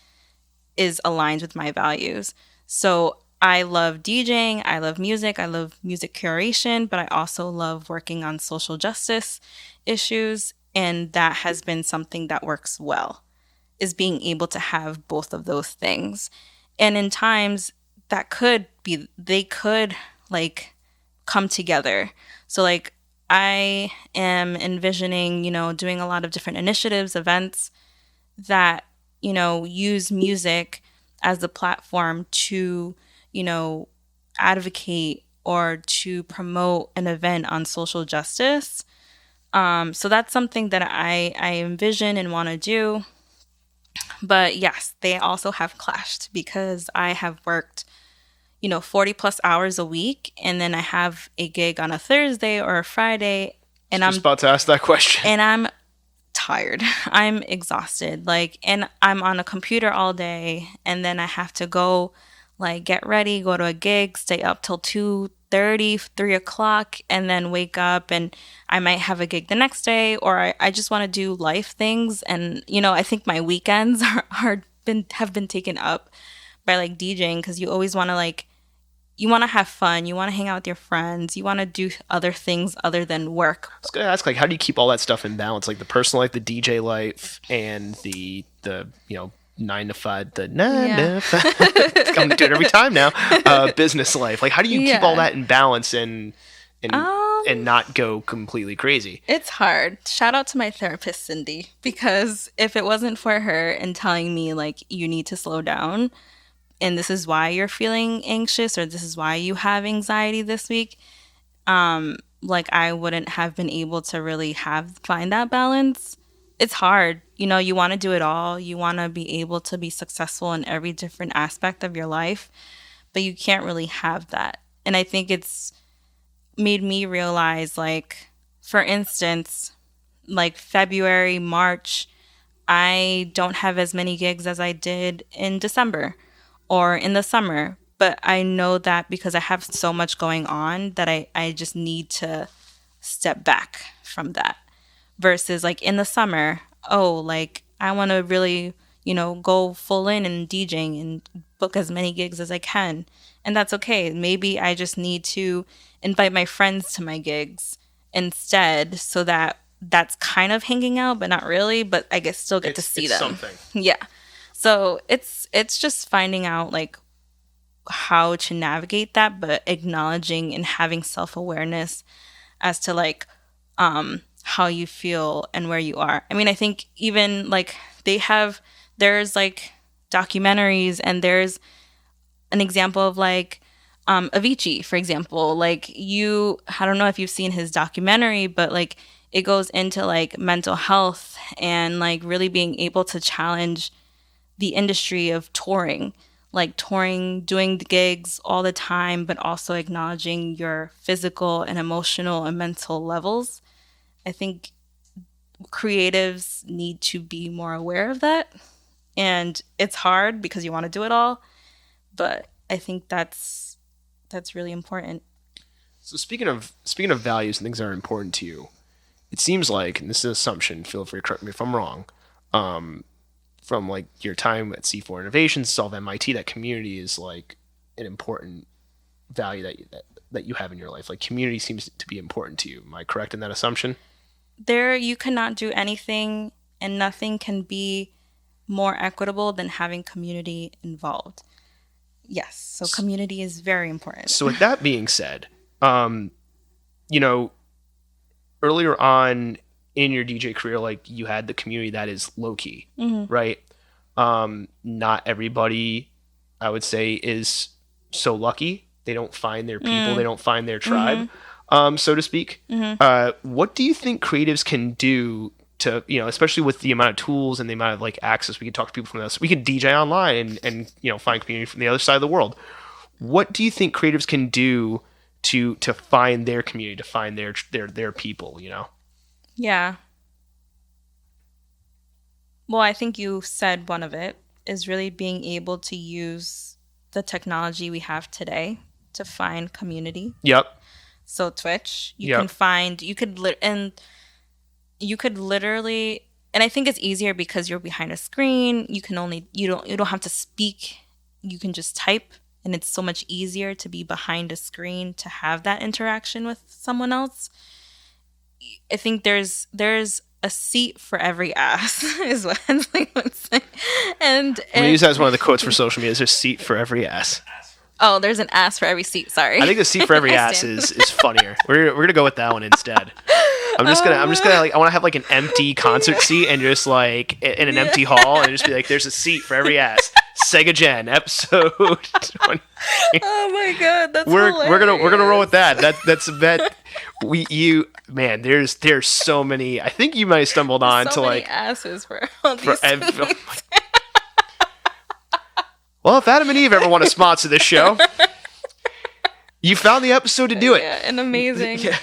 [SPEAKER 2] aligned with my values. So I love DJing, I love music curation, but I also love working on social justice issues. And that has been something that works well, is being able to have both of those things. And in times they could like come together. So like I am envisioning, doing a lot of different initiatives, events that, use music as the platform to, advocate or to promote an event on social justice. So that's something that I envision and want to do. But yes, they also have clashed because I have worked, 40 plus hours a week, and then I have a gig on a Thursday or a Friday, and
[SPEAKER 1] Just about to ask that question.
[SPEAKER 2] and I'm tired. I'm exhausted. And I'm on a computer all day, and then I have to go get ready, go to a gig, stay up till 2:30, 3 o'clock, and then wake up, and I might have a gig the next day, or I just want to do life things. And I think my weekends have been taken up by DJing, because you always want to you want to have fun, you want to hang out with your friends, you want to do other things other than work.
[SPEAKER 1] I was gonna ask, how do you keep all that stuff in balance, the personal life, the DJ life, and the 9 to 5, the 9 to 5. I'm gonna do it every time now. Business life, how do you keep all that in balance and not go completely crazy?
[SPEAKER 2] It's hard. Shout out to my therapist, Cindy, because if it wasn't for her and telling me you need to slow down, and this is why you're feeling anxious, or this is why you have anxiety this week, I wouldn't have been able to really find that balance. It's hard. You want to do it all. You want to be able to be successful in every different aspect of your life, but you can't really have that. And I think it's made me realize, for instance, February, March, I don't have as many gigs as I did in December or in the summer. But I know that because I have so much going on that I just need to step back from that. Versus in the summer, I want to really, go full in and DJing and book as many gigs as I can. And that's okay. Maybe I just need to invite my friends to my gigs instead, so that's kind of hanging out, but not really, but I still get to see them.
[SPEAKER 1] Something.
[SPEAKER 2] Yeah. So it's just finding out how to navigate that, but acknowledging and having self-awareness as to how you feel and where you are. I mean, I think even there's documentaries, and there's an example of Avicii, for example. I don't know if you've seen his documentary, but it goes into mental health and really being able to challenge the industry of touring, doing the gigs all the time, but also acknowledging your physical and emotional and mental levels. I think creatives need to be more aware of that. And it's hard because you want to do it all, but I think that's really important.
[SPEAKER 1] So speaking of values and things that are important to you, it seems like, and this is an assumption, feel free to correct me if I'm wrong, from your time at C4 Innovations, Solve MIT, that community is an important value that you have in your life. Community seems to be important to you. Am I correct in that assumption?
[SPEAKER 2] You cannot do anything, and nothing can be more equitable than having community involved. Yes, so community is very important.
[SPEAKER 1] So with that being said, earlier on in your DJ career, you had the community that is Lowkey, right? Not everybody, I would say, is so lucky. They don't find their people. They don't find their tribe, so to speak. What do you think creatives can do to, especially with the amount of tools and the amount of access we can talk to people from this? We can DJ online and find community from the other side of the world. What do you think creatives can do to find their community, to find their people,
[SPEAKER 2] Yeah. Well, I think you said one of it is really being able to use the technology we have today to find community.
[SPEAKER 1] Yep.
[SPEAKER 2] So Twitch, you could literally, and I think it's easier because you're behind a screen. You don't have to speak. You can just type, and it's so much easier to be behind a screen to have that interaction with someone else. I think there's a seat for every ass is what I'm saying. And
[SPEAKER 1] I'm gonna use that as one of the quotes for social media. There's a seat for every ass.
[SPEAKER 2] Oh, there's an ass for every seat. Sorry.
[SPEAKER 1] I think the seat for every ass is funnier. We're gonna go with that one instead. I'm just gonna I want to have an empty concert seat and just in an empty hall and just be there's a seat for every ass. Sega Genn episode 20.
[SPEAKER 2] Oh my god, that's
[SPEAKER 1] we're
[SPEAKER 2] hilarious.
[SPEAKER 1] gonna roll with that. That's a bet. There's so many. I think you might have stumbled on
[SPEAKER 2] so
[SPEAKER 1] to
[SPEAKER 2] many asses for all these.
[SPEAKER 1] Well, if Adam and Eve ever want to sponsor this show, You found the episode to do it.
[SPEAKER 2] Yeah, and amazing.
[SPEAKER 1] Yeah.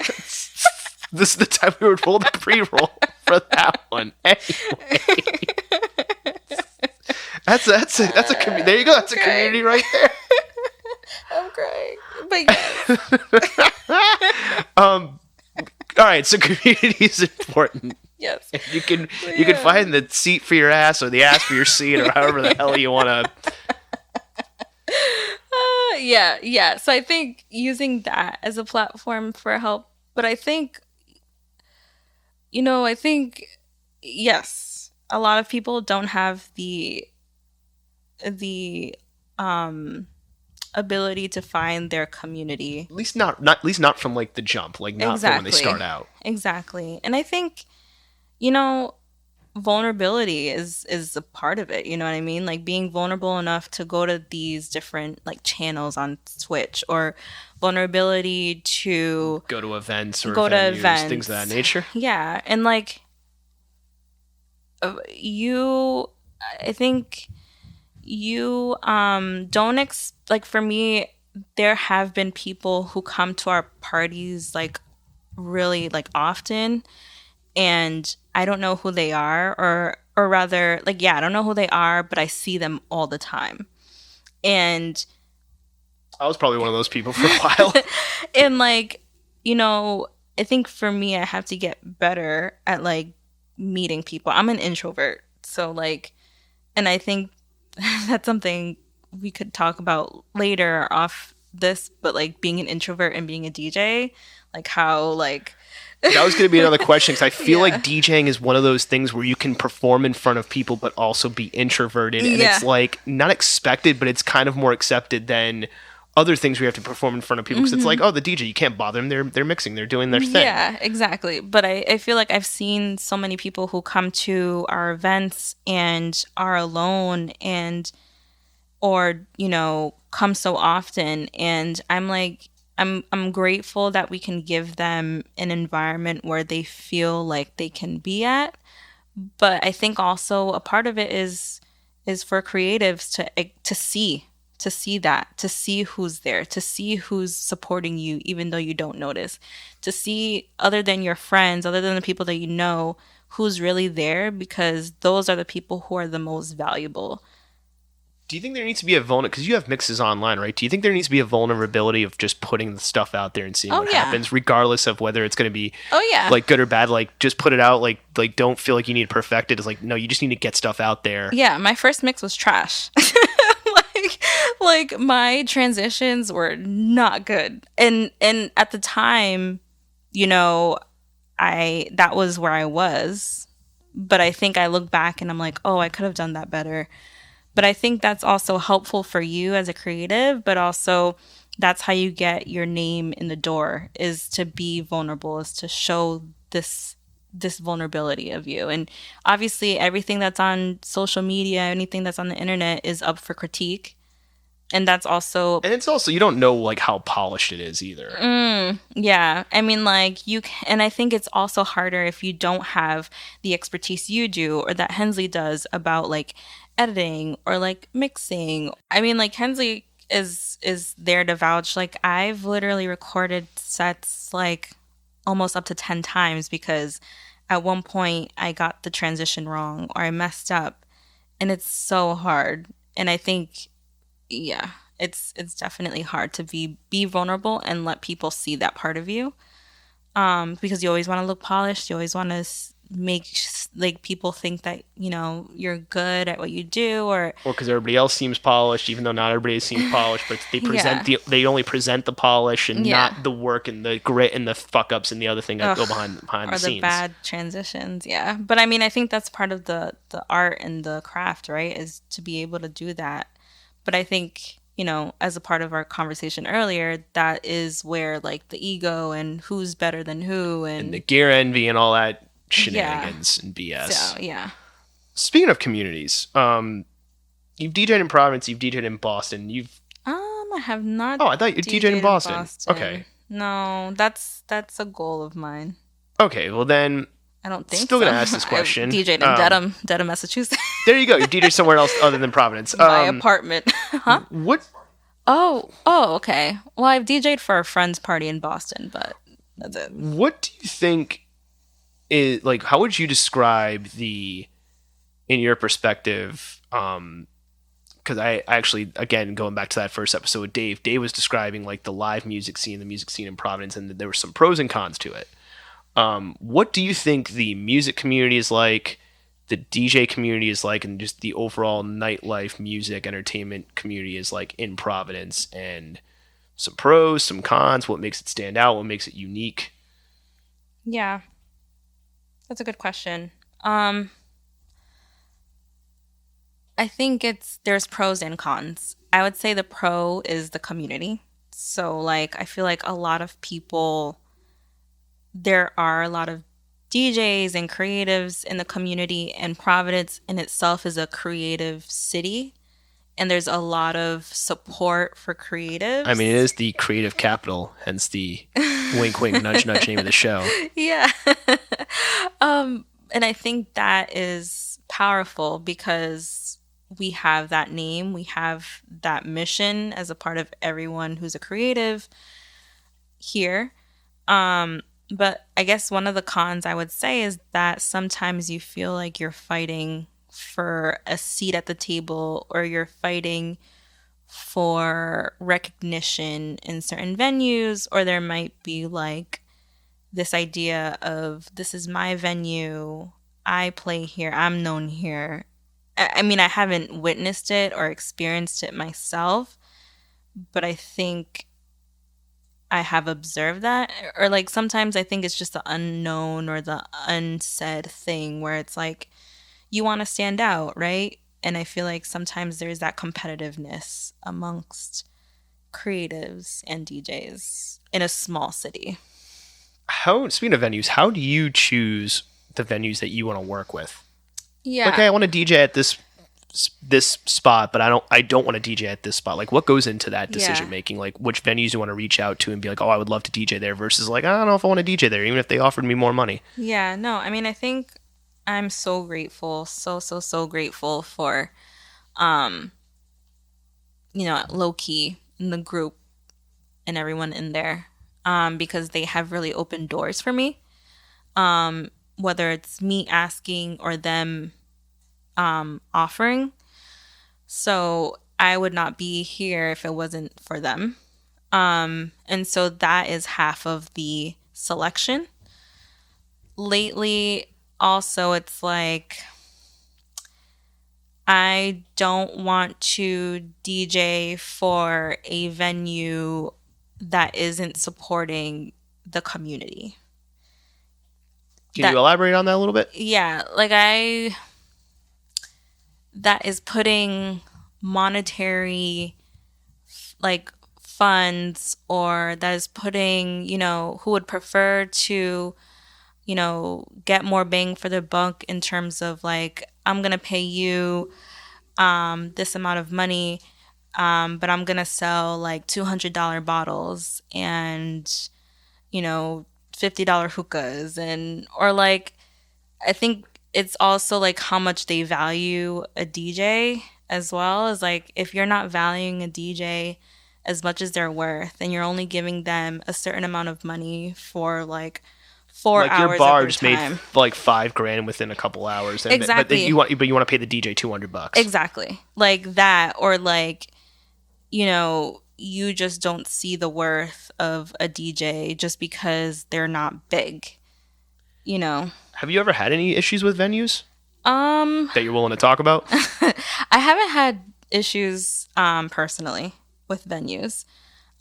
[SPEAKER 1] This is the time we would roll the pre-roll for that one. Anyway. That's a community. There you go. That's a community right there.
[SPEAKER 2] I'm crying. But yes.
[SPEAKER 1] All right, so community is important.
[SPEAKER 2] Yes.
[SPEAKER 1] And you can find the seat for your ass or the ass for your seat or however the hell you want to.
[SPEAKER 2] Yeah. So I think using that as a platform for help, but I think, yes, a lot of people don't have the ability to find their community.
[SPEAKER 1] At least not from like the jump, like not from when they start out.
[SPEAKER 2] Exactly. And I think, vulnerability is a part of it. You know what I mean? Like being vulnerable enough to go to these different like channels on Twitch, or vulnerability to
[SPEAKER 1] go to events or
[SPEAKER 2] go
[SPEAKER 1] venues,
[SPEAKER 2] to events,
[SPEAKER 1] things of that nature.
[SPEAKER 2] Yeah. And like I think you don't like, for me, there have been people who come to our parties like really like often, and I don't know who they are, or rather, like, yeah, I don't know who they are, but I see them all the time. And
[SPEAKER 1] I was probably one of those people for a while.
[SPEAKER 2] And like, I think for me, I have to get better at like meeting people. I'm an introvert, so like, and I think that's something we could talk about later off this, but like being an introvert and being a DJ, like how like
[SPEAKER 1] that was going to be another question, because I feel like DJing is one of those things where you can perform in front of people but also be introverted, and it's like not expected, but it's kind of more accepted than other things we have to perform in front of people, because it's like, oh, the DJ, you can't bother them, they're mixing, they're doing their thing.
[SPEAKER 2] Yeah, exactly. But I feel like I've seen so many people who come to our events and are alone, and or come so often, and I'm like, I'm grateful that we can give them an environment where they feel like they can be at. But I think also a part of it is for creatives to see that, to see who's there, to see who's supporting you, even though you don't notice, to see, other than your friends, other than the people that you know, who's really there, because those are the people who are the most valuable.
[SPEAKER 1] Do you think there needs to be a because you have mixes online, right? Do you think there needs to be a vulnerability of just putting the stuff out there and seeing what happens, regardless of whether it's going to be like good or bad? Like, just put it out. Like don't feel like you need to perfect it. It's like, no, you just need to get stuff out there.
[SPEAKER 2] Yeah, my first mix was trash. like my transitions were not good, and at the time, that was where I was. But I think I look back and I'm like, oh, I could have done that better. But I think that's also helpful for you as a creative, but also that's how you get your name in the door, is to be vulnerable, is to show this vulnerability of you. And obviously everything that's on social media, anything that's on the internet is up for critique. And that's also...
[SPEAKER 1] And it's also, you don't know like how polished it is either.
[SPEAKER 2] Yeah. I mean, like and I think it's also harder if you don't have the expertise you do, or that Hensley does, about like editing or like mixing. I mean, like Hensley is there to vouch. Like I've literally recorded sets like almost up to 10 times, because at one point I got the transition wrong or I messed up, and it's so hard. And I think, yeah, it's definitely hard to be vulnerable and let people see that part of you, because you always want to look polished. You always want to make like people think that you're good at what you do, or
[SPEAKER 1] because everybody else seems polished, even though not everybody seems polished, but they present they only present the polish and not the work and the grit and the fuck ups and the other thing that go behind the scenes, or the
[SPEAKER 2] bad transitions. But I mean, I think that's part of the art and the craft, right, is to be able to do that. But I think, as a part of our conversation earlier, that is where like the ego and who's better than who and
[SPEAKER 1] the gear envy and all that shenanigans and BS.
[SPEAKER 2] So, yeah.
[SPEAKER 1] Speaking of communities, you've DJed in Providence, you've DJed in Boston,
[SPEAKER 2] I have not.
[SPEAKER 1] Oh, I thought you DJed in Boston. Okay.
[SPEAKER 2] No, that's a goal of mine.
[SPEAKER 1] Okay, well then,
[SPEAKER 2] I don't think
[SPEAKER 1] still gonna ask this question.
[SPEAKER 2] I DJed in Dedham, Massachusetts.
[SPEAKER 1] There you go. You DJed somewhere else other than Providence.
[SPEAKER 2] My apartment. Huh?
[SPEAKER 1] What?
[SPEAKER 2] Oh, okay. Well, I've DJ'd for a friend's party in Boston, but that's it.
[SPEAKER 1] What do you think is like? How would you describe in your perspective? Because I actually, again, going back to that first episode with Dave was describing like the live music scene, the music scene in Providence, and there were some pros and cons to it. What do you think the music community is like, the DJ community is like, and just the overall nightlife music entertainment community is like in Providence? And some pros, some cons, what makes it stand out, what makes it unique?
[SPEAKER 2] Yeah, that's a good question. I think there's pros and cons. I would say the pro is the community. So like I feel like there are a lot of DJs and creatives in the community, and Providence in itself is a creative city, and there's a lot of support for creatives.
[SPEAKER 1] I mean, it is the creative capital, hence the wink wink nudge nudge name of the show.
[SPEAKER 2] Yeah. And I think that is powerful because we have that name, we have that mission as a part of everyone who's a creative here. But I guess one of the cons I would say is that sometimes you feel like you're fighting for a seat at the table, or you're fighting for recognition in certain venues, or there might be like this idea of this is my venue, I play here, I'm known here. I mean, I haven't witnessed it or experienced it myself, but I think I have observed that. Or like sometimes I think it's just the unknown or the unsaid thing where it's like you want to stand out, right? And I feel like sometimes there's that competitiveness amongst creatives and DJs in a small city.
[SPEAKER 1] Speaking of venues, how do you choose the venues that you want to work with?
[SPEAKER 2] Yeah.
[SPEAKER 1] Like, hey, I want to DJ at this spot, but I don't want to DJ at this spot. Like, what goes into that decision making? Like, which venues you want to reach out to and be like, oh, I would love to DJ there, versus like, I don't know if I want to DJ there, even if they offered me more money.
[SPEAKER 2] Yeah, no, I mean, I think I'm so grateful, so grateful for, Lowkey and the group and everyone in there, because they have really opened doors for me. Whether it's me asking or them offering. So I would not be here if it wasn't for them. And so that is half of the selection. Lately, also, it's like I don't want to DJ for a venue that isn't supporting the community.
[SPEAKER 1] Can you elaborate on that a little bit?
[SPEAKER 2] Yeah, like that is putting monetary like funds, or that is putting, who would prefer to, get more bang for their buck in terms of like, I'm going to pay you this amount of money, but I'm going to sell like $200 bottles and, $50 hookahs, or like, I think it's also like how much they value a DJ as well. As like, if you're not valuing a DJ as much as they're worth, and you're only giving them a certain amount of money for like 4
[SPEAKER 1] like
[SPEAKER 2] hours
[SPEAKER 1] your bar
[SPEAKER 2] of their
[SPEAKER 1] just
[SPEAKER 2] time.
[SPEAKER 1] made like $5,000 within a couple hours. And
[SPEAKER 2] Exactly.
[SPEAKER 1] But you want to pay the DJ $200.
[SPEAKER 2] Exactly. Like that, or like, you just don't see the worth of a DJ just because they're not big.
[SPEAKER 1] Have you ever had any issues with venues that you're willing to talk about?
[SPEAKER 2] I haven't had issues personally with venues.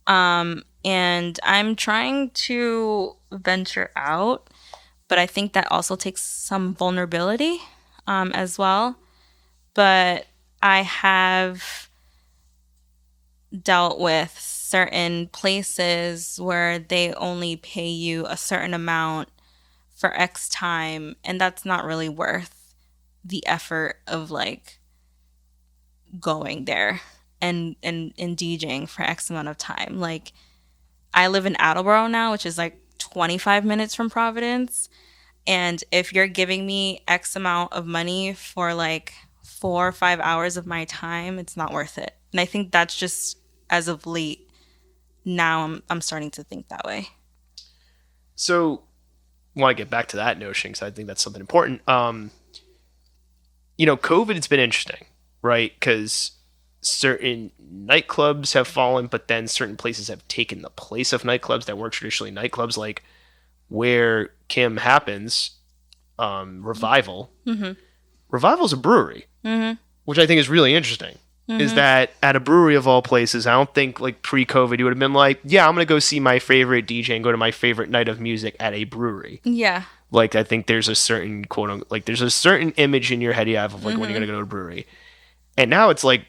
[SPEAKER 2] And I'm trying to venture out, but I think that also takes some vulnerability as well. But I have dealt with certain places where they only pay you a certain amount for X time, and that's not really worth the effort of like going there and DJing for X amount of time. Like, I live in Attleboro now, which is like 25 minutes from Providence, and if you're giving me X amount of money for like 4 or 5 hours of my time, it's not worth it. And I think that's just as of late, now I'm starting to think that way.
[SPEAKER 1] So, I want to get back to that notion because I think that's something important. COVID, it's been interesting, right? Because certain nightclubs have fallen, but then certain places have taken the place of nightclubs that weren't traditionally nightclubs, like where Kim happens, Revival.
[SPEAKER 2] Mm-hmm.
[SPEAKER 1] Revival's a brewery, which I think is really interesting. Is that at a brewery of all places, I don't think like pre-COVID you would have been like, yeah, I'm going to go see my favorite DJ and go to my favorite night of music at a brewery.
[SPEAKER 2] Yeah.
[SPEAKER 1] Like, I think there's a certain quote unquote, like there's a certain image in your head you have of like when you're going to go to a brewery. And now it's like,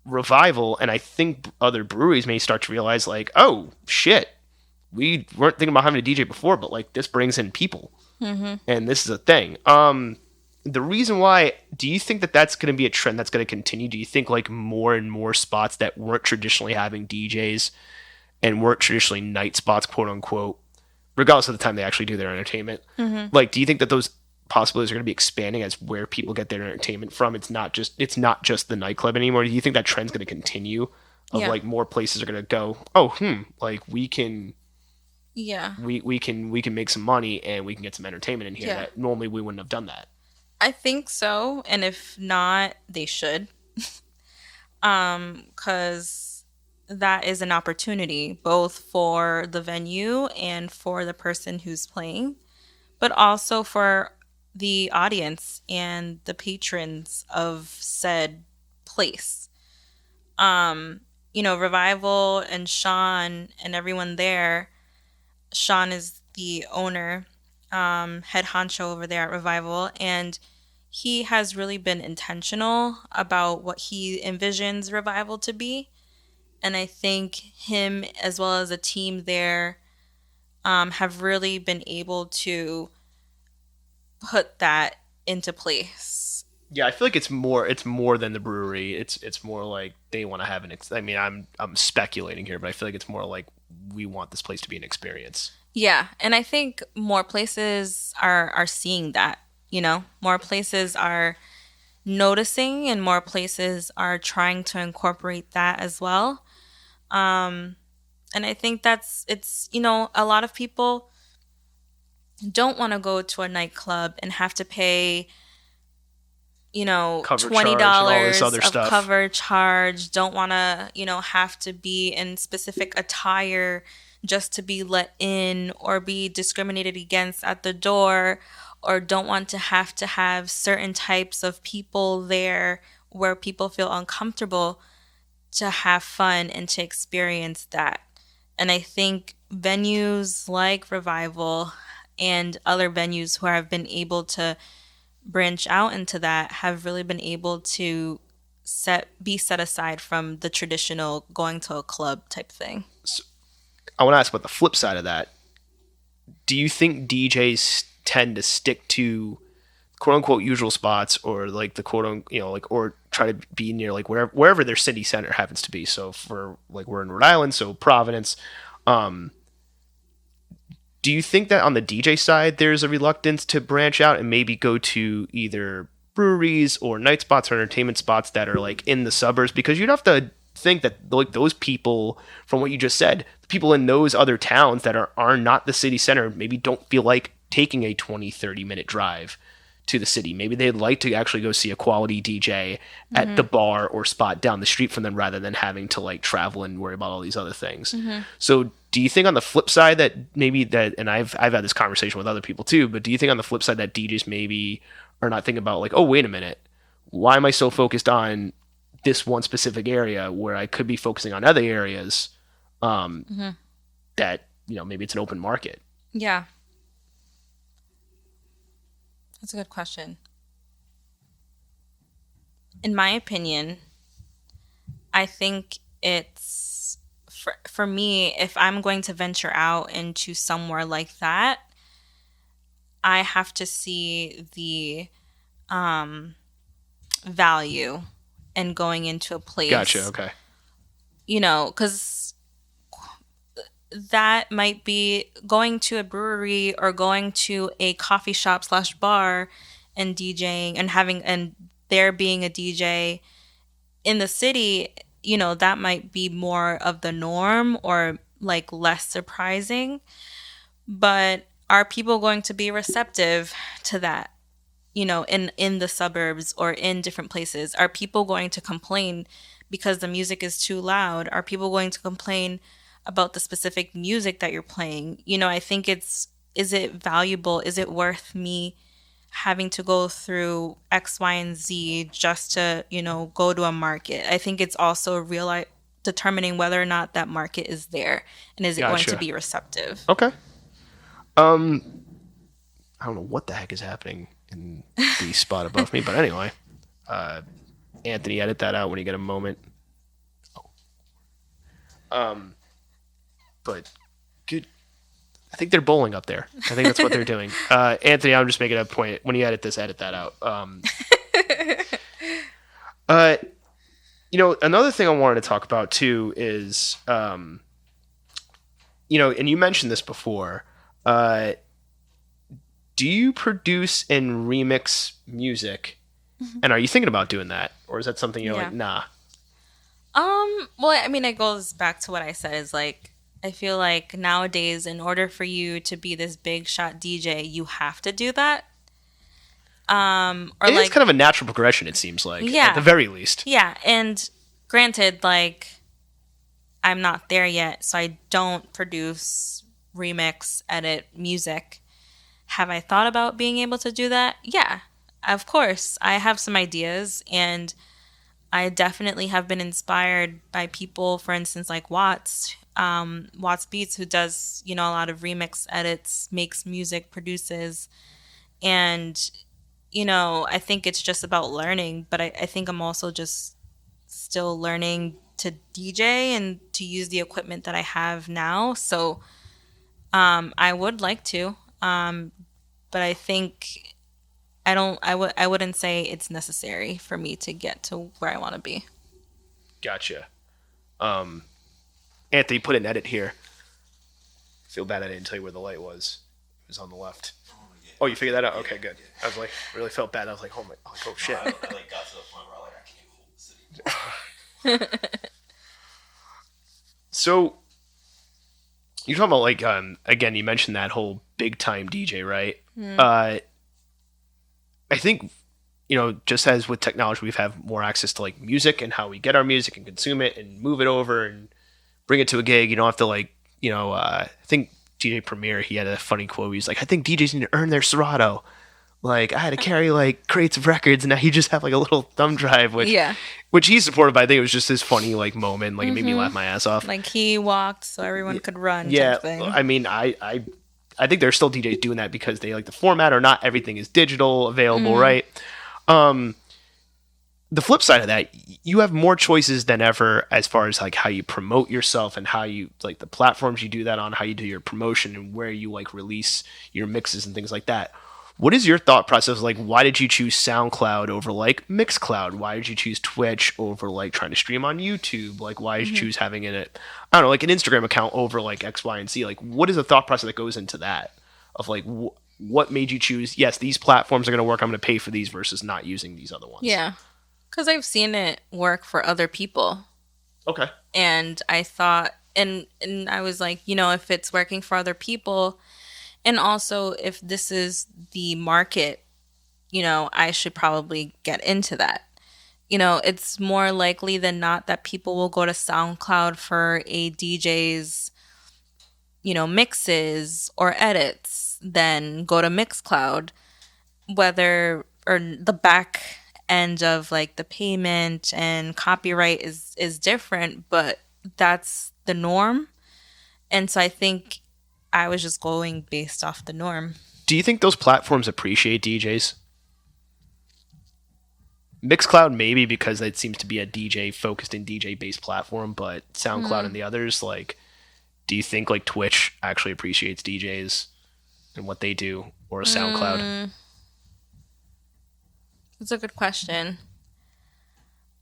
[SPEAKER 1] Revival, and I think other breweries may start to realize like, oh shit, we weren't thinking about having a DJ before, but like this brings in people. And this is a thing. The reason why, do you think that that's going to be a trend that's going to continue? Do you think like more and more spots that weren't traditionally having DJs and weren't traditionally night spots, quote unquote, regardless of the time they actually do their entertainment, like, do you think that those possibilities are going to be expanding as where people get their entertainment from? It's not just the nightclub anymore. Do you think that trend's going to continue of like more places are going to go, like we can...
[SPEAKER 2] Yeah.
[SPEAKER 1] We can make some money and we can get some entertainment in here that normally we wouldn't have done that.
[SPEAKER 2] I think so, and if not, they should. 'Cause that is an opportunity both for the venue and for the person who's playing, but also for the audience and the patrons of said place. Revival and Sean and everyone there. Sean is the owner, head honcho over there at Revival, and he has really been intentional about what he envisions Revival to be. And I think him, as well as a team there, have really been able to put that into place.
[SPEAKER 1] Yeah, I feel like it's more than the brewery. It's more like they want to have I'm speculating here, but I feel like it's more like we want this place to be an experience.
[SPEAKER 2] Yeah, and I think more places are seeing that, More places are noticing and more places are trying to incorporate that as well. And I think it's a lot of people don't want to go to a nightclub and have to pay
[SPEAKER 1] Cover
[SPEAKER 2] $20
[SPEAKER 1] charge and all this other
[SPEAKER 2] of
[SPEAKER 1] stuff.
[SPEAKER 2] cover charge, don't want to have to be in specific attire just to be let in or be discriminated against at the door, or don't want to have certain types of people there where people feel uncomfortable to have fun and to experience that. And I think venues like Revival and other venues who have been able to branch out into that have really been able to be set aside from the traditional going to a club type thing.
[SPEAKER 1] So, I want to ask about the flip side of that. Do you think DJs tend to stick to quote unquote usual spots, or like the quote unquote, or try to be near like wherever their city center happens to be? So for like, we're in Rhode Island, so Providence. Do you think that on the DJ side there's a reluctance to branch out and maybe go to either breweries or night spots or entertainment spots that are like in the suburbs? Because you'd have to think that like those people, from what you just said, the people in those other towns that are not the city center maybe don't feel like taking a 20-30 minute drive to the city. Maybe they'd like to actually go see a quality DJ at the bar or spot down the street from them rather than having to like travel and worry about all these other things. So do you think on the flip side that maybe that, and I've had this conversation with other people too, but do you think on the flip side that DJs maybe are not thinking about like, oh, wait a minute, why am I so focused on this one specific area where I could be focusing on other areas that, maybe it's an open market?
[SPEAKER 2] Yeah. That's a good question. In my opinion, I think it's, for me, if I'm going to venture out into somewhere like that, I have to see the value in going into a place.
[SPEAKER 1] Gotcha, okay.
[SPEAKER 2] Because that might be going to a brewery or going to a coffee shop / bar and DJing and there being a DJ in the city that might be more of the norm or like less surprising. But are people going to be receptive to that? In the suburbs or in different places? Are people going to complain because the music is too loud? Are people going to complain about the specific music that you're playing? I think is it valuable? Is it worth me having to go through X, Y, and Z just to, go to a market? I think it's also determining whether or not that market is there and is it going to
[SPEAKER 1] Gotcha.
[SPEAKER 2] be receptive.
[SPEAKER 1] Okay. I don't know what the heck is happening in the spot above me, but anyway, Anthony, edit that out when you get a moment. But good. I think they're bowling up there. I think that's what they're doing. Anthony, I'm just making a point. When you edit this, edit that out. Another thing I wanted to talk about too is, and you mentioned this before. Do you produce and remix music?
[SPEAKER 2] Mm-hmm.
[SPEAKER 1] And are you thinking about doing that? Or is that something you're
[SPEAKER 2] Yeah.
[SPEAKER 1] like, nah?
[SPEAKER 2] Well, I mean, it goes back to what I said is like, I feel like nowadays, in order for you to be this big shot DJ, you have to do that. Or
[SPEAKER 1] It
[SPEAKER 2] like,
[SPEAKER 1] is kind of a natural progression, it seems like.
[SPEAKER 2] Yeah.
[SPEAKER 1] At the very least.
[SPEAKER 2] yeah. And granted, like, I'm not there yet, so I don't produce, remix, edit music. Have I thought about being able to do that? Yeah, of course. I have some ideas, and I definitely have been inspired by people, for instance, like Watts Beats, who does, a lot of remix edits, makes music, produces. And, I think it's just about learning, but I think I'm also just still learning to DJ and to use the equipment that I have now. So I would like to. But I think I wouldn't say it's necessary for me to get to where I want to be.
[SPEAKER 1] Gotcha. Anthony, put an edit here. Feel bad I didn't tell you where the light was. It was on the left. Oh, you figured that out? Okay, good. I was like, really felt bad. I was like, oh shit.
[SPEAKER 3] I got to the point where I can't hold the city.
[SPEAKER 1] So, you're talking about like, again, you mentioned that whole big time DJ, right? I think, just as with technology, we've had more access to like music and how we get our music and consume it and move it over and bring it to a gig. You don't have to like, I think DJ Premier, he had a funny quote. He's like, I think DJs need to earn their Serato. Like, I had to carry like crates of records, and now you just have like a little thumb drive, which he's supported by. I think it was just this funny like moment. Like, it made me laugh my ass off.
[SPEAKER 2] Like, he walked so everyone could run.
[SPEAKER 1] Yeah,
[SPEAKER 2] type thing.
[SPEAKER 1] I mean, I think there's still DJs doing that because they like the format, or not everything is digital available, right? The flip side of that, you have more choices than ever as far as like how you promote yourself and how you like the platforms you do that on, how you do your promotion and where you like release your mixes and things like that. What is your thought process? Like, why did you choose SoundCloud over like Mixcloud? Why did you choose Twitch over like trying to stream on YouTube? Like, why did you choose having I don't know, like an Instagram account over like X, Y, and Z? Like, what is the thought process that goes into that? Of like, what made you choose, yes, these platforms are going to work, I'm going to pay for these versus not using these other ones?
[SPEAKER 2] Yeah. Because I've seen it work for other people.
[SPEAKER 1] Okay.
[SPEAKER 2] And I thought, and I was like, if it's working for other people, and also if this is the market, I should probably get into that. It's more likely than not that people will go to SoundCloud for a DJ's, mixes or edits than go to Mixcloud, whether or the back end of like the payment and copyright is different, but that's the norm. And so I think I was just going based off the norm.
[SPEAKER 1] Do you think those platforms appreciate DJs? Mixcloud maybe, because it seems to be a DJ focused and DJ based platform, but SoundCloud and the others, like, do you think like Twitch actually appreciates DJs and what they do, or SoundCloud?
[SPEAKER 2] That's a good question.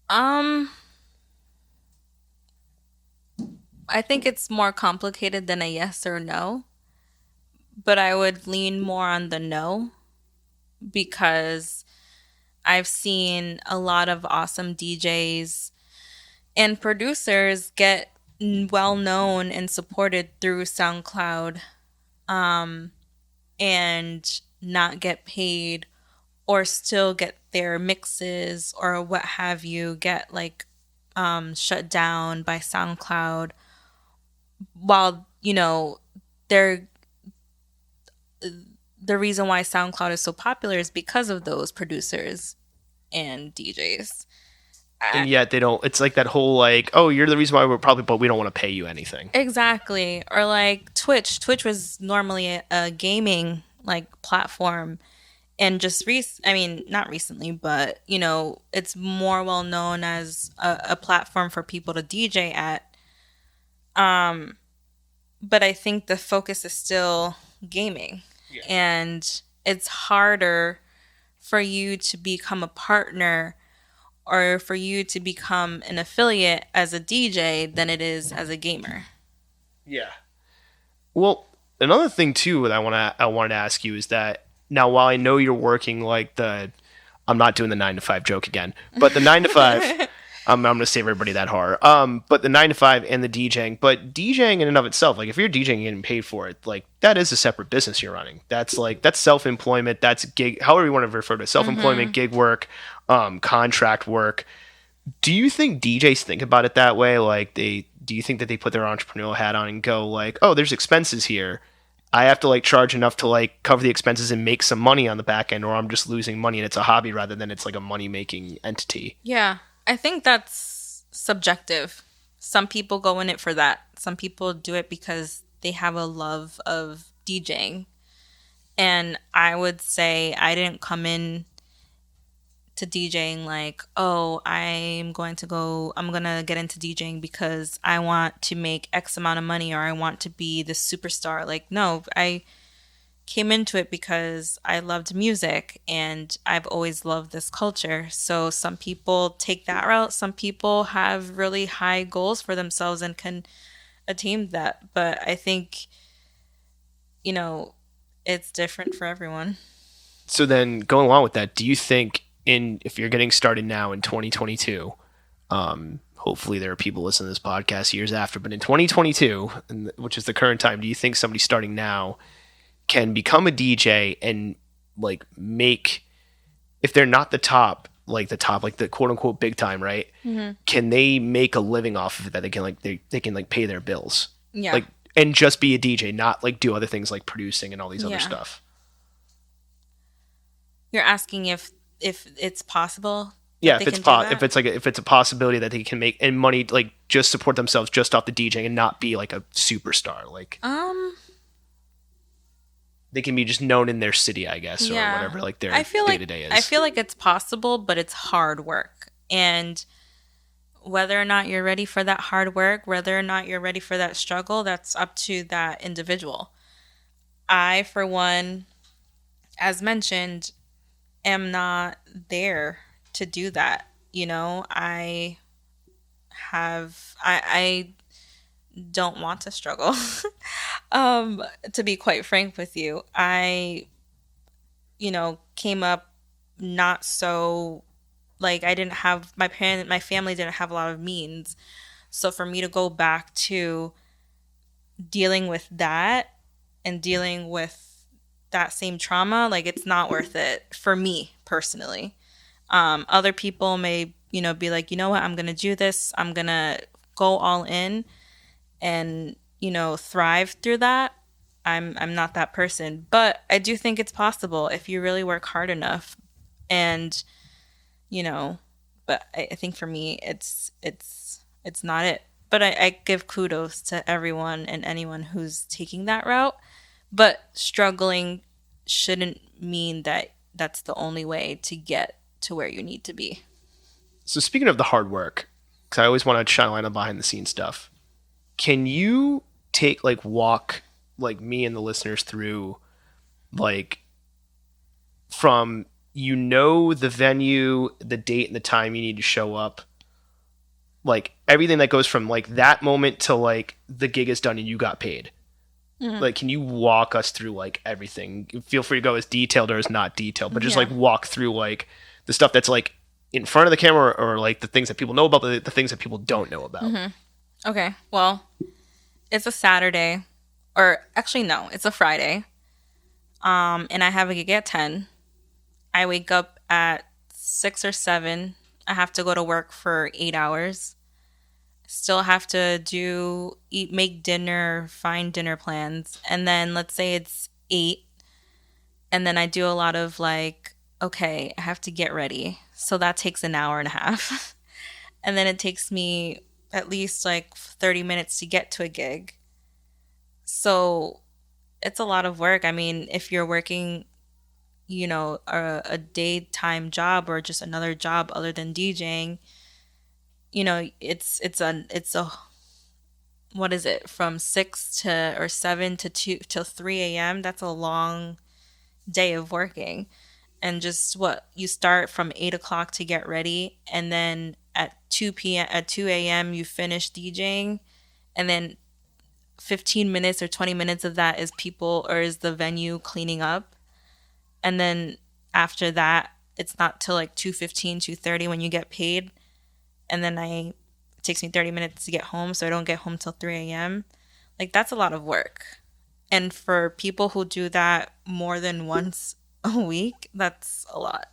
[SPEAKER 2] I think it's more complicated than a yes or no, but I would lean more on the no, because I've seen a lot of awesome DJs And producers get well known and supported through SoundCloud, and not get paid, or still get their mixes or what have you get like shut down by SoundCloud, while they're the reason why SoundCloud is so popular is because of those producers and DJs.
[SPEAKER 1] And yet they don't. It's like that whole like, oh, you're the reason why we're probably, but we don't want to pay you anything.
[SPEAKER 2] Exactly. Or like Twitch. Twitch was normally a gaming like platform, and just not recently, but it's more well known as a platform for people to DJ at. But I think the focus is still gaming. Yeah. And it's harder for you to become a partner or for you to become an affiliate as a DJ than it is as a gamer.
[SPEAKER 1] Yeah. Well, another thing too that I wanted to ask you is that now, while I know you're working like I'm not doing the 9 to 5 joke again, but the 9 to 5, I'm going to save everybody that hard. But the 9 to 5 and the DJing, but DJing in and of itself, like if you're DJing and getting paid for it, like that is a separate business you're running. That's self-employment. That's gig, however you want to refer to it, self-employment, gig work, contract work. Do you think DJs think about it that way? Like do you think that they put their entrepreneurial hat on and go like, oh, there's expenses here. I have to like charge enough to like cover the expenses and make some money on the back end, or I'm just losing money and it's a hobby rather than it's like a money making entity.
[SPEAKER 2] Yeah, I think that's subjective. Some people go in it for that. Some people do it because they have a love of DJing. And I would say I didn't come in to DJing like, oh, I'm going to get into DJing because I want to make X amount of money or I want to be the superstar. Like, no, I came into it because I loved music and I've always loved this culture. So some people take that route. Some people have really high goals for themselves and can attain that. But I think, it's different for everyone.
[SPEAKER 1] So then going along with that, do you think if you're getting started now in 2022, hopefully there are people listening to this podcast years after, but in 2022, which is the current time, do you think somebody starting now can become a DJ and like make, if they're not the top, like the quote unquote big time, right? Mm-hmm. Can they make a living off of it that they can like, they can like pay their bills?
[SPEAKER 2] Yeah.
[SPEAKER 1] Like, and just be a DJ, not like do other things like producing and all these other stuff.
[SPEAKER 2] You're asking if it's possible?
[SPEAKER 1] Yeah, if it's a possibility that they can make and money, like just support themselves just off the DJing and not be like a superstar. Like, they can be just known in their city, I guess, or whatever. Like their day-to-day is.
[SPEAKER 2] I feel like it's possible, but it's hard work, and whether or not you're ready for that hard work, whether or not you're ready for that struggle, that's up to that individual. I, for one, as mentioned, am not there to do that. I don't want to struggle. To be quite frank with you, I came up not so, like, I didn't have my family didn't have a lot of means. So for me to go back to dealing with that and dealing with that same trauma, like, it's not worth it for me personally. Other people may, be like, you know what, I'm going to do this. I'm going to go all in and, thrive through that. I'm not that person, but I do think it's possible if you really work hard enough. And, but I think for me, it's not it. But I give kudos to everyone and anyone who's taking that route. But struggling shouldn't mean that that's the only way to get to where you need to be.
[SPEAKER 1] So speaking of the hard work, because I always want to shine a light on behind the scenes stuff, can you walk like me and the listeners through, like, from the venue, the date and the time you need to show up, like everything that goes from like that moment to like the gig is done and you got paid. Mm-hmm. Like, can you walk us through like everything? Feel free to go as detailed or as not detailed, but just like walk through like the stuff that's like in front of the camera, or like the things that people know about, the things that people don't know about?
[SPEAKER 2] Okay. Well, it's a Saturday, or actually no, it's a Friday. And I have a gig at 10. I wake up at 6 or 7. I have to go to work for 8 hours. Still have to make dinner, find dinner plans. And then let's say it's 8. And then I do a lot of like, okay, I have to get ready. So that takes an hour and a half. And then it takes me at least like 30 minutes to get to a gig. So it's a lot of work. I mean, if you're working, a daytime job or just another job other than DJing, it's a what is it, from 6 to or 7 to 2 till 3 a.m. That's a long day of working. And just you start from 8 o'clock to get ready, and then at 2 a.m. you finish DJing, and then 15 minutes or 20 minutes of that is the venue cleaning up. And then after that, it's not till like 2:15, 2:30 when you get paid. And then it takes me 30 minutes to get home, so I don't get home till 3 a.m. Like, that's a lot of work. And for people who do that more than once a week, that's a lot.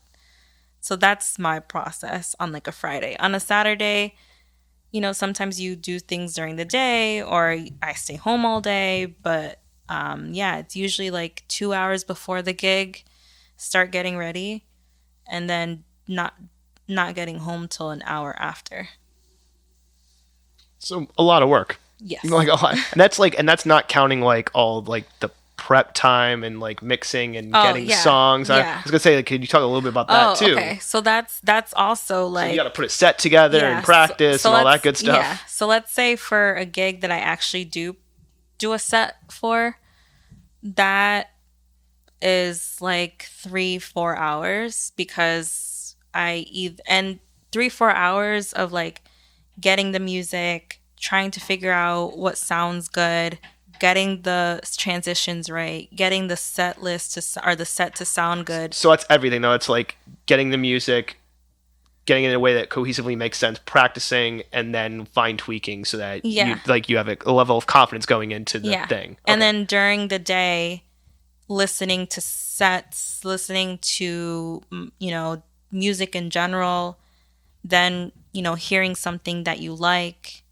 [SPEAKER 2] So that's my process on like a Friday. On a Saturday, sometimes you do things during the day, or I stay home all day. But it's usually like 2 hours before the gig, start getting ready, and then not getting home till an hour after.
[SPEAKER 1] So a lot of work.
[SPEAKER 2] Yes.
[SPEAKER 1] Like a lot. And that's not counting like all like the prep time and like mixing and getting songs.
[SPEAKER 2] Yeah.
[SPEAKER 1] I was gonna say, like, could you talk a little bit about that too?
[SPEAKER 2] Okay. So that's also like,
[SPEAKER 1] so you got to put a set together and practice and all that good stuff.
[SPEAKER 2] Yeah. So let's say for a gig that I actually do a set for, that is like 3-4 hours, because and 3-4 hours of like getting the music, trying to figure out what sounds good, getting the transitions right, getting the set to sound good.
[SPEAKER 1] So that's everything, though. It's like getting the music, getting it in a way that cohesively makes sense, practicing, and then fine tweaking so that you have a level of confidence going into the thing. Okay.
[SPEAKER 2] And then during the day, listening to sets, listening to music in general, then hearing something that you like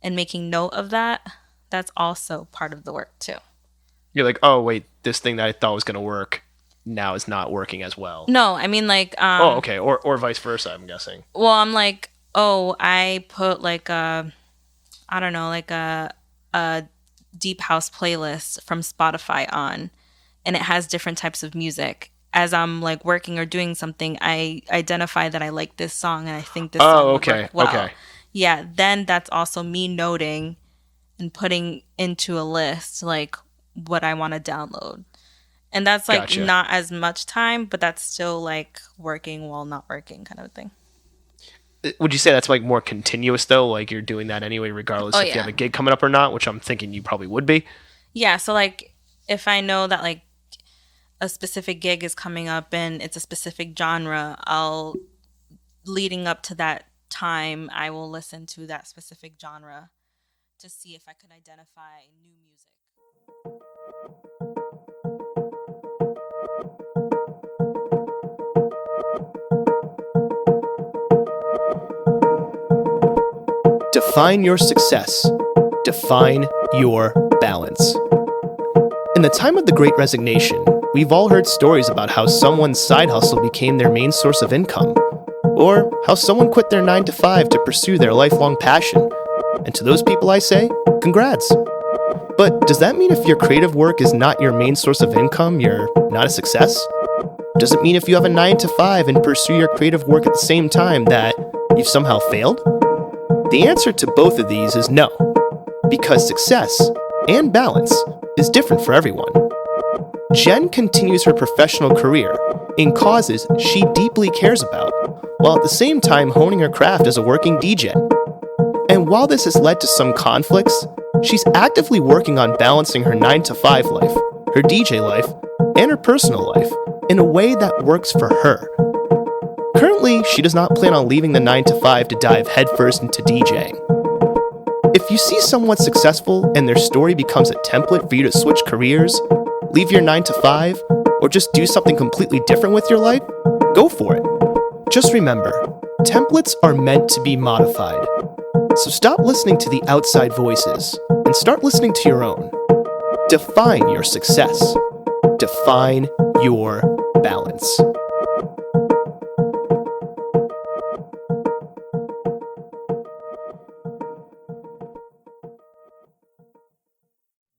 [SPEAKER 2] and making note of that. That's also part of the work too.
[SPEAKER 1] You're like, oh wait, this thing that I thought was going to work now is not working as well.
[SPEAKER 2] No, I mean like
[SPEAKER 1] okay, or vice versa, I'm guessing.
[SPEAKER 2] Well, I'm like, I put like a deep house playlist from Spotify on, and it has different types of music. As I'm like working or doing something, I identify that I like this song and I think this song would work well.
[SPEAKER 1] Okay.
[SPEAKER 2] Yeah, then that's also me noting and putting into a list like what I want to download. And that's like not as much time, but that's still like working while not working kind of thing.
[SPEAKER 1] Would you say that's like more continuous though? Like you're doing that anyway, regardless if you have a gig coming up or not, which I'm thinking you probably would be.
[SPEAKER 2] Yeah. So like if I know that like a specific gig is coming up and it's a specific genre, leading up to that time, I will listen to that specific genre to see if I could identify new music.
[SPEAKER 1] Define your success. Define your balance. In the time of the Great Resignation, we've all heard stories about how someone's side hustle became their main source of income, or how someone quit their 9-to-5 to pursue their lifelong passion. And to those people I say, congrats. But does that mean if your creative work is not your main source of income, you're not a success? Does it mean if you have a 9-to-5 and pursue your creative work at the same time that you've somehow failed? The answer to both of these is no, because success and balance is different for everyone. Jen continues her professional career in causes she deeply cares about, while at the same time honing her craft as a working DJ. And while this has led to some conflicts, she's actively working on balancing her 9-to-5 life, her DJ life, and her personal life in a way that works for her. Currently, she does not plan on leaving the 9 to 5 to dive headfirst into DJing. If you see someone successful and their story becomes a template for you to switch careers, leave your 9 to 5, or just do something completely different with your life, go for it. Just remember, templates are meant to be modified. So stop listening to the outside voices and start listening to your own. Define your success. Define your balance.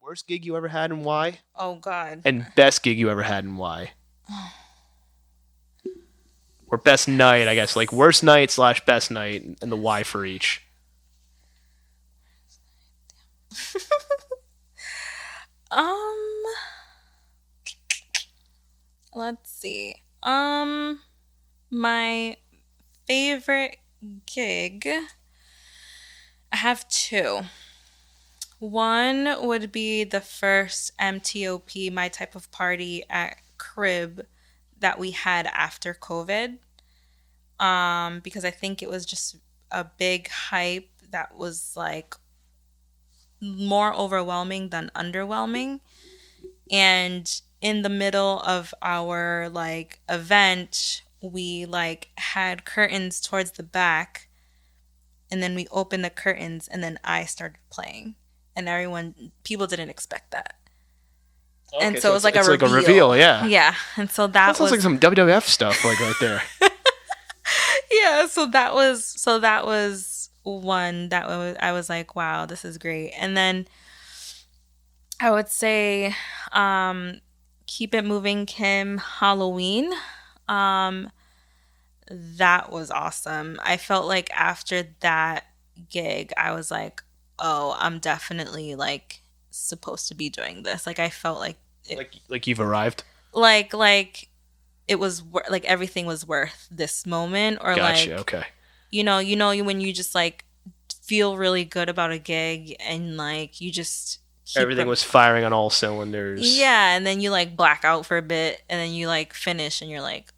[SPEAKER 1] Worst gig you ever had and why?
[SPEAKER 2] Oh, God.
[SPEAKER 1] And best gig you ever had and why? Or best night, I guess. Like worst night / best night and the why for each.
[SPEAKER 2] Let's see. My favorite gig, I have two. One would be the first MTOP, my type of party at Crib that we had after COVID. Because I think it was just a big hype that was like more overwhelming than underwhelming. And in the middle of our like event, we like had curtains towards the back, and then we opened the curtains and then I started playing. And people didn't expect that. Okay, and so it was like a reveal.
[SPEAKER 1] Like a reveal, yeah.
[SPEAKER 2] Yeah. And so that
[SPEAKER 1] sounds like some WWF stuff like right there.
[SPEAKER 2] Yeah, so that was one that I was like, wow, this is great. And then I would say Keep It Moving Kim Halloween. That was awesome. I felt like after that gig, I was like, oh, I'm definitely like supposed to be doing this. Like I felt like
[SPEAKER 1] like you've arrived.
[SPEAKER 2] Like it was like everything was worth this moment, or
[SPEAKER 1] gotcha,
[SPEAKER 2] like
[SPEAKER 1] okay.
[SPEAKER 2] You know when you just like feel really good about a gig and like you just
[SPEAKER 1] everything was firing on all cylinders.
[SPEAKER 2] Yeah, and then you like black out for a bit and then you like finish and you're like,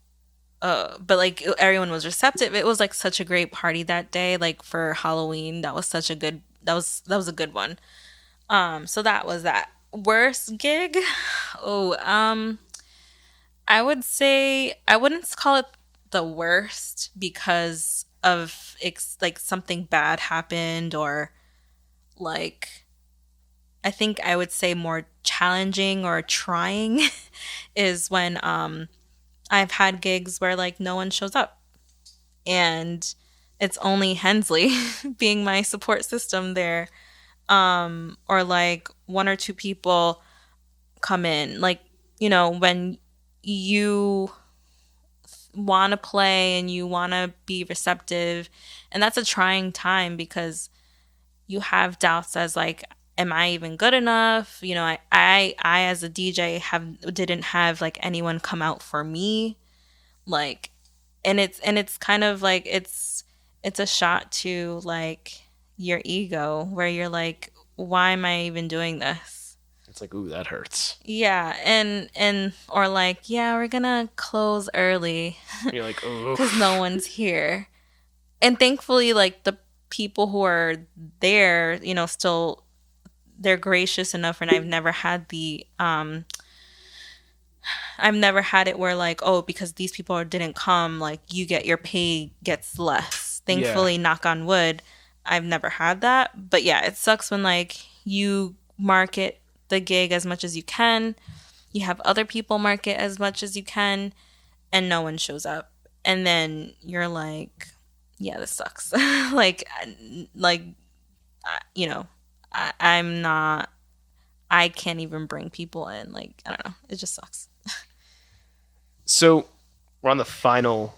[SPEAKER 2] but like everyone was receptive. It was like such a great party that day, like for Halloween. That was such a good that was a good one. So that was that. Worst gig? I would say I wouldn't call it the worst because of like something bad happened, or like I think I would say more challenging or trying is when I've had gigs where like no one shows up and it's only Hensley being my support system there, or like one or two people come in, like, you know, when you want to play and you want to be receptive, and that's a trying time because you have doubts as like, am I even good enough? You know, I as a DJ didn't have like anyone come out for me, like, and it's kind of like it's a shot to like your ego where you're like, why am I even doing this?
[SPEAKER 1] It's like, ooh, that hurts.
[SPEAKER 2] Yeah, and or like, yeah, we're gonna close early.
[SPEAKER 1] You're like, oh,
[SPEAKER 2] because no one's here. And thankfully, like the people who are there, you know, still they're gracious enough, and I've never had it where like, oh, because these people didn't come, like you get your pay gets less. Thankfully, knock on wood, I've never had that. But yeah, it sucks when like you market the gig as much as you can, you have other people market as much as you can, and no one shows up, and then you're like, yeah, this sucks. like you know, I can't even bring people in. Like, I don't know, it just sucks.
[SPEAKER 1] So we're on the final,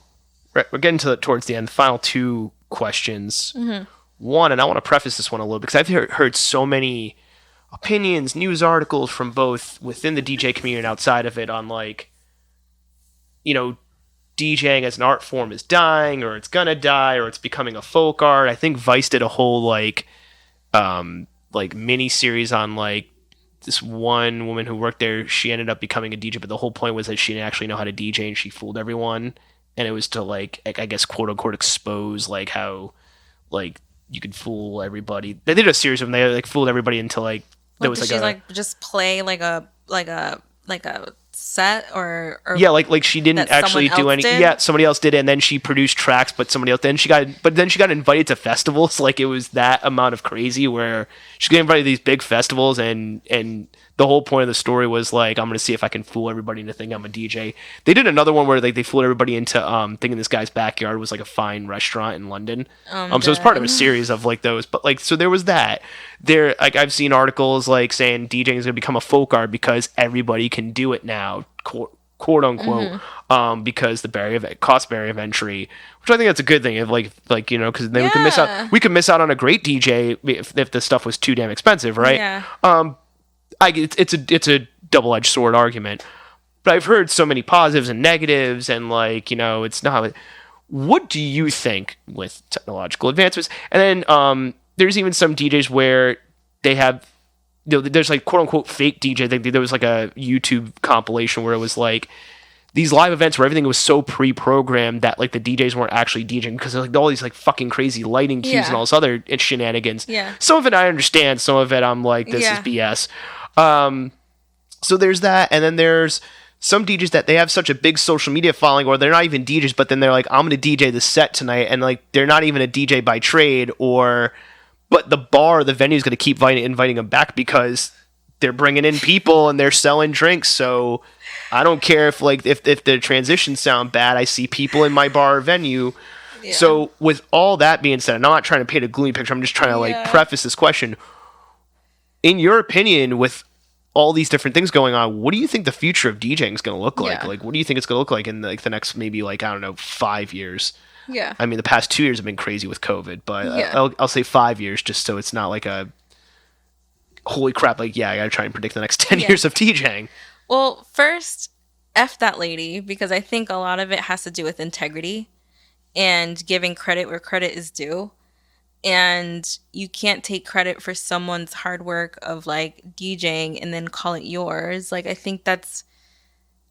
[SPEAKER 1] we're getting towards the end, the final two questions. Mm-hmm. One, and I want to preface this one a little bit because I've heard so many opinions, news articles from both within the DJ community and outside of it on like, you know, DJing as an art form is dying, or it's gonna die, or it's becoming a folk art. I think Vice did a whole like mini series on like this one woman who worked there. She ended up becoming a DJ, but the whole point was that she didn't actually know how to DJ and she fooled everyone. and it was to like I guess quote unquote expose like how like you could fool everybody. They did a series of them. They like fooled everybody into like there was
[SPEAKER 2] did
[SPEAKER 1] like
[SPEAKER 2] she like just play like a set or
[SPEAKER 1] yeah, like she didn't
[SPEAKER 2] that
[SPEAKER 1] actually
[SPEAKER 2] someone
[SPEAKER 1] do
[SPEAKER 2] else
[SPEAKER 1] any.
[SPEAKER 2] did?
[SPEAKER 1] Yeah, somebody else did it, and then she produced tracks, but somebody else. Then she got invited to festivals. Like it was that amount of crazy where she got invited to these big festivals, and the whole point of the story was like I'm gonna see if I can fool everybody into thinking I'm a DJ. They did another one where like they fooled everybody into thinking this guy's backyard was like a fine restaurant in London. So it's part of a series of like those. But like so there was that. There like I've seen articles like saying DJing is gonna become a folk art because everybody can do it now. Quote unquote, because the cost barrier of entry, which I think that's a good thing. If like you know, because then we could miss out on a great DJ if the stuff was too damn expensive, right?
[SPEAKER 2] Yeah.
[SPEAKER 1] It's a double-edged sword argument, but I've heard so many positives and negatives, and like you know, it's not. What do you think with technological advancements? And then there's even some DJs where they have. You know, there's like quote unquote fake DJ. I think there was like a YouTube compilation where it was like these live events where everything was so pre-programmed that like the DJs weren't actually DJing because like all these like fucking crazy lighting cues and all this other shenanigans.
[SPEAKER 2] Yeah.
[SPEAKER 1] Some of it I understand. Some of it I'm like, this is BS. So there's that, and then there's some DJs that they have such a big social media following, or they're not even DJs, but then they're like, I'm gonna DJ the set tonight, and like they're not even a DJ by trade, but the venue is going to keep inviting them back because they're bringing in people and they're selling drinks. So I don't care if the transitions sound bad. I see people in my bar or venue. Yeah. So with all that being said, I'm not trying to paint a gloomy picture. I'm just trying to like preface this question. In your opinion, with all these different things going on, what do you think the future of DJing is going to look like? Yeah. Like, what do you think it's going to look like in like the next maybe like I don't know 5 years?
[SPEAKER 2] Yeah.
[SPEAKER 1] I mean, the past 2 years have been crazy with COVID, but I'll say 5 years just so it's not like a holy crap. Like, yeah, I got to try and predict the next 10 years of DJing.
[SPEAKER 2] Well, first, F that lady, because I think a lot of it has to do with integrity and giving credit where credit is due. And you can't take credit for someone's hard work of like DJing and then call it yours. Like, I think that's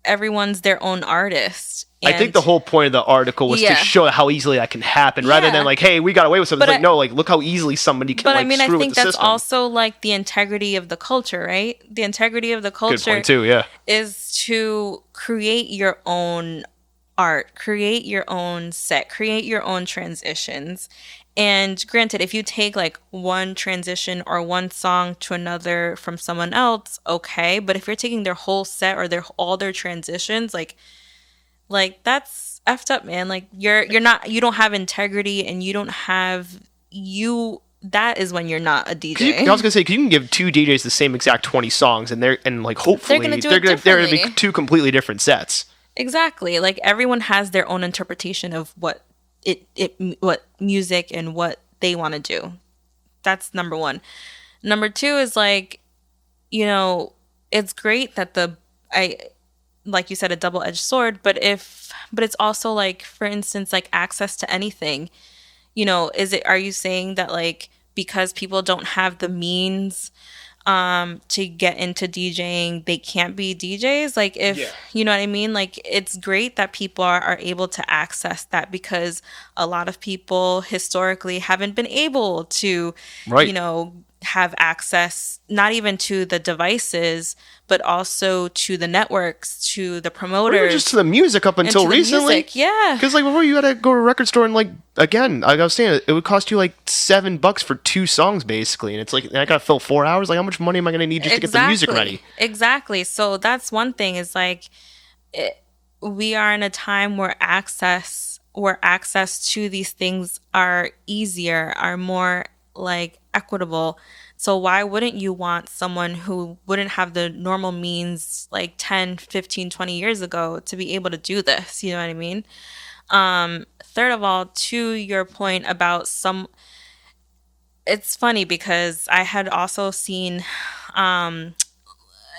[SPEAKER 2] everyone's their own artist.
[SPEAKER 1] I think the whole point of the article was to show how easily that can happen, rather than like, hey, we got away with something. It's like, no, like, look how easily somebody can. But like, I mean, I think that's system.
[SPEAKER 2] Also like the integrity of the culture, right? The integrity of the culture.
[SPEAKER 1] Good point too. Yeah,
[SPEAKER 2] is to create your own art, create your own set, create your own transitions. And granted, if you take like one transition or one song to another from someone else, okay. But if you're taking their whole set or all their transitions, like that's effed up, man. Like you don't have integrity, and that is when you're not a DJ.
[SPEAKER 1] I was gonna say, 'cause you can give two DJs the same exact 20 songs, and hopefully they're gonna be two completely different sets.
[SPEAKER 2] Exactly. Like everyone has their own interpretation of what what music and what they want to do. That's number one. Number two is like, you know, it's great that like you said, a double-edged sword, but it's also like, for instance, like access to anything, you know, are you saying that like, because people don't have the means to get into DJing, they can't be DJs? Like you know what I mean? Like it's great that people are able to access that, because a lot of people historically haven't been able to, you know, have access not even to the devices, but also to the networks, to the promoters,
[SPEAKER 1] or just to the music up until recently. Because like before, you had to go to a record store and like again, like I was saying, it would cost you like $7 for 2 songs basically, and it's like I gotta fill 4 hours. Like how much money am I gonna need just to get the music ready?
[SPEAKER 2] Exactly. So that's one thing. Is like we are in a time where access to these things are easier, are more like equitable. So why wouldn't you want someone who wouldn't have the normal means like 10, 15, 20 years ago to be able to do this? You know what I mean? Third of all, to your point about it's funny because I had also seen, I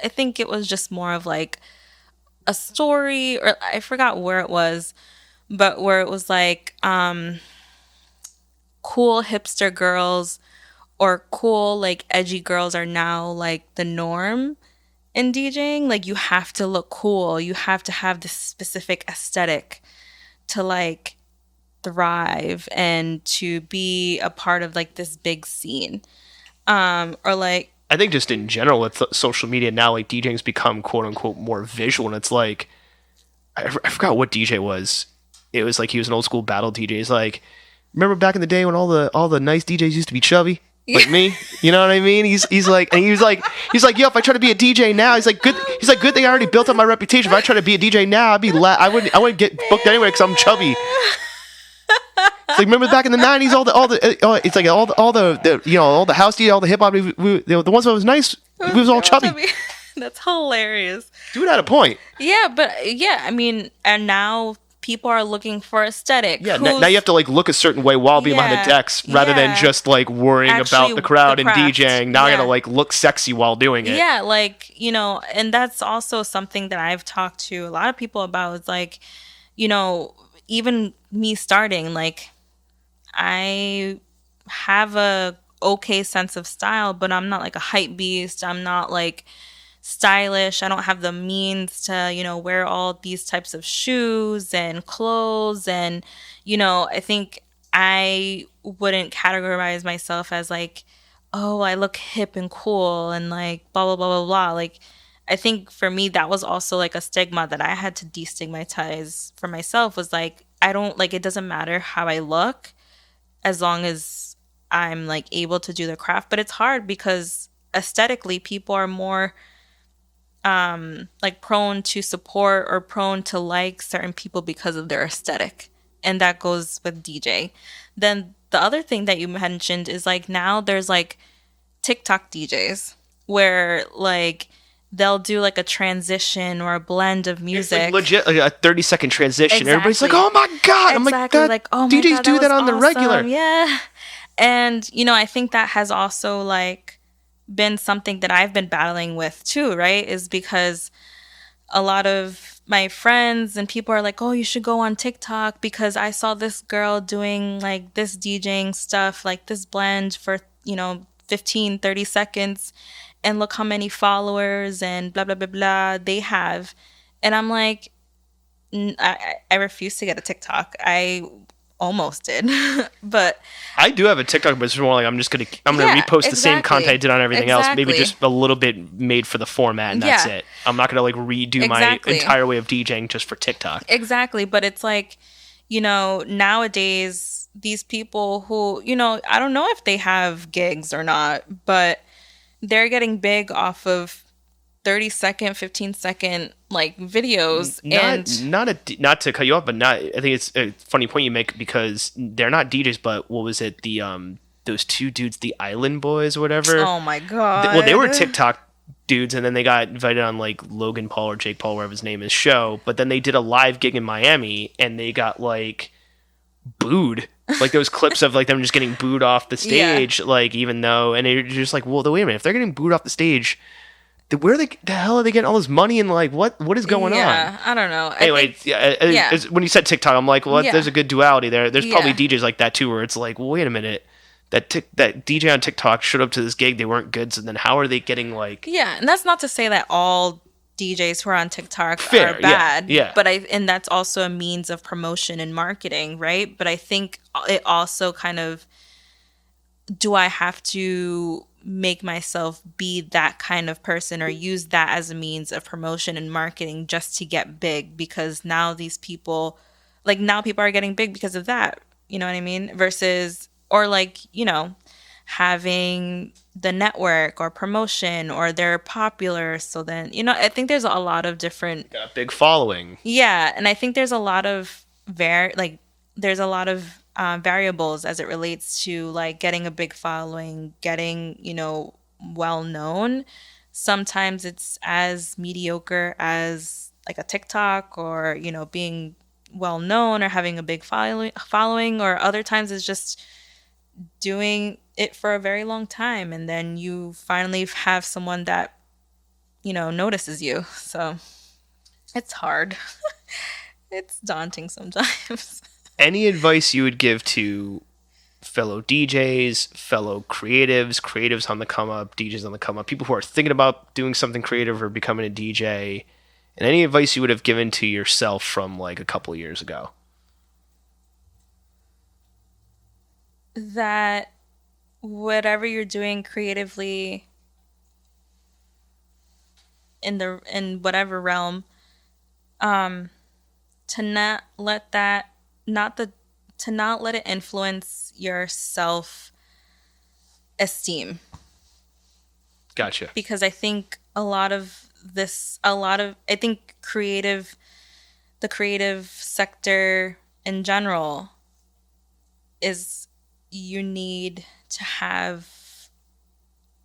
[SPEAKER 2] think it was just more of like a story, or I forgot where it was, but where it was like, cool hipster girls or cool like edgy girls are now like the norm in DJing. Like you have to look cool, you have to have this specific aesthetic to like thrive and to be a part of like this big scene. Or like,
[SPEAKER 1] I think just in general with social media now, like DJing's become quote unquote more visual, and it's like I forgot what DJ was. It was like he was an old school battle DJ. He's like, remember back in the day when all the nice DJs used to be chubby? Like me, you know what I mean? He's like, yo, if I try to be a DJ now, he's like, good thing I already built up my reputation. If I try to be a DJ now, I wouldn't get booked anyway because I'm chubby. It's like, remember back in the 90s, all the house DJ, all the hip hop, the ones that was nice, we was all chubby.
[SPEAKER 2] That's hilarious.
[SPEAKER 1] Dude had a point.
[SPEAKER 2] Yeah, but yeah, I mean, and now people are looking for aesthetic.
[SPEAKER 1] Yeah, now you have to like look a certain way while being behind the decks rather than just like worrying about the crowd and DJing. Now I gotta like look sexy while doing it.
[SPEAKER 2] Yeah, like, you know, and that's also something that I've talked to a lot of people about. It's like, you know, even me starting, like, I have a okay sense of style, but I'm not like a hype beast. I'm not like stylish. I don't have the means to, you know, wear all these types of shoes and clothes. And, you know, I think I wouldn't categorize myself as like, oh, I look hip and cool and like blah, blah, blah, blah, blah. Like, I think for me, that was also like a stigma that I had to destigmatize for myself, was like, I don't like, it doesn't matter how I look as long as I'm like able to do the craft. But it's hard because aesthetically people are more like prone to support or prone to like certain people because of their aesthetic. And that goes with DJ. Then the other thing that you mentioned is like now there's like TikTok DJs where like they'll do like a transition or a blend of music.
[SPEAKER 1] It's like legit, like a 30-second transition. Exactly. Everybody's like, oh my God.
[SPEAKER 2] Exactly.
[SPEAKER 1] I'm like, oh my DJs
[SPEAKER 2] God,
[SPEAKER 1] do that on the regular.
[SPEAKER 2] Yeah. And, you know, I think that has also like been something that I've been battling with too, right? Is because a lot of my friends and people are like, oh, you should go on TikTok because I saw this girl doing like this DJing stuff, like this blend for, you know, 15, 30 seconds. And look how many followers and blah, blah, blah, blah they have. And I'm like, I refuse to get a TikTok. I almost did. But
[SPEAKER 1] I do have a TikTok, but it's more like I'm going to repost the same content I did on everything else. Maybe just a little bit made for the format and that's it. I'm not going to like redo my entire way of DJing just for TikTok.
[SPEAKER 2] Exactly. But it's like, you know, nowadays, these people who, you know, I don't know if they have gigs or not, but they're getting big off of 30-second, 15-second like videos.
[SPEAKER 1] Not to cut you off, but I think it's a funny point you make because they're not DJs, but what was it? Those two dudes, the Island Boys or whatever.
[SPEAKER 2] Oh my God.
[SPEAKER 1] They were TikTok dudes, and then they got invited on like Logan Paul or Jake Paul, whatever his name is, show. But then they did a live gig in Miami, and they got like booed. Like those clips of like them just getting booed off the stage, like even though, and you're just like, well, wait a minute, if they're getting booed off the stage, where the hell are they getting all this money and like what is going on?
[SPEAKER 2] Yeah, I don't know.
[SPEAKER 1] Anyway, when you said TikTok, I'm like, well, there's a good duality there. There's probably DJs like that too, where it's like, well, wait a minute, that DJ on TikTok showed up to this gig, they weren't good, so then how are they getting like?
[SPEAKER 2] Yeah, and that's not to say that all DJs who are on TikTok are bad.
[SPEAKER 1] Yeah.
[SPEAKER 2] But and that's also a means of promotion and marketing, right? But I think it also kind of, do I have to make myself be that kind of person or use that as a means of promotion and marketing just to get big? Because now people are getting big because of that. You know what I mean? Versus, or like, you know, having the network or promotion, or they're popular, so then, you know, I think there's a lot of different,
[SPEAKER 1] got a big following.
[SPEAKER 2] Yeah, and I think there's a lot of variables as it relates to like getting a big following, getting, you know, well known. Sometimes it's as mediocre as like a TikTok, or, you know, being well known or having a big following, or other times it's just doing it for a very long time, and then you finally have someone that, you know, notices you. So it's hard. It's daunting sometimes.
[SPEAKER 1] Any advice you would give to fellow DJs, fellow creatives on the come up, DJs on the come up, people who are thinking about doing something creative or becoming a DJ, and any advice you would have given to yourself from like a couple years ago?
[SPEAKER 2] that whatever you're doing creatively in whatever realm, to not let that not the to not let it influence your self esteem,
[SPEAKER 1] Gotcha.
[SPEAKER 2] because I think I think the creative sector in general is, you need to have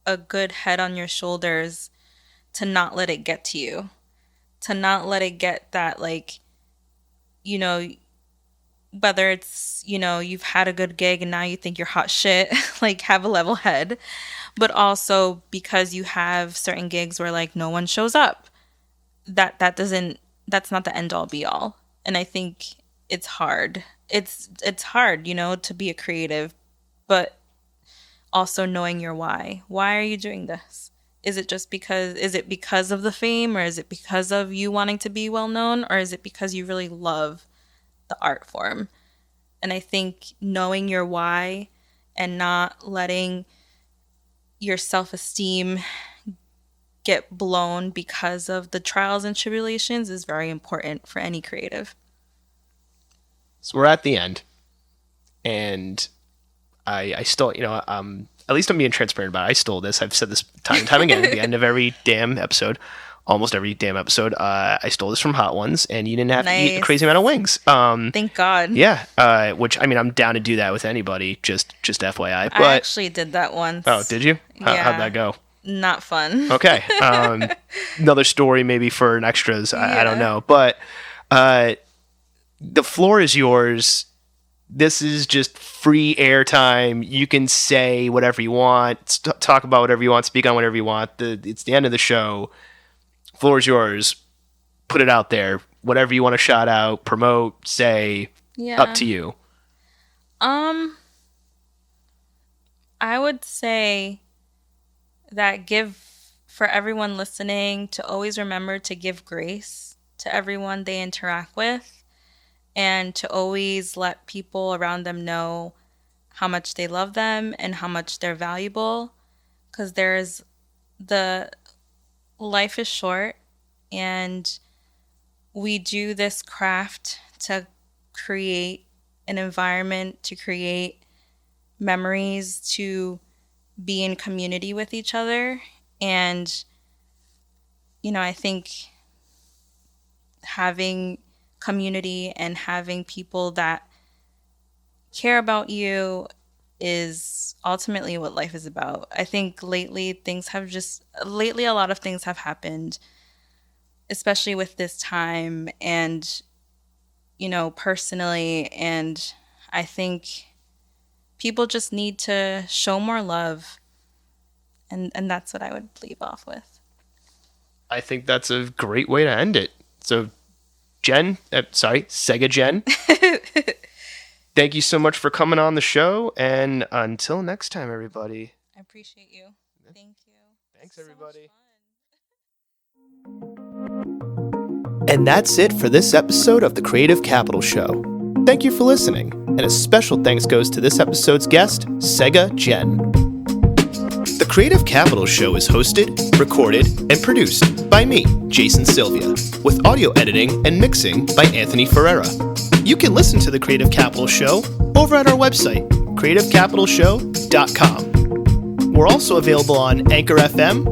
[SPEAKER 2] a good head on your shoulders to not let it get to you, to not let it get that, like, you know, whether it's, you've had a good gig and now you think you're hot shit, like, have a level head, but also because you have certain gigs where, like, no one shows up, that's not the end all be all. And I think it's hard. It's hard, to be a creative, but also knowing your why. Why are you doing this? Is it because of the fame, or is it because of you wanting to be well known, or is it because you really love the art form? And I think knowing your why and not letting your self-esteem get blown because of the trials and tribulations is very important for any creative.
[SPEAKER 1] So we're at the end, and I still, at least I'm being transparent about it. I stole this. I've said this time and time again at the end of every damn episode, almost every damn episode. I stole this from Hot Ones, and you didn't have to eat a crazy amount of wings.
[SPEAKER 2] Thank God.
[SPEAKER 1] Yeah. Which, I mean, I'm down to do that with anybody. Just FYI. But
[SPEAKER 2] I actually did that once.
[SPEAKER 1] Oh, did you?
[SPEAKER 2] Yeah.
[SPEAKER 1] How'd that go?
[SPEAKER 2] Not fun.
[SPEAKER 1] Okay. Another story maybe for an extras. I don't know. But the floor is yours. This is just free airtime. You can say whatever you want, talk about whatever you want, speak on whatever you want. It's the end of the show. Floor is yours. Put it out there. Whatever you want to shout out, promote, say, up to you.
[SPEAKER 2] I would say that for everyone listening, to always remember to give grace to everyone they interact with, and to always let people around them know how much they love them and how much they're valuable, because life is short, and we do this craft to create an environment, to create memories, to be in community with each other. And, I think having community and having people that care about you is ultimately what life is about. I think lately a lot of things have happened, especially with this time, and, personally, and I think people just need to show more love, and that's what I would leave off with.
[SPEAKER 1] I think that's a great way to end it. So, Sega Genn, thank you so much for coming on the show, and until next time, everybody.
[SPEAKER 2] I appreciate you. Thank you.
[SPEAKER 1] Thanks, everybody. And that's it for this episode of the Creative Capital Show. Thank you for listening, and a special thanks goes to this episode's guest, Sega Genn. The Creative Capital Show is hosted, recorded, and produced by me, Jason Sylvia, with audio editing and mixing by Anthony Ferreira. You can listen to The Creative Capital Show over at our website, creativecapitalshow.com. We're also available on Anchor FM,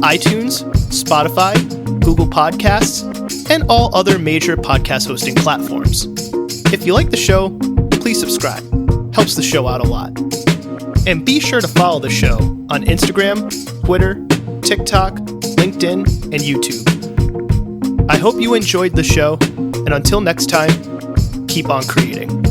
[SPEAKER 1] iTunes, Spotify, Google Podcasts, and all other major podcast hosting platforms. If you like the show, please subscribe. Helps the show out a lot. And be sure to follow the show on Instagram, Twitter, TikTok, LinkedIn, and YouTube. I hope you enjoyed the show, and until next time, keep on creating.